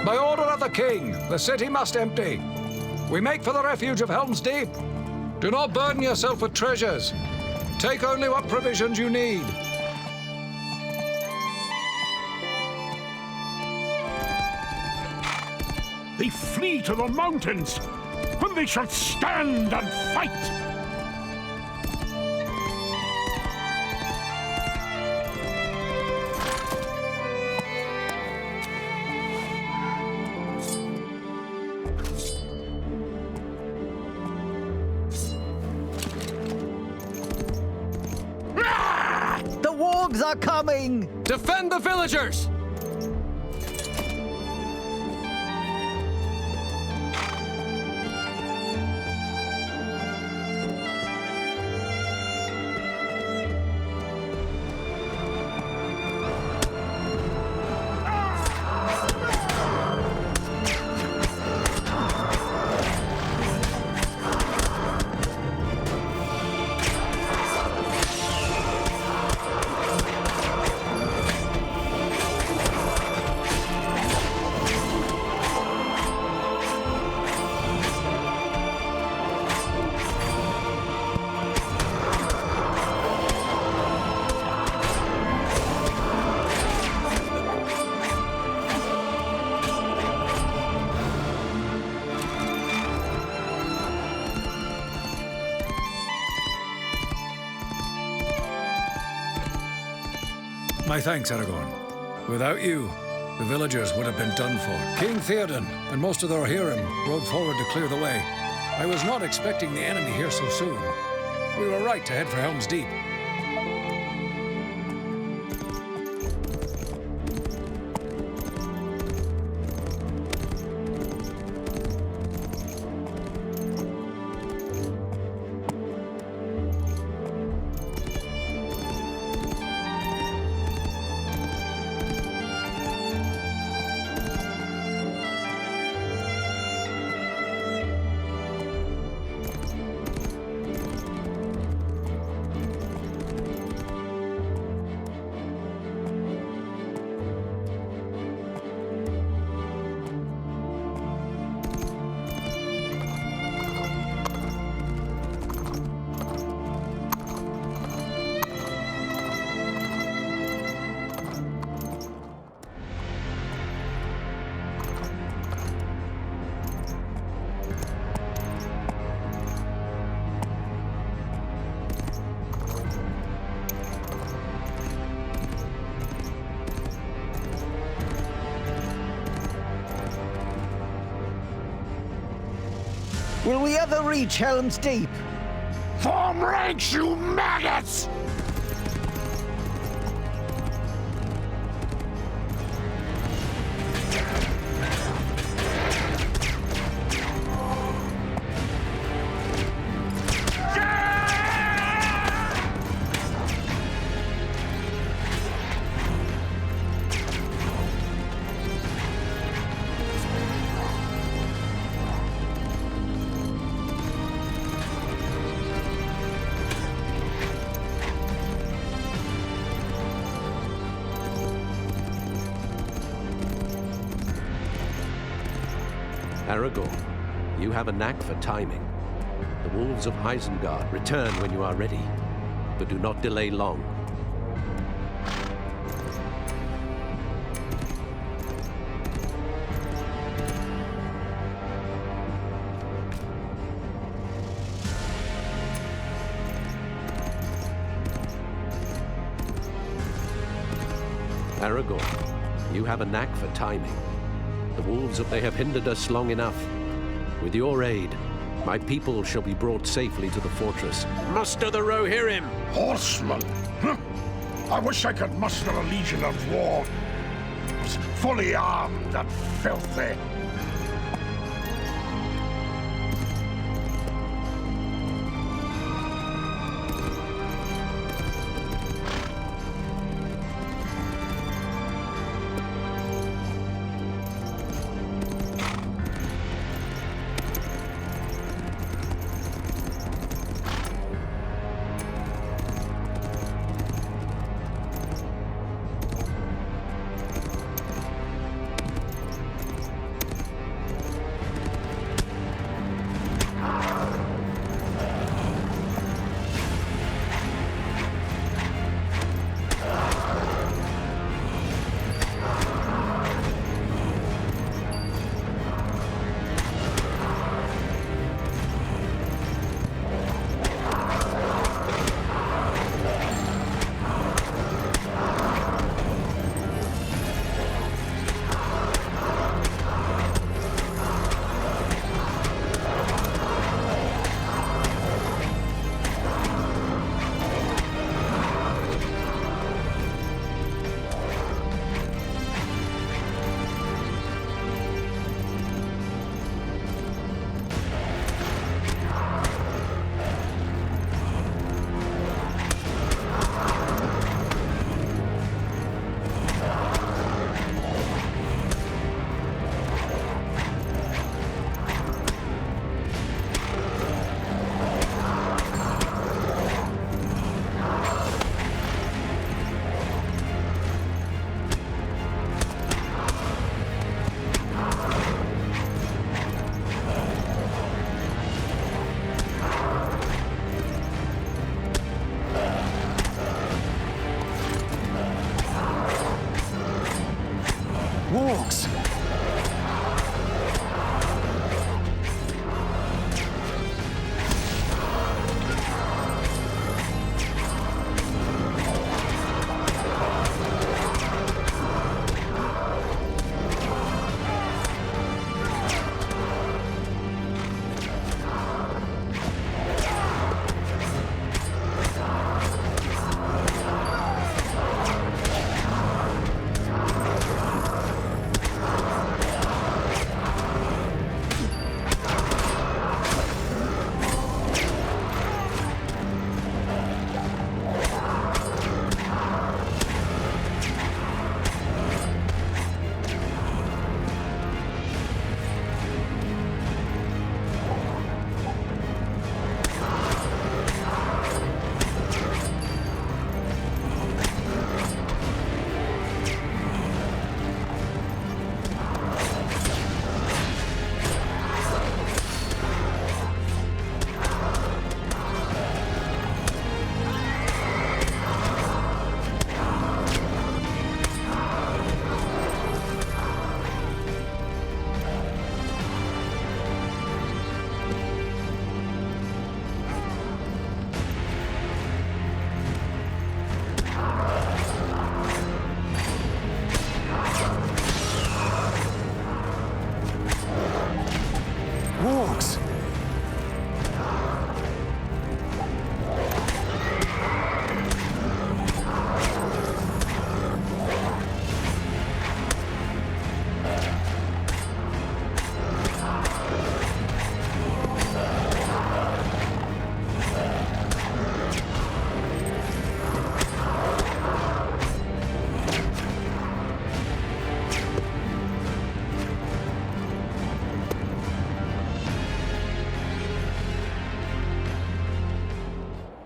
By order of the king, the city must empty. We make for the refuge of Helm's Deep. Do not burden yourself with treasures. Take only what provisions you need. They flee to the mountains, when they shall stand and fight. The wargs are coming! Defend the villagers! My thanks, Aragorn. Without you, the villagers would have been done for. King Theoden and most of the Rohirrim rode forward to clear the way. I was not expecting the enemy here so soon. We were right to head for Helm's Deep. Will we ever reach Helm's Deep? Form ranks, you maggots! Aragorn, you have a knack for timing. The wolves of Isengard return when you are ready, but do not delay long. Aragorn, you have a knack for timing. The wolves, they have hindered us long enough. With your aid, my people shall be brought safely to the fortress. Muster the Rohirrim! Horsemen? I wish I could muster a legion of war. dwarves, fully armed and filthy. Wargs!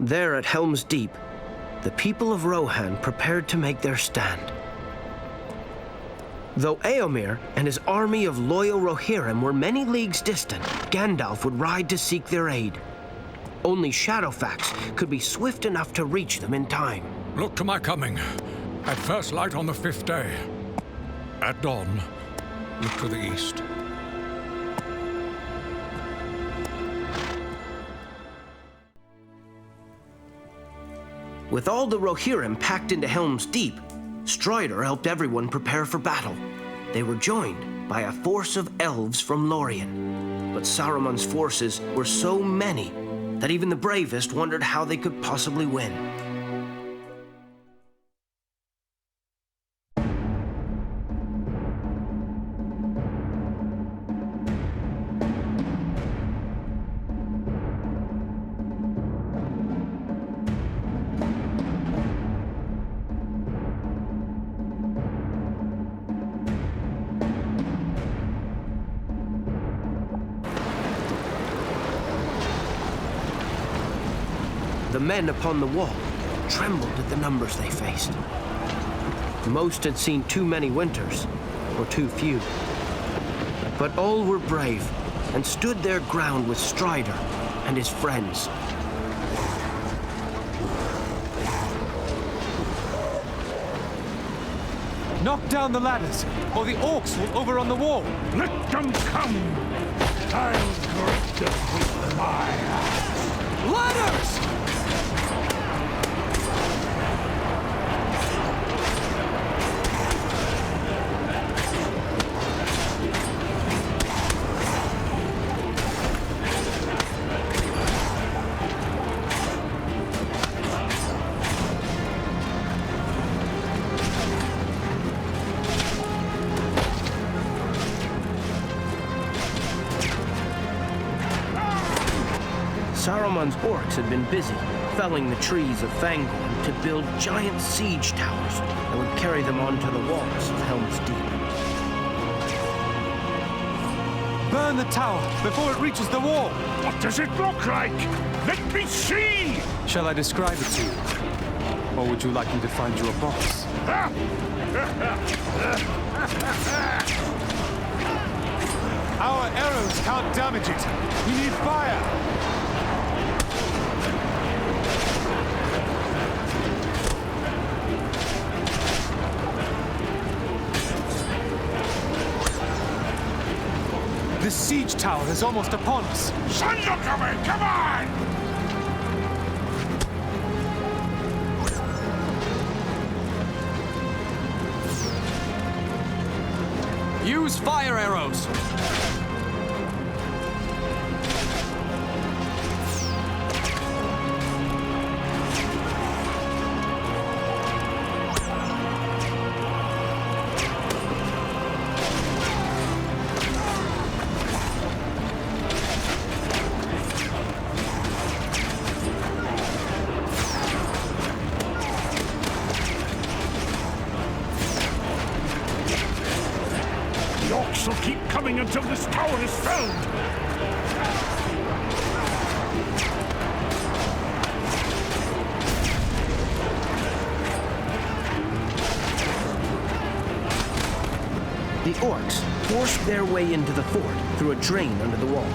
There at Helm's Deep, the people of Rohan prepared to make their stand. Though Eomer and his army of loyal Rohirrim were many leagues distant, Gandalf would ride to seek their aid. Only Shadowfax could be swift enough to reach them in time. Look to my coming. At first light on the 5th day. At dawn, look to the east. With all the Rohirrim packed into Helm's Deep, Strider helped everyone prepare for battle. They were joined by a force of elves from Lorien. But Saruman's forces were so many that even the bravest wondered how they could possibly win. The men upon the wall trembled at the numbers they faced. Most had seen too many winters, or too few. But all were brave and stood their ground with Strider and his friends. Knock down the ladders, or the orcs will overrun the wall. Let them come! I'll grip them with my axe. Ladders! Saruman's orcs had been busy felling the trees of Fangorn to build giant siege towers that would carry them onto the walls of Helm's Deep. Burn the tower before it reaches the wall! What does it look like? Let me see! Shall I describe it to you? Or would you like me to find you a box? Our arrows can't damage it. We need fire! The siege tower is almost upon us. Son of a... Come on! Use fire arrows! Will keep coming until this tower is felled. The orcs forced their way into the fort through a drain under the wall.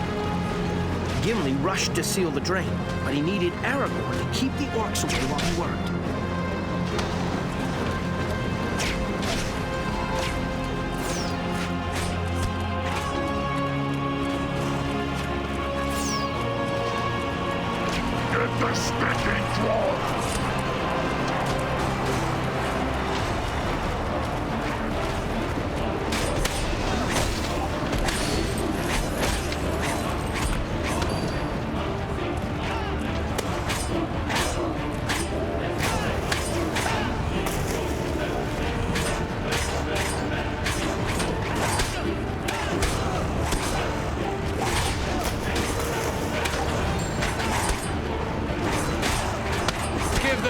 Gimli rushed to seal the drain, but he needed Aragorn to keep the orcs away while he worked. The stinking dwarf!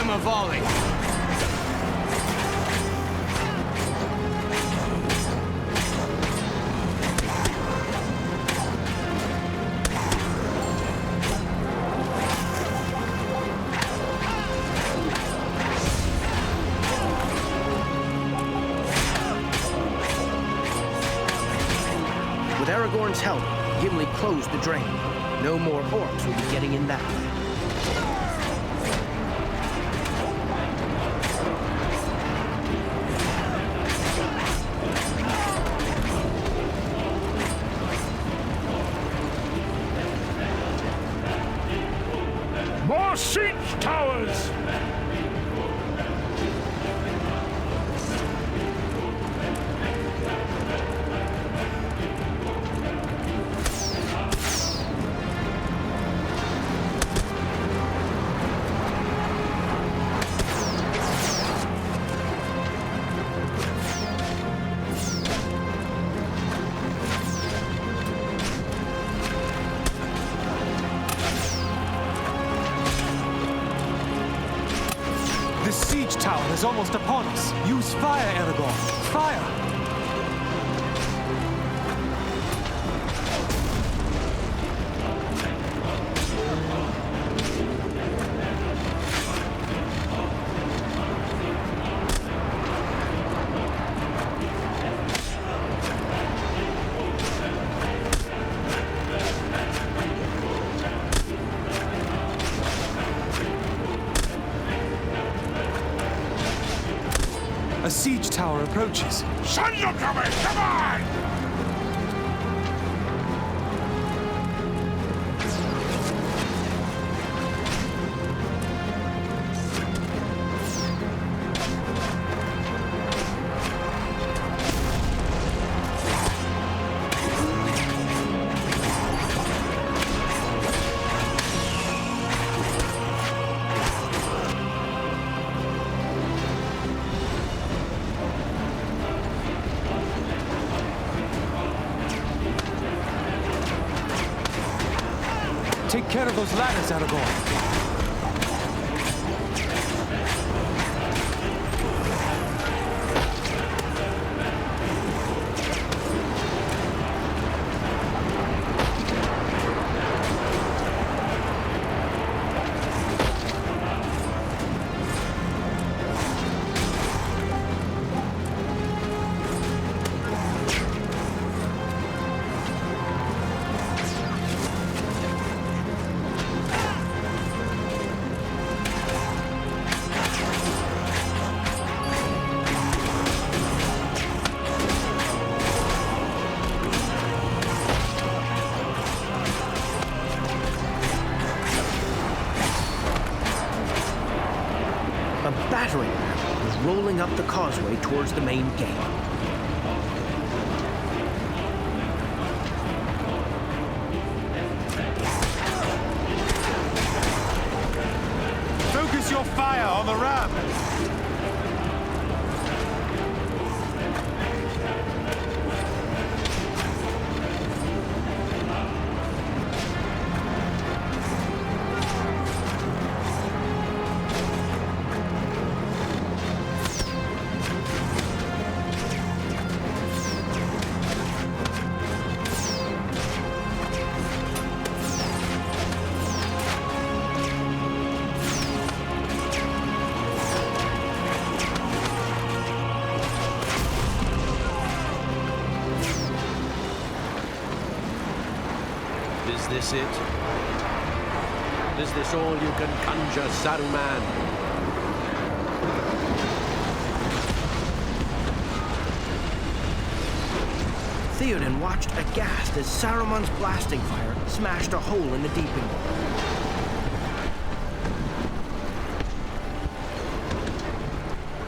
A volley. With Aragorn's help, Gimli closed the drain. No more orcs would be getting in that way. More siege towers! The siege tower is almost upon us. Use fire, Aragorn. Fire! A siege tower approaches. Send them to me! Come on! Take care of those ladders, Aragorn. battering ram was rolling up the causeway towards the main gate. Focus your fire on the ram! Is this it? Is this all you can conjure, Saruman? Theoden watched aghast as Saruman's blasting fire smashed a hole in the deeping wall.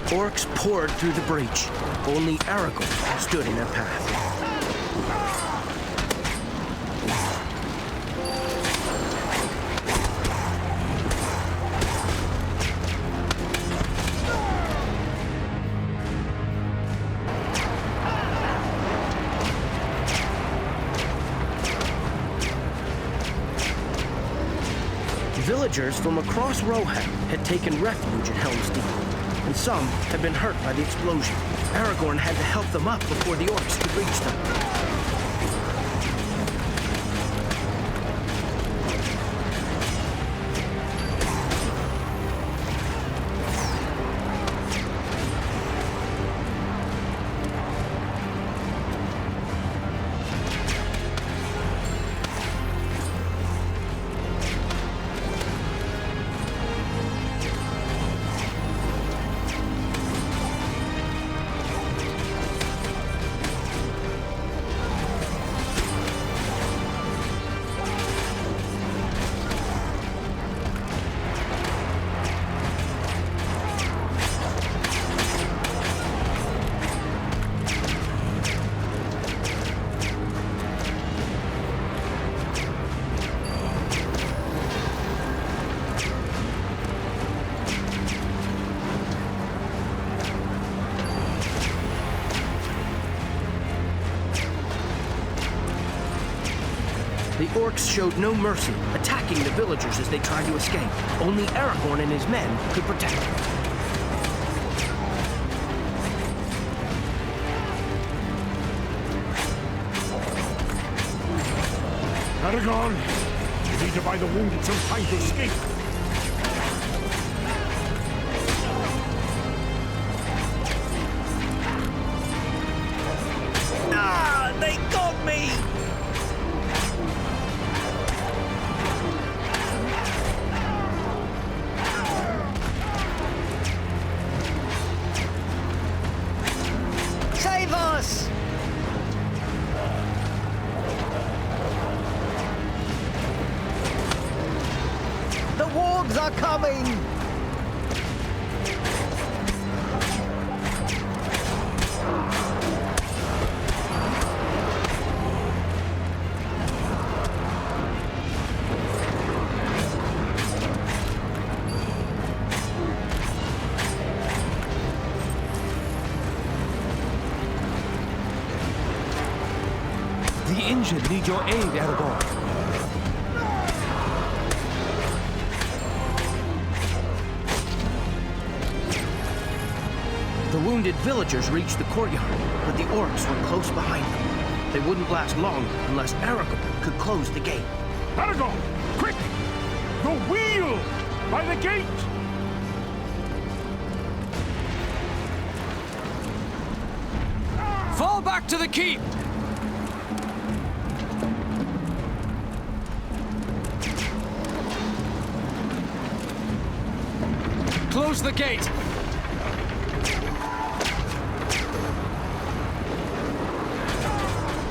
Orcs poured through the breach. Only Aragorn stood in their path. Villagers from across Rohan had taken refuge at Helm's Deep, and some had been hurt by the explosion. Aragorn had to help them up before the orcs could reach them. The orcs showed no mercy, attacking the villagers as they tried to escape. Only Aragorn and his men could protect them. Aragorn, you need to buy the wounded some time to escape. Ah, they got me! are coming! The injured need your aid, Aragorn. The wounded villagers reached the courtyard, but the orcs were close behind them. They wouldn't last long unless Aragorn could close the gate. Aragorn, quick! The wheel! By the gate! Fall back to the keep! Close the gate!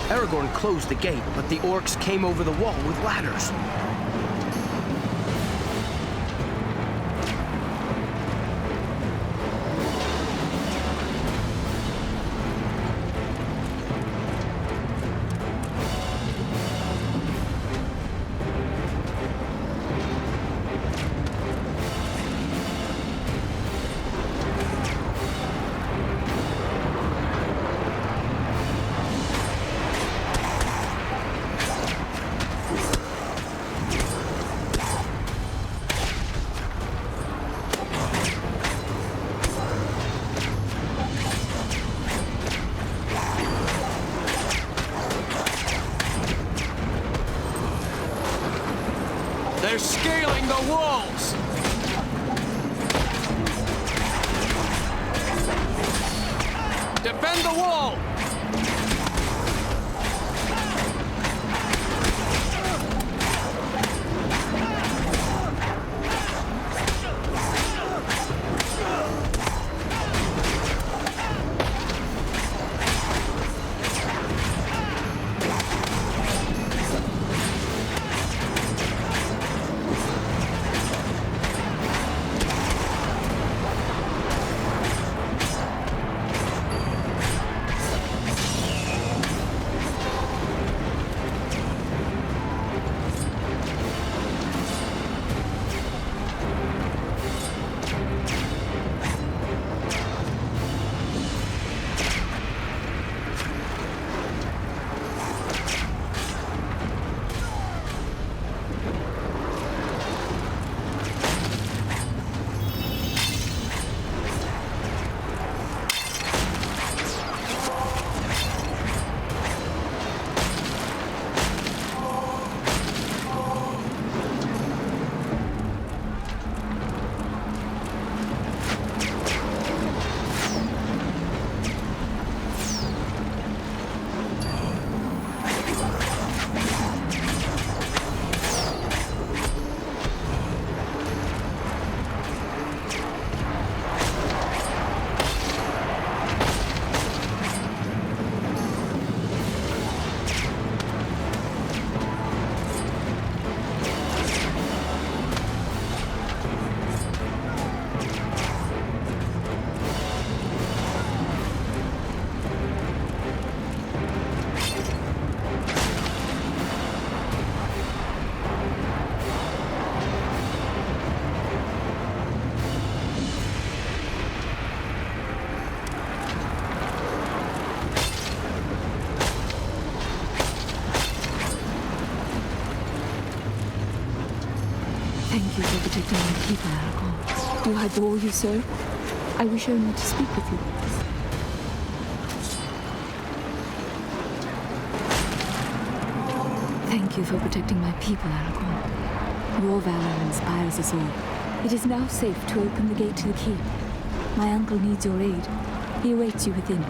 Aragorn closed the gate, but the orcs came over the wall with ladders. They're scaling the walls! Defend the wall! Thank you for protecting my people, Aragorn. Do I bore you, sir? I wish only to speak with you. Thank you for protecting my people, Aragorn. Your valor inspires us all. It is now safe to open the gate to the keep. My uncle needs your aid. He awaits you within.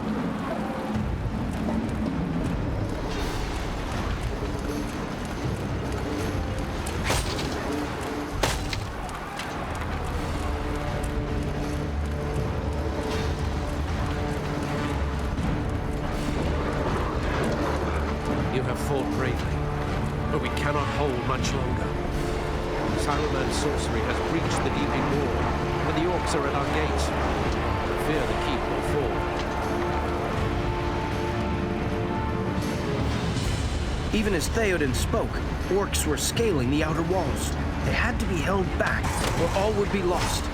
You have fought bravely, but we cannot hold much longer. Saruman's sorcery has breached the Deeping Wall, and the orcs are at our gates. I fear the keep will fall. Even as Theoden spoke, orcs were scaling the outer walls. They had to be held back, or all would be lost.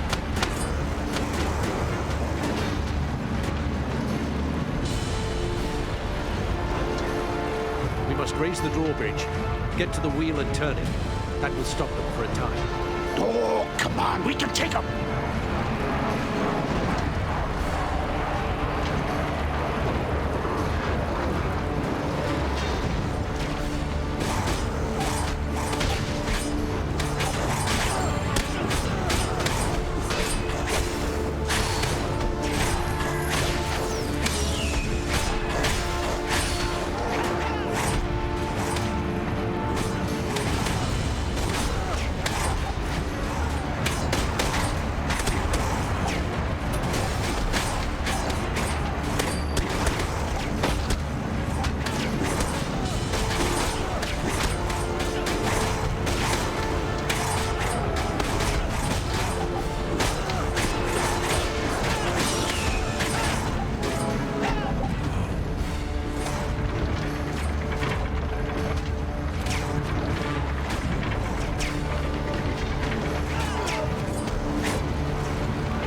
We must raise the drawbridge, get to the wheel and turn it. That will stop them for a time. Oh, come on, we can take them!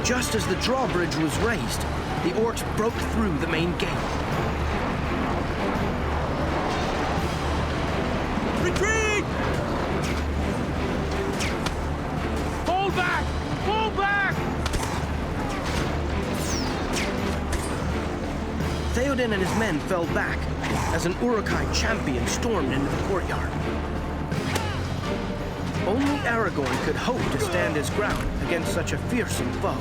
Just as the drawbridge was raised, the orcs broke through the main gate. Retreat! Fall back! Fall back! Theoden and his men fell back as an Uruk-hai champion stormed into the courtyard. Only Aragorn could hope to stand his ground against such a fearsome foe.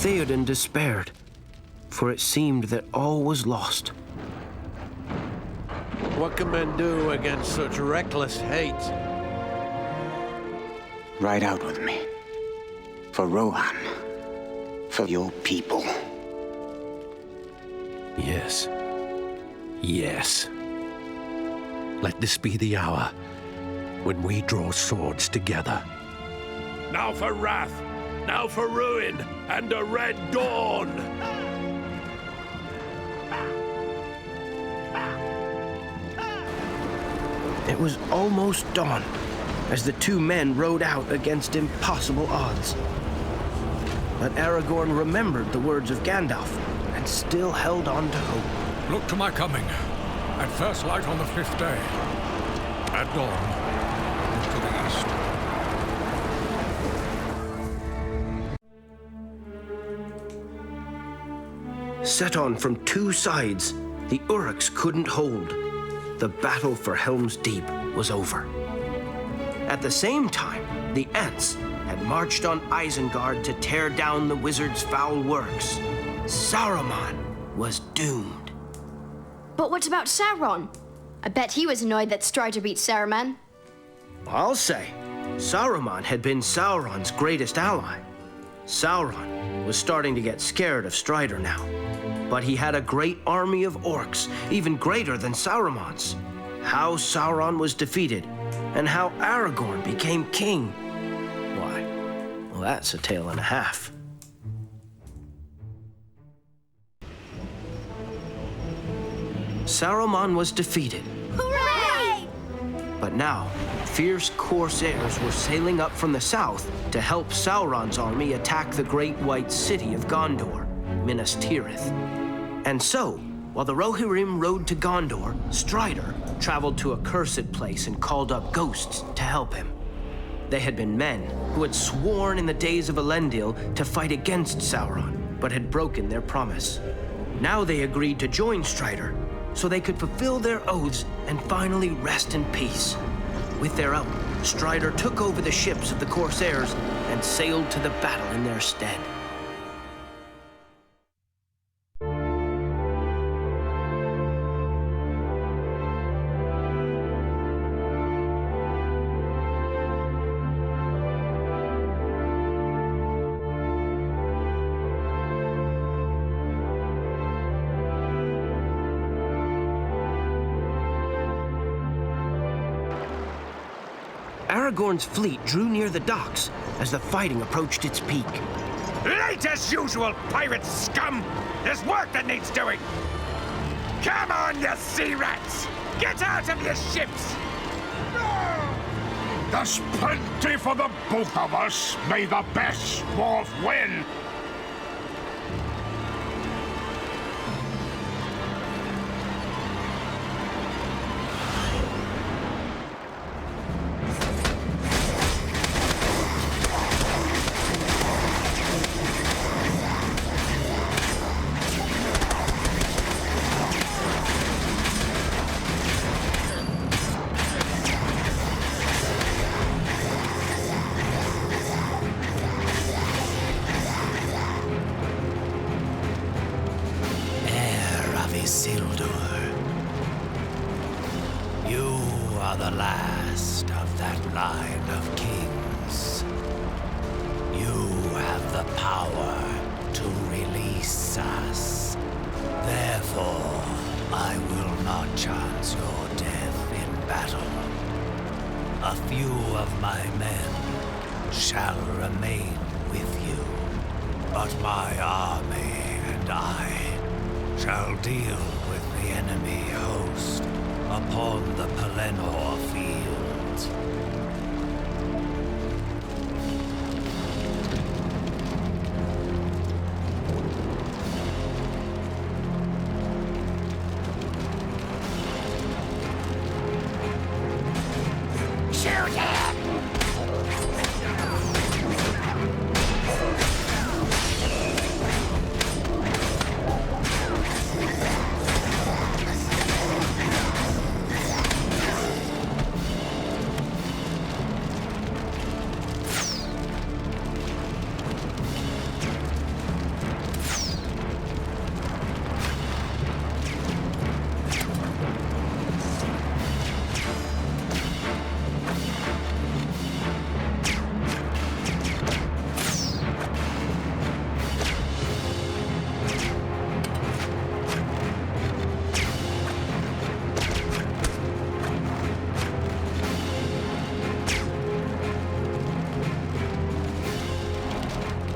Theoden despaired, for it seemed that all was lost. What can men do against such reckless hate? Ride out with me. For Rohan. For your people. Yes. Yes. Let this be the hour when we draw swords together. Now for wrath, now for ruin, and a red dawn! It was almost dawn as the two men rode out against impossible odds. But Aragorn remembered the words of Gandalf and still held on to hope. Look to my coming. At first light on the 5th day. At dawn, look to the east. Set on from two sides, the Uruks couldn't hold. The battle for Helm's Deep was over. At the same time, the Ents had marched on Isengard to tear down the wizard's foul works. Saruman was doomed. But what about Sauron? I bet he was annoyed that Strider beat Saruman. I'll say, Saruman had been Sauron's greatest ally. Sauron was starting to get scared of Strider now. But he had a great army of orcs, even greater than Saruman's. How Sauron was defeated, and how Aragorn became king. Why, well, that's a tale and a half. Saruman was defeated. Hooray! But now, fierce corsairs were sailing up from the south to help Sauron's army attack the great white city of Gondor, Minas Tirith. And so, while the Rohirrim rode to Gondor, Strider traveled to a cursed place and called up ghosts to help him. They had been men who had sworn in the days of Elendil to fight against Sauron, but had broken their promise. Now they agreed to join Strider so they could fulfill their oaths and finally rest in peace. With their help, Strider took over the ships of the Corsairs and sailed to the battle in their stead. Aragorn's fleet drew near the docks as the fighting approached its peak. Late as usual, pirate scum! There's work that needs doing! Come on, you sea rats! Get out of your ships! There's plenty for the both of us. May the best dwarf win!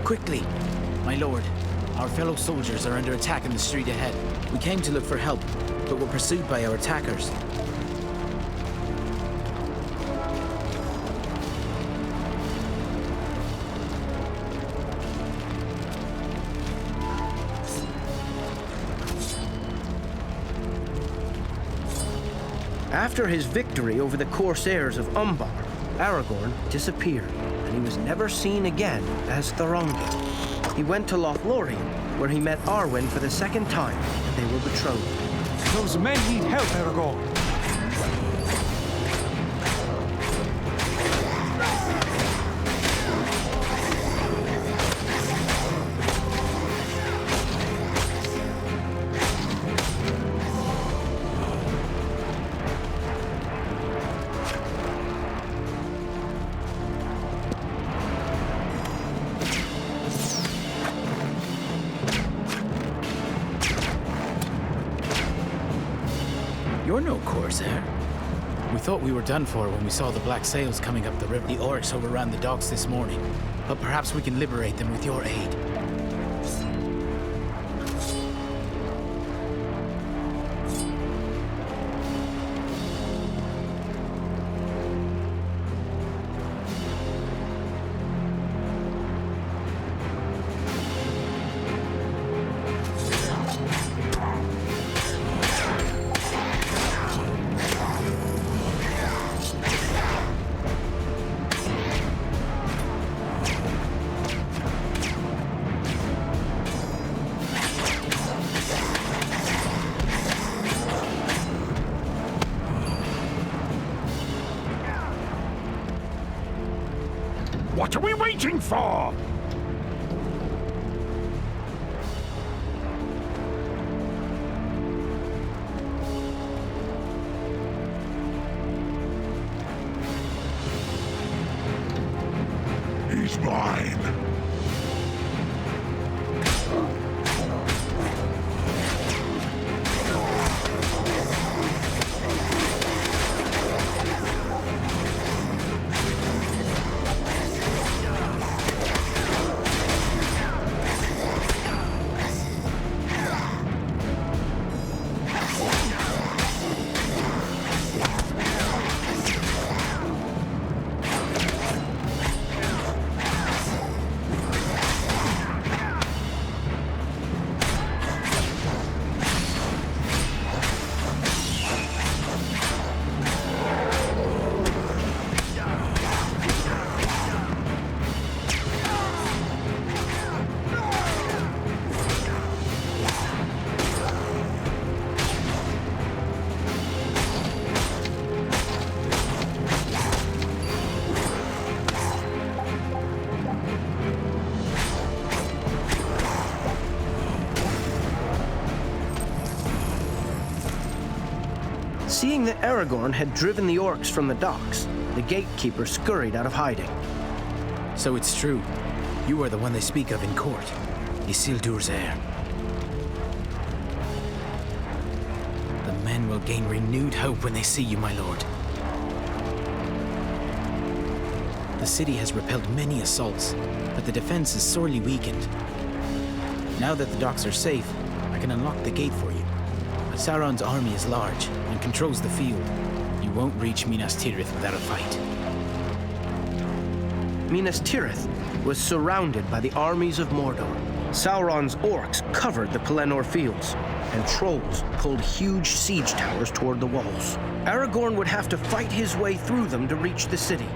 Quickly! My lord, our fellow soldiers are under attack in the street ahead. We came to look for help, but were pursued by our attackers. After his victory over the Corsairs of Umbar, Aragorn disappeared, and he was never seen again as Thorongil. He went to Lothlorien, where he met Arwen for the second time, and they were betrothed. Those men need help, Aragorn. You're no Corsair. We thought we were done for when we saw the black sails coming up the river. The orcs overran the docks this morning, but perhaps we can liberate them with your aid. What are we waiting for? He's mine. Seeing that Aragorn had driven the orcs from the docks, the gatekeeper scurried out of hiding. So it's true. You are the one they speak of in court. Isildur's heir. The men will gain renewed hope when they see you, my lord. The city has repelled many assaults, but the defense is sorely weakened. Now that the docks are safe, I can unlock the gate for you. But Sauron's army is large and controls the field. You won't reach Minas Tirith without a fight. Minas Tirith was surrounded by the armies of Mordor. Sauron's orcs covered the Pelennor fields, and trolls pulled huge siege towers toward the walls. Aragorn would have to fight his way through them to reach the city.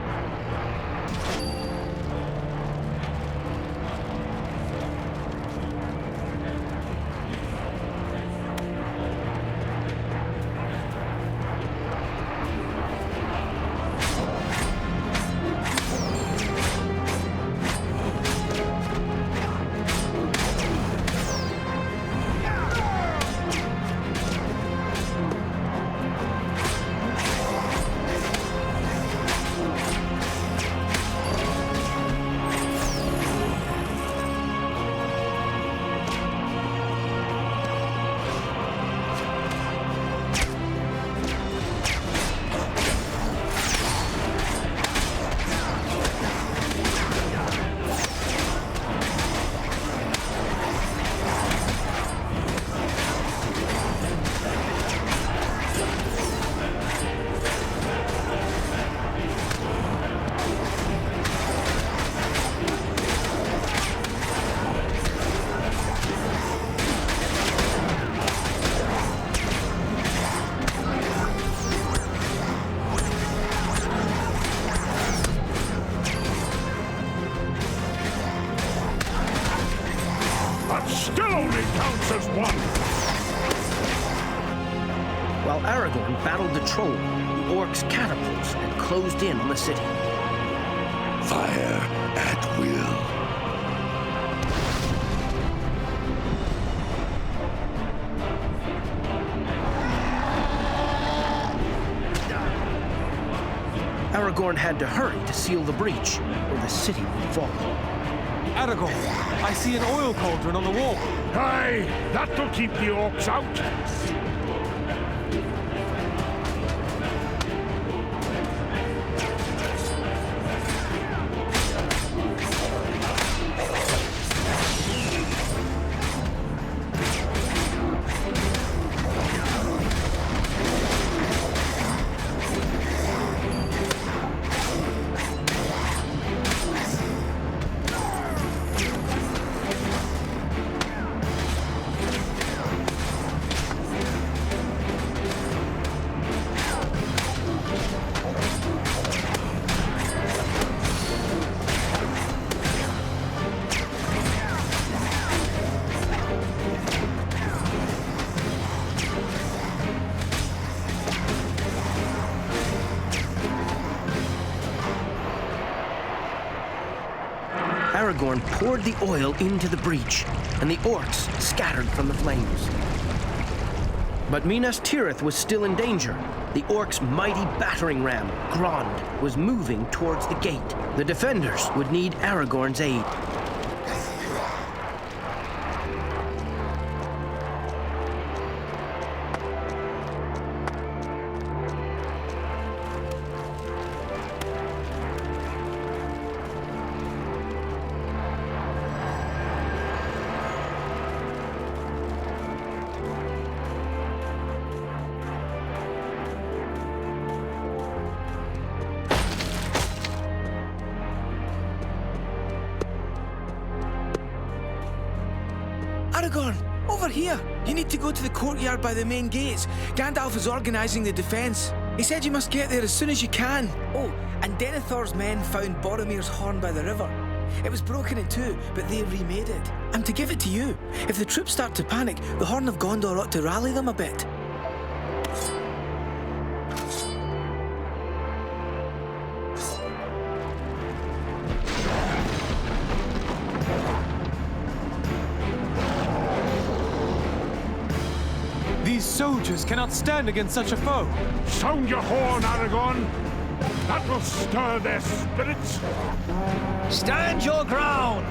While Aragorn battled the troll, the orcs' catapults had closed in on the city. Fire at will. Aragorn had to hurry to seal the breach, or the city would fall. Aragorn, I see an oil cauldron on the wall. Aye, that'll keep the orcs out. Aragorn poured the oil into the breach, and the orcs scattered from the flames. But Minas Tirith was still in danger. The orcs' mighty battering ram, Grond, was moving towards the gate. The defenders would need Aragorn's aid. Aragorn, over here! You need to go to the courtyard by the main gates. Gandalf is organising the defence. He said you must get there as soon as you can. Oh, and Denethor's men found Boromir's horn by the river. It was broken in two, but they remade it. I'm to give it to you. If the troops start to panic, the Horn of Gondor ought to rally them a bit. These soldiers cannot stand against such a foe. Sound your horn, Aragorn. That will stir their spirits. Stand your ground!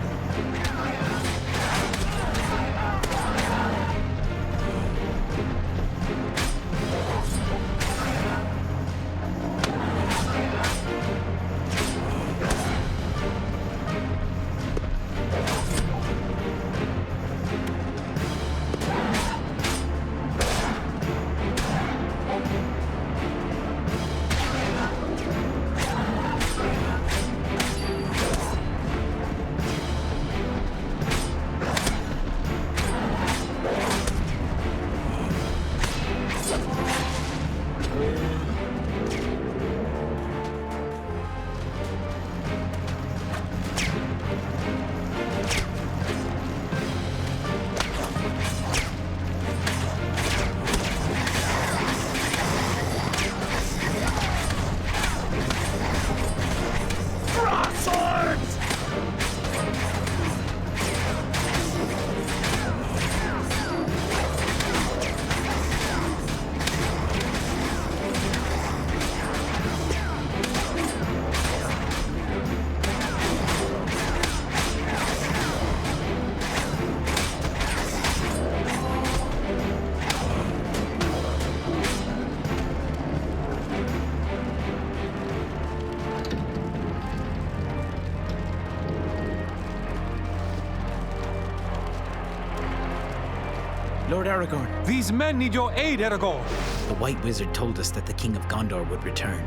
Lord Aragorn. These men need your aid, Aragorn. The White Wizard told us that the King of Gondor would return,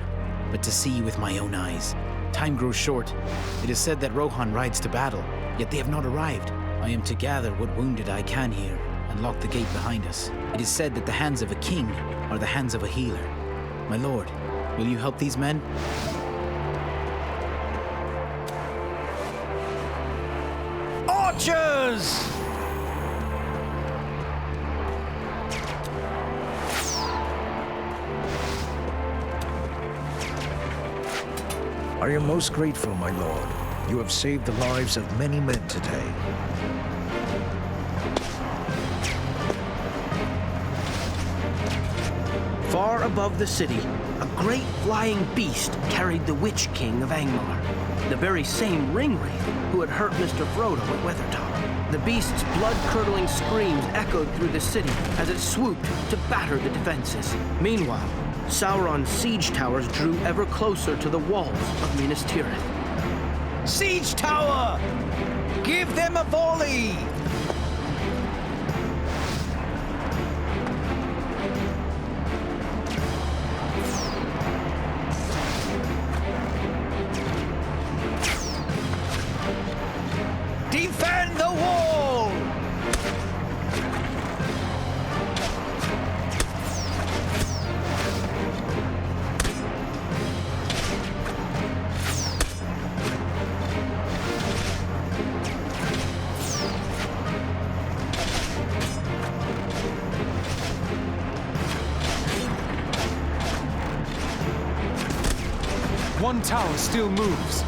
but to see with my own eyes. Time grows short. It is said that Rohan rides to battle, yet they have not arrived. I am to gather what wounded I can here and lock the gate behind us. It is said that the hands of a king are the hands of a healer. My lord, will you help these men? Archers! I am most grateful, my lord. You have saved the lives of many men today. Far above the city, a great flying beast carried the Witch King of Angmar, the very same ringwraith who had hurt Mr. Frodo at Weathertop. The beast's blood-curdling screams echoed through the city as it swooped to batter the defenses. Meanwhile, Sauron's siege towers drew ever closer to the walls of Minas Tirith. Siege tower! Give them a volley! Defend the wall! One tower still moves.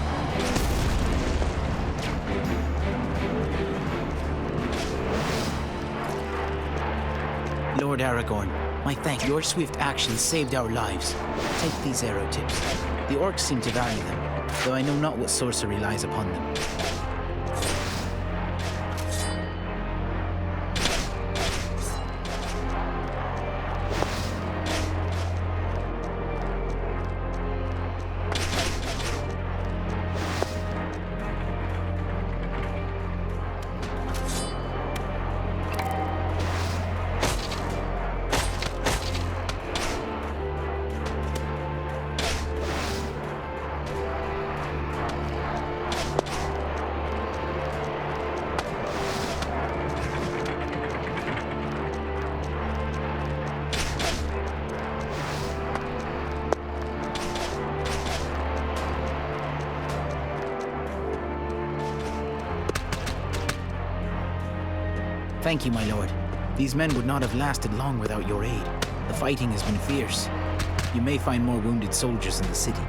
Lord Aragorn, my thanks. Your swift actions saved our lives. Take these arrow tips. The orcs seem to value them, though I know not what sorcery lies upon them. Thank you, my lord. These men would not have lasted long without your aid. The fighting has been fierce. You may find more wounded soldiers in the city.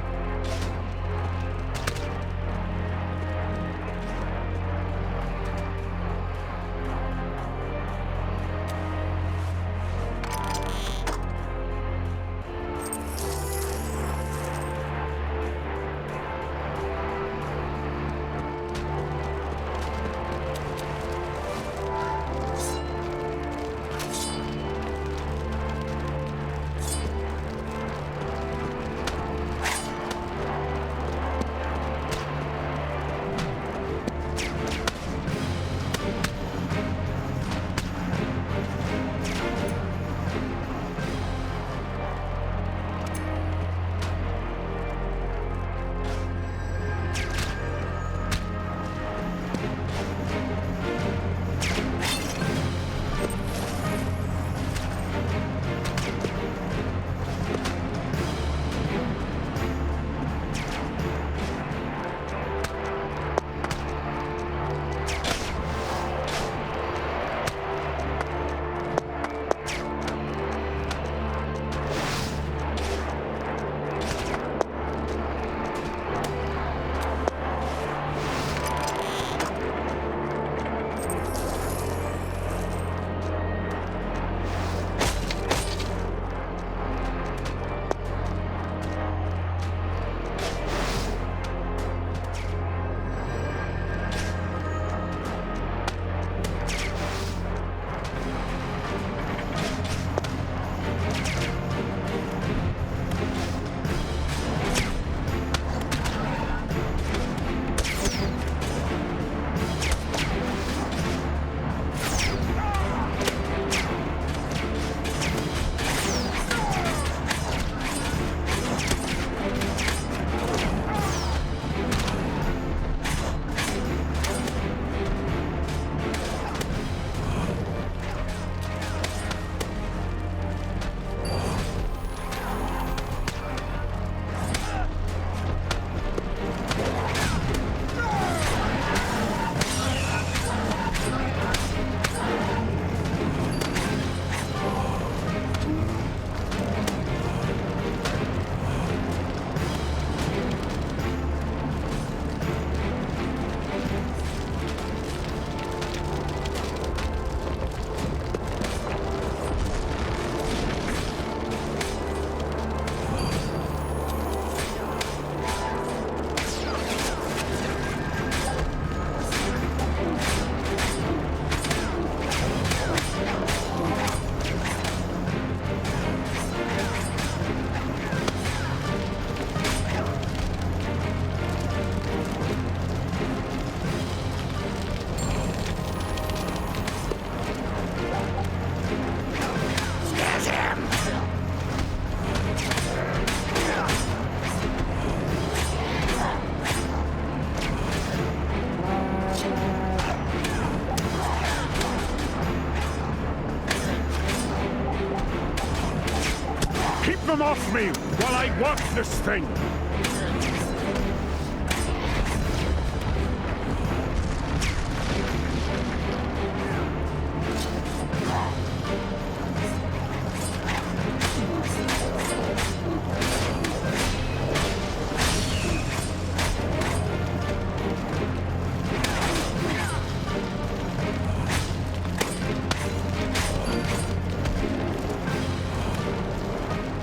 them off me while I work this thing!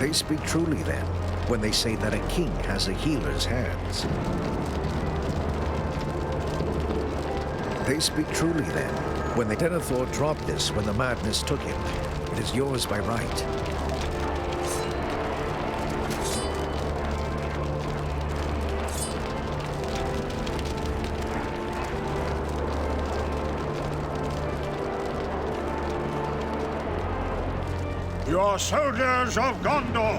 They speak truly then, when they say that a king has a healer's hands. They speak truly then, when the Denethor dropped this when the madness took him. It is yours by right. You're soldiers of Gondor.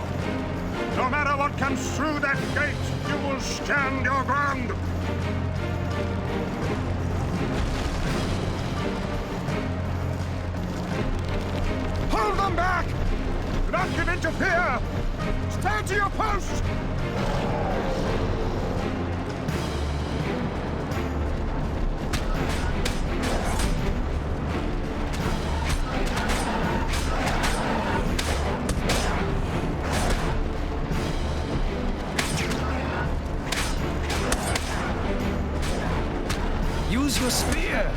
No matter what comes through that gate, you will stand your ground. Hold them back! Do not give in to fear! Stand to your post! Use your spear!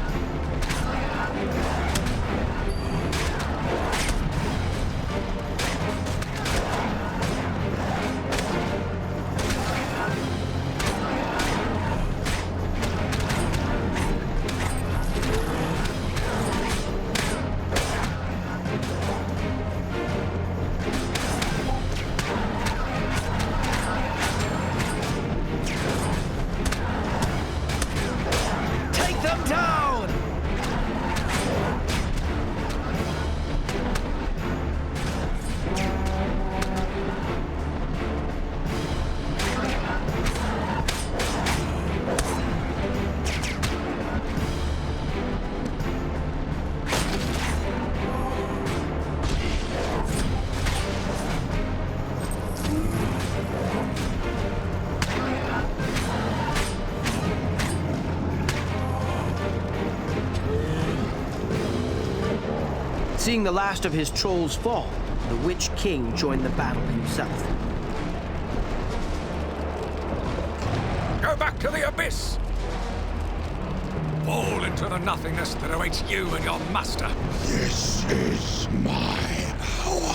Seeing the last of his trolls fall, the Witch King joined the battle himself. Go back to the abyss! Fall into the nothingness that awaits you and your master. This is my hour.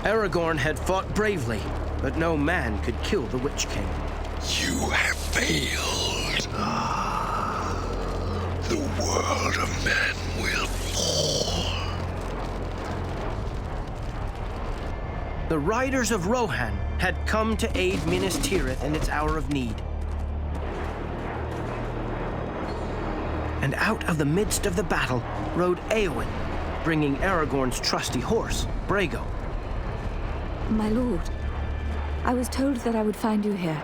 Aragorn had fought bravely, but no man could kill the Witch King. You have failed. The world of men will fall. The riders of Rohan had come to aid Minas Tirith in its hour of need. And out of the midst of the battle rode Éowyn, bringing Aragorn's trusty horse, Brago. My lord, I was told that I would find you here.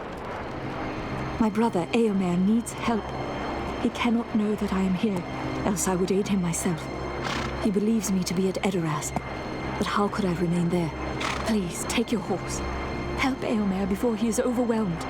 My brother, Eomer, needs help. He cannot know that I am here, else I would aid him myself. He believes me to be at Edoras, but how could I remain there? Please, take your horse. Help Eomer before he is overwhelmed.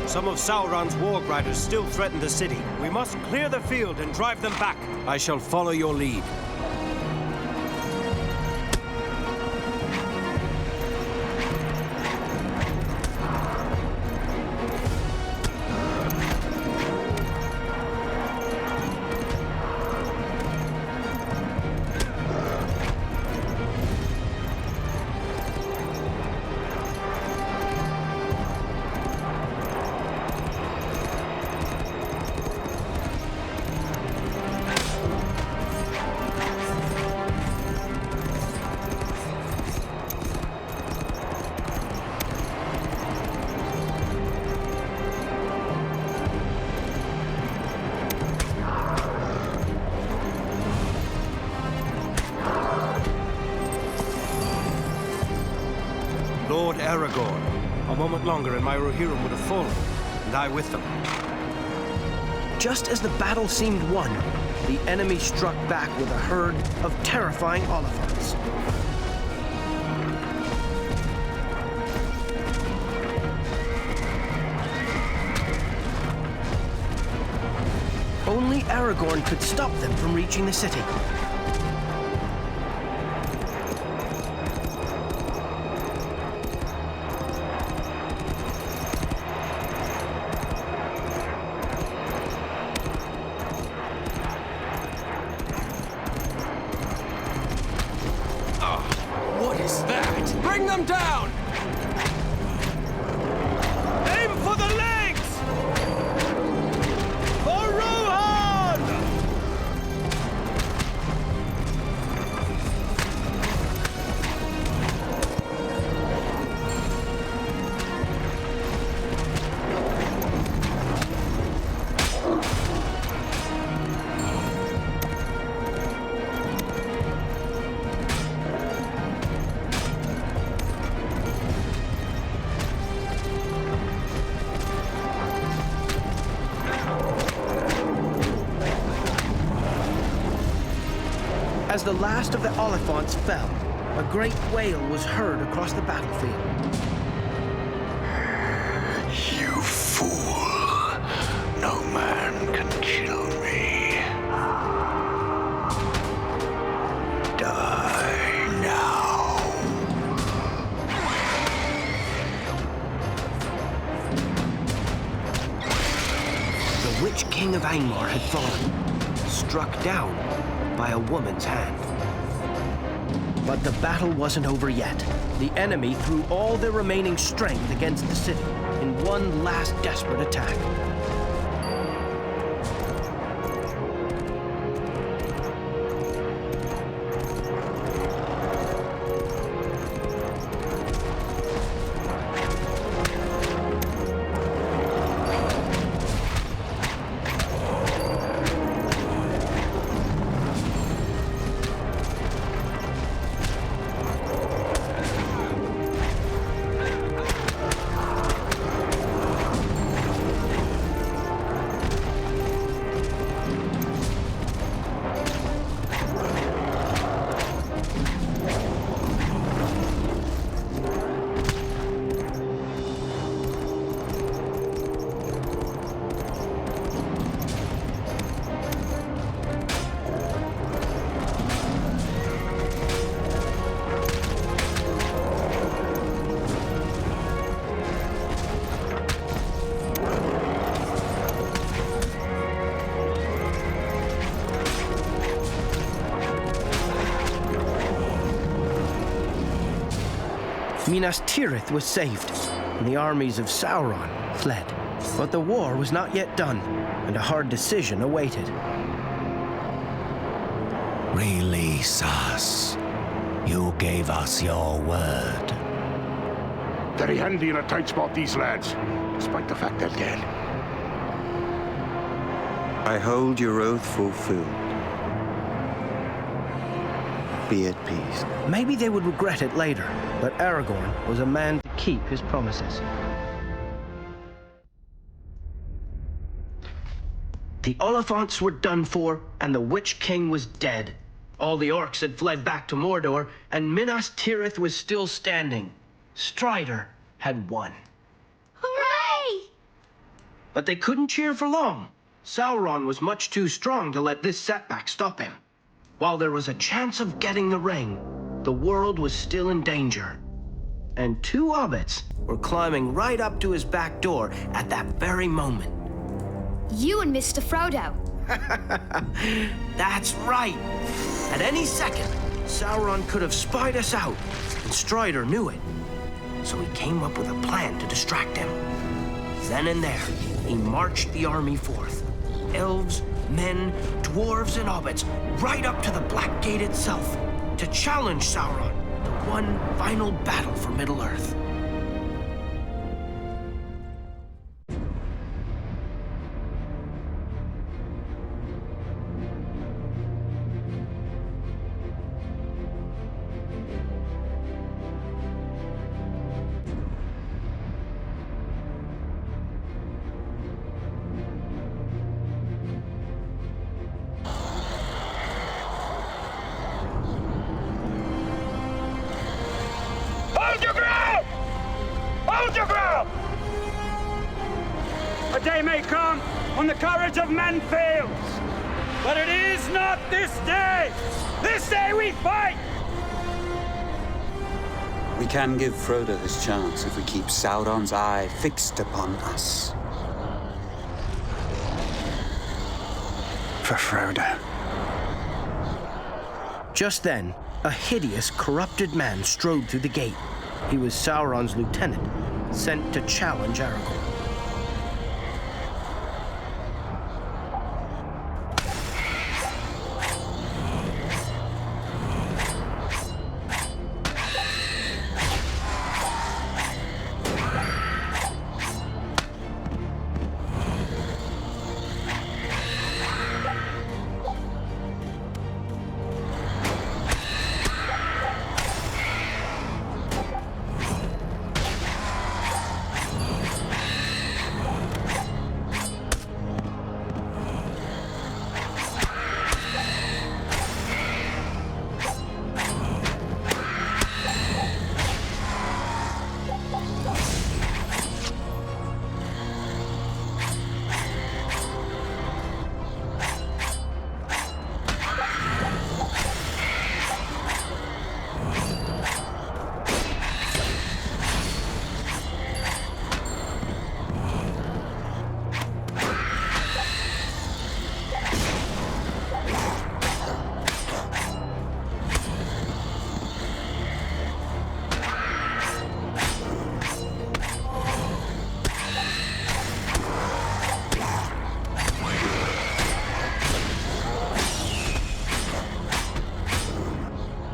Some of Sauron's warg riders still threaten the city. We must clear the field and drive them back. I shall follow your lead. Lord Aragorn. A moment longer and my Rohirrim would have fallen, and I with them. Just as the battle seemed won, the enemy struck back with a herd of terrifying Oliphants. Only Aragorn could stop them from reaching the city. What is that? Bring them down! Aim for the legs! For Rohan! As the last of the Oliphants fell, a great wail was heard across the battlefield. You fool! No man can kill me. Die now. The Witch King of Angmar had fallen, struck down by a woman's hand. But the battle wasn't over yet. The enemy threw all their remaining strength against the city in one last desperate attack. Minas Tirith was saved, and the armies of Sauron fled. But the war was not yet done, and a hard decision awaited. Release us. You gave us your word. Very handy in a tight spot, these lads, despite the fact they're dead. I hold your oath fulfilled. Be at peace. Maybe they would regret it later, but Aragorn was a man to keep his promises. The Oliphants were done for, and the Witch King was dead. All the orcs had fled back to Mordor, and Minas Tirith was still standing. Strider had won. Hooray! But they couldn't cheer for long. Sauron was much too strong to let this setback stop him. While there was a chance of getting the ring, the world was still in danger. And two hobbits were climbing right up to his back door at that very moment. You and Mr. Frodo. That's right. At any second, Sauron could have spied us out, and Strider knew it. So he came up with a plan to distract him. Then and there, he marched the army forth. Elves, men, dwarves, and hobbits, right up to the Black Gate itself, to challenge Sauron, the one final battle for Middle-earth. Hold your ground! Hold your ground! A day may come when the courage of men fails. But it is not this day! This day we fight! We can give Frodo his chance if we keep Sauron's eye fixed upon us. For Frodo. Just then, a hideous, corrupted man strode through the gate. He was Sauron's lieutenant, sent to challenge Aragorn.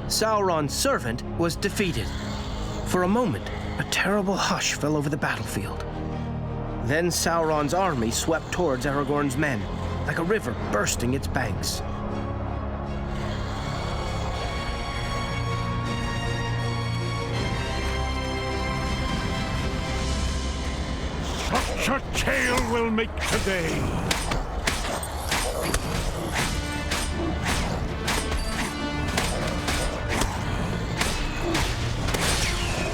Sauron's servant was defeated. For a moment, a terrible hush fell over the battlefield. Then Sauron's army swept towards Aragorn's men, like a river bursting its banks. Such a tale we'll make today.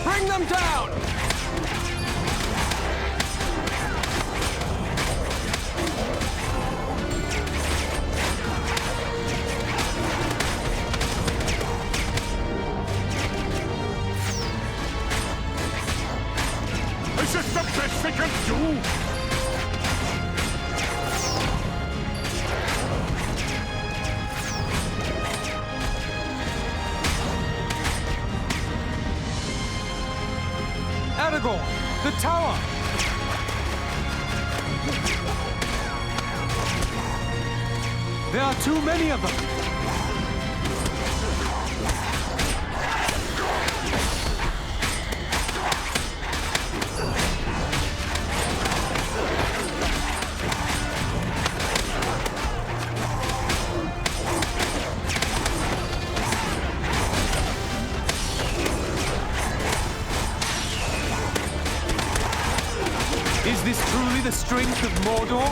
Bring them down! Is this the best they can do? Aragorn! The tower! There are too many of them! Is this truly the strength of Mordor?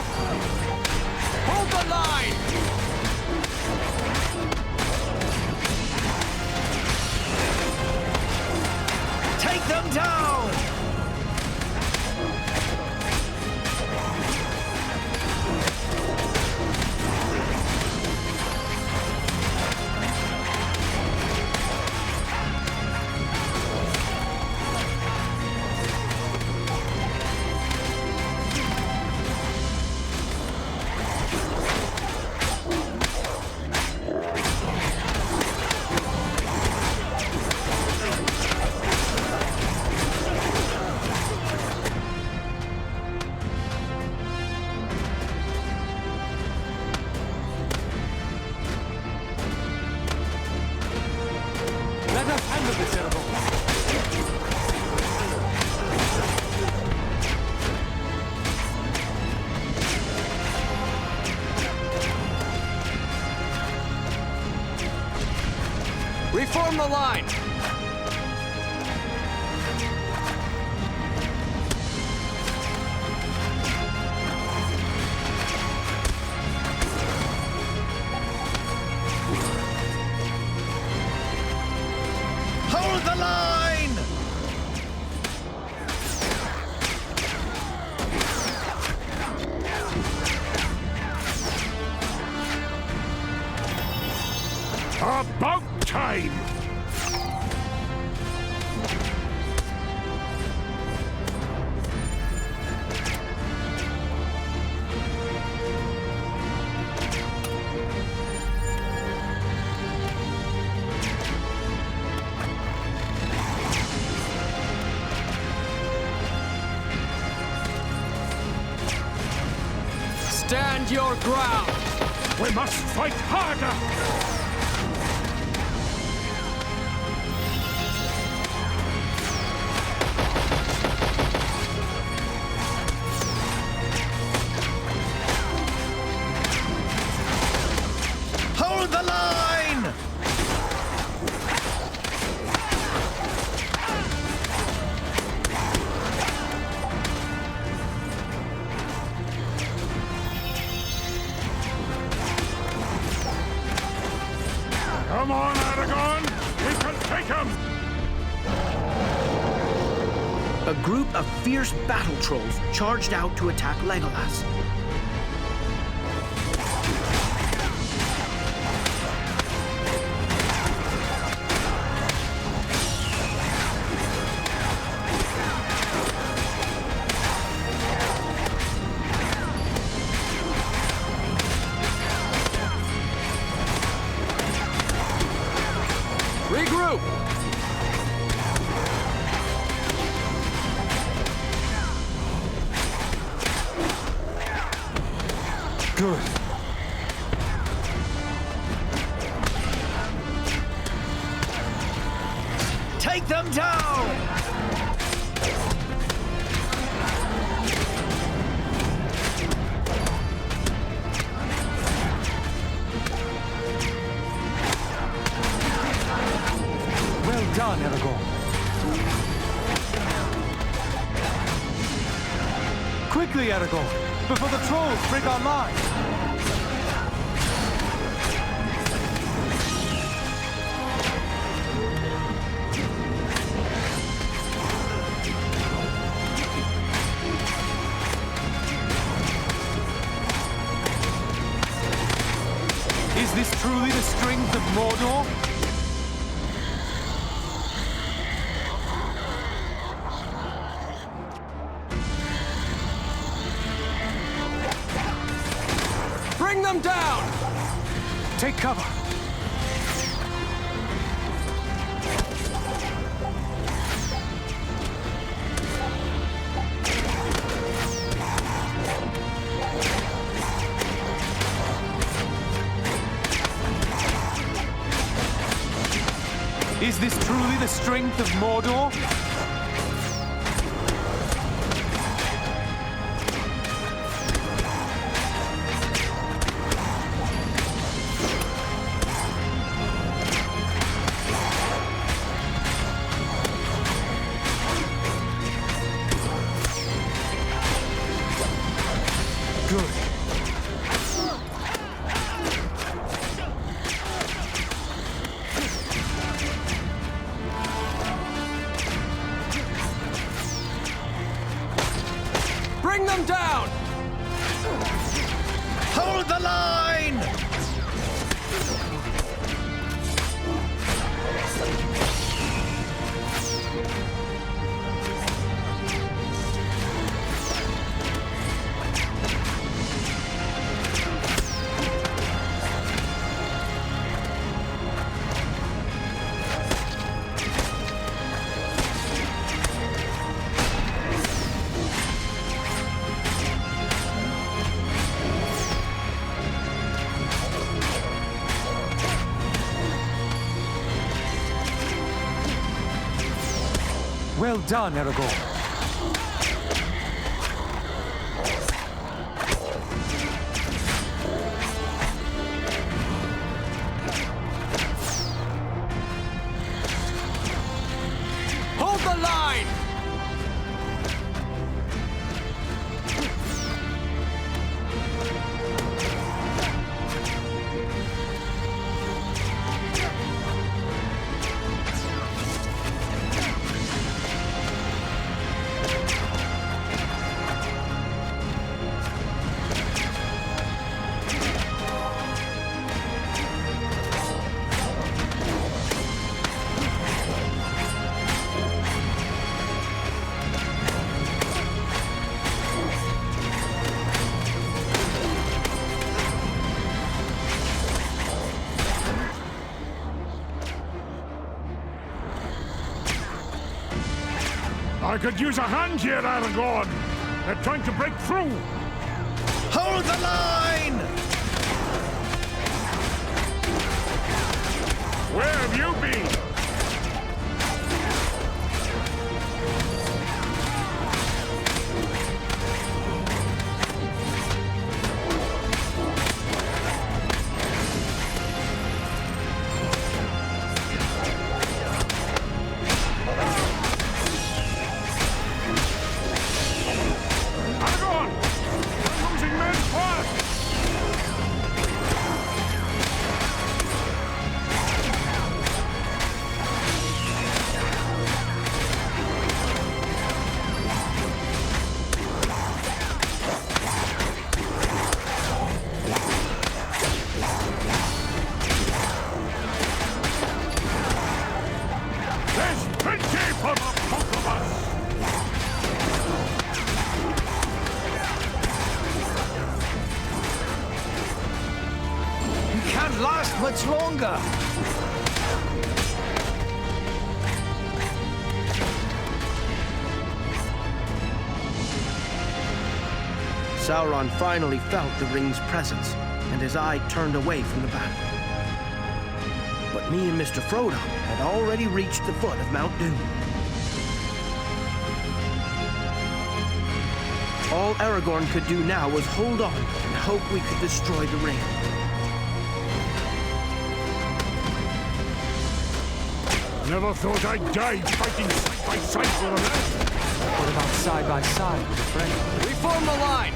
Hold the line! Take them down! Let us handle this, Aragorn. Reform the line! Hold the line! About time! Stand your ground! We must fight harder! Hold the line! Come on, Aragorn! We can take him! A group of fierce battle trolls charged out to attack Legolas. Regroup! Good. Take them down! Well done, Aragorn. Quickly, Aragorn, before the trolls break our line. Is this truly the strength of Mordor? Bring them down! Take cover. strength of Mordor? Bring them down! Hold the line! Well done, Aragorn. Hold the line! I could use a hand here, Aragorn. They're trying to break through. Hold the line! Where have you been? Last much longer. Sauron finally felt the ring's presence, and his eye turned away from the battle. But me and Mr. Frodo had already reached the foot of Mount Doom. All Aragorn could do now was hold on and hope we could destroy the ring. Never thought I'd die fighting side by side with a man. What about side by side with a friend? Reform the line!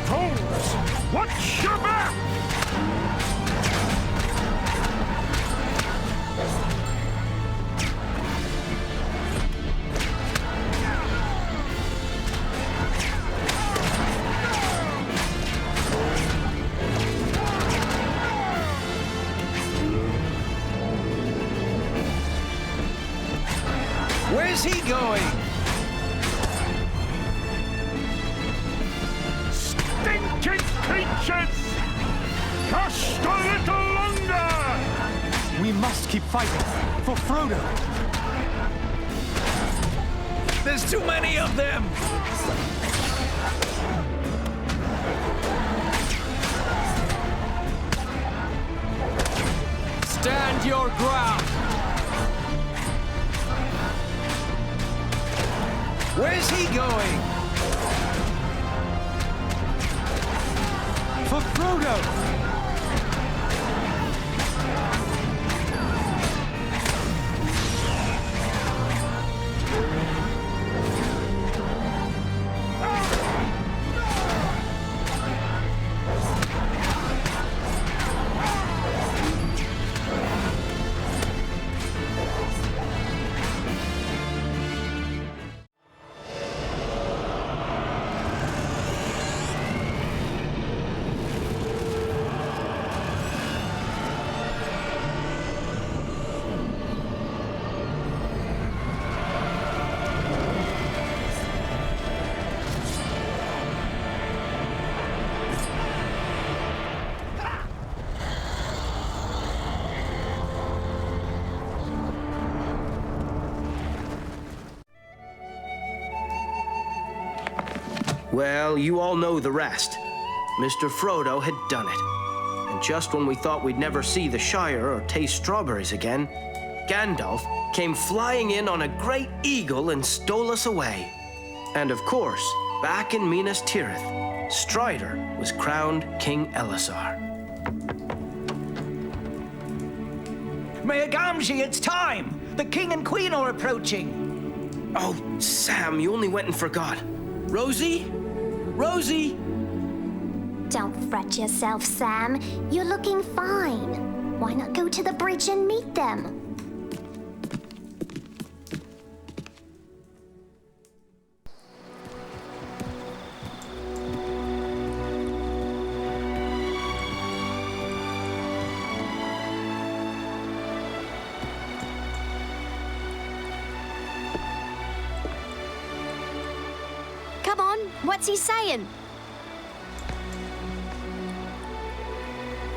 Fools! Watch your back! Where's he going? Stinking creatures! Just a little longer! We must keep fighting for Frodo. There's too many of them! Stand your ground! Where's he going? For Frodo! Well, you all know the rest. Mr. Frodo had done it. And just when we thought we'd never see the Shire or taste strawberries again, Gandalf came flying in on a great eagle and stole us away. And of course, back in Minas Tirith, Strider was crowned King Elisar. Mayor Gamgee, it's time! The king and queen are approaching! Oh, Sam, you only went and forgot. Rosie? Rosie! Don't fret yourself, Sam. You're looking fine. Why not go to the bridge and meet them? Come on, what's he saying?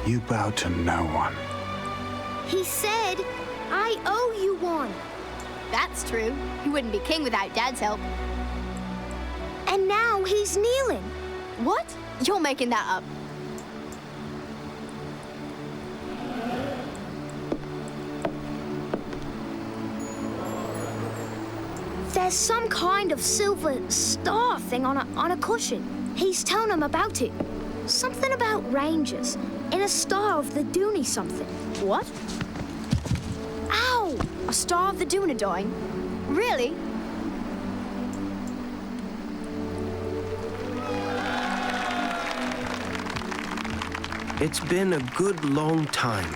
You bow to no one. He said, I owe you one. That's true. He wouldn't be king without Dad's help. And now he's kneeling. What? You're making that up. There's some kind of silver star thing on a cushion. He's telling him about it. Something about rangers in a star of the Dooney something. What? Ow! A Star of the Dunedain? Really? It's been a good long time.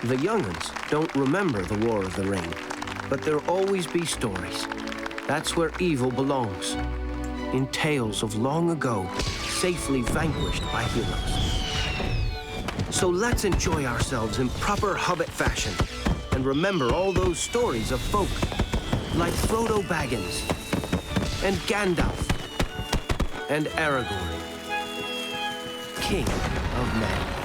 The young'uns don't remember the War of the Ring, but there'll always be stories. That's where evil belongs. In tales of long ago, safely vanquished by heroes. So let's enjoy ourselves in proper Hobbit fashion and remember all those stories of folk like Frodo Baggins and Gandalf and Aragorn, King of Men.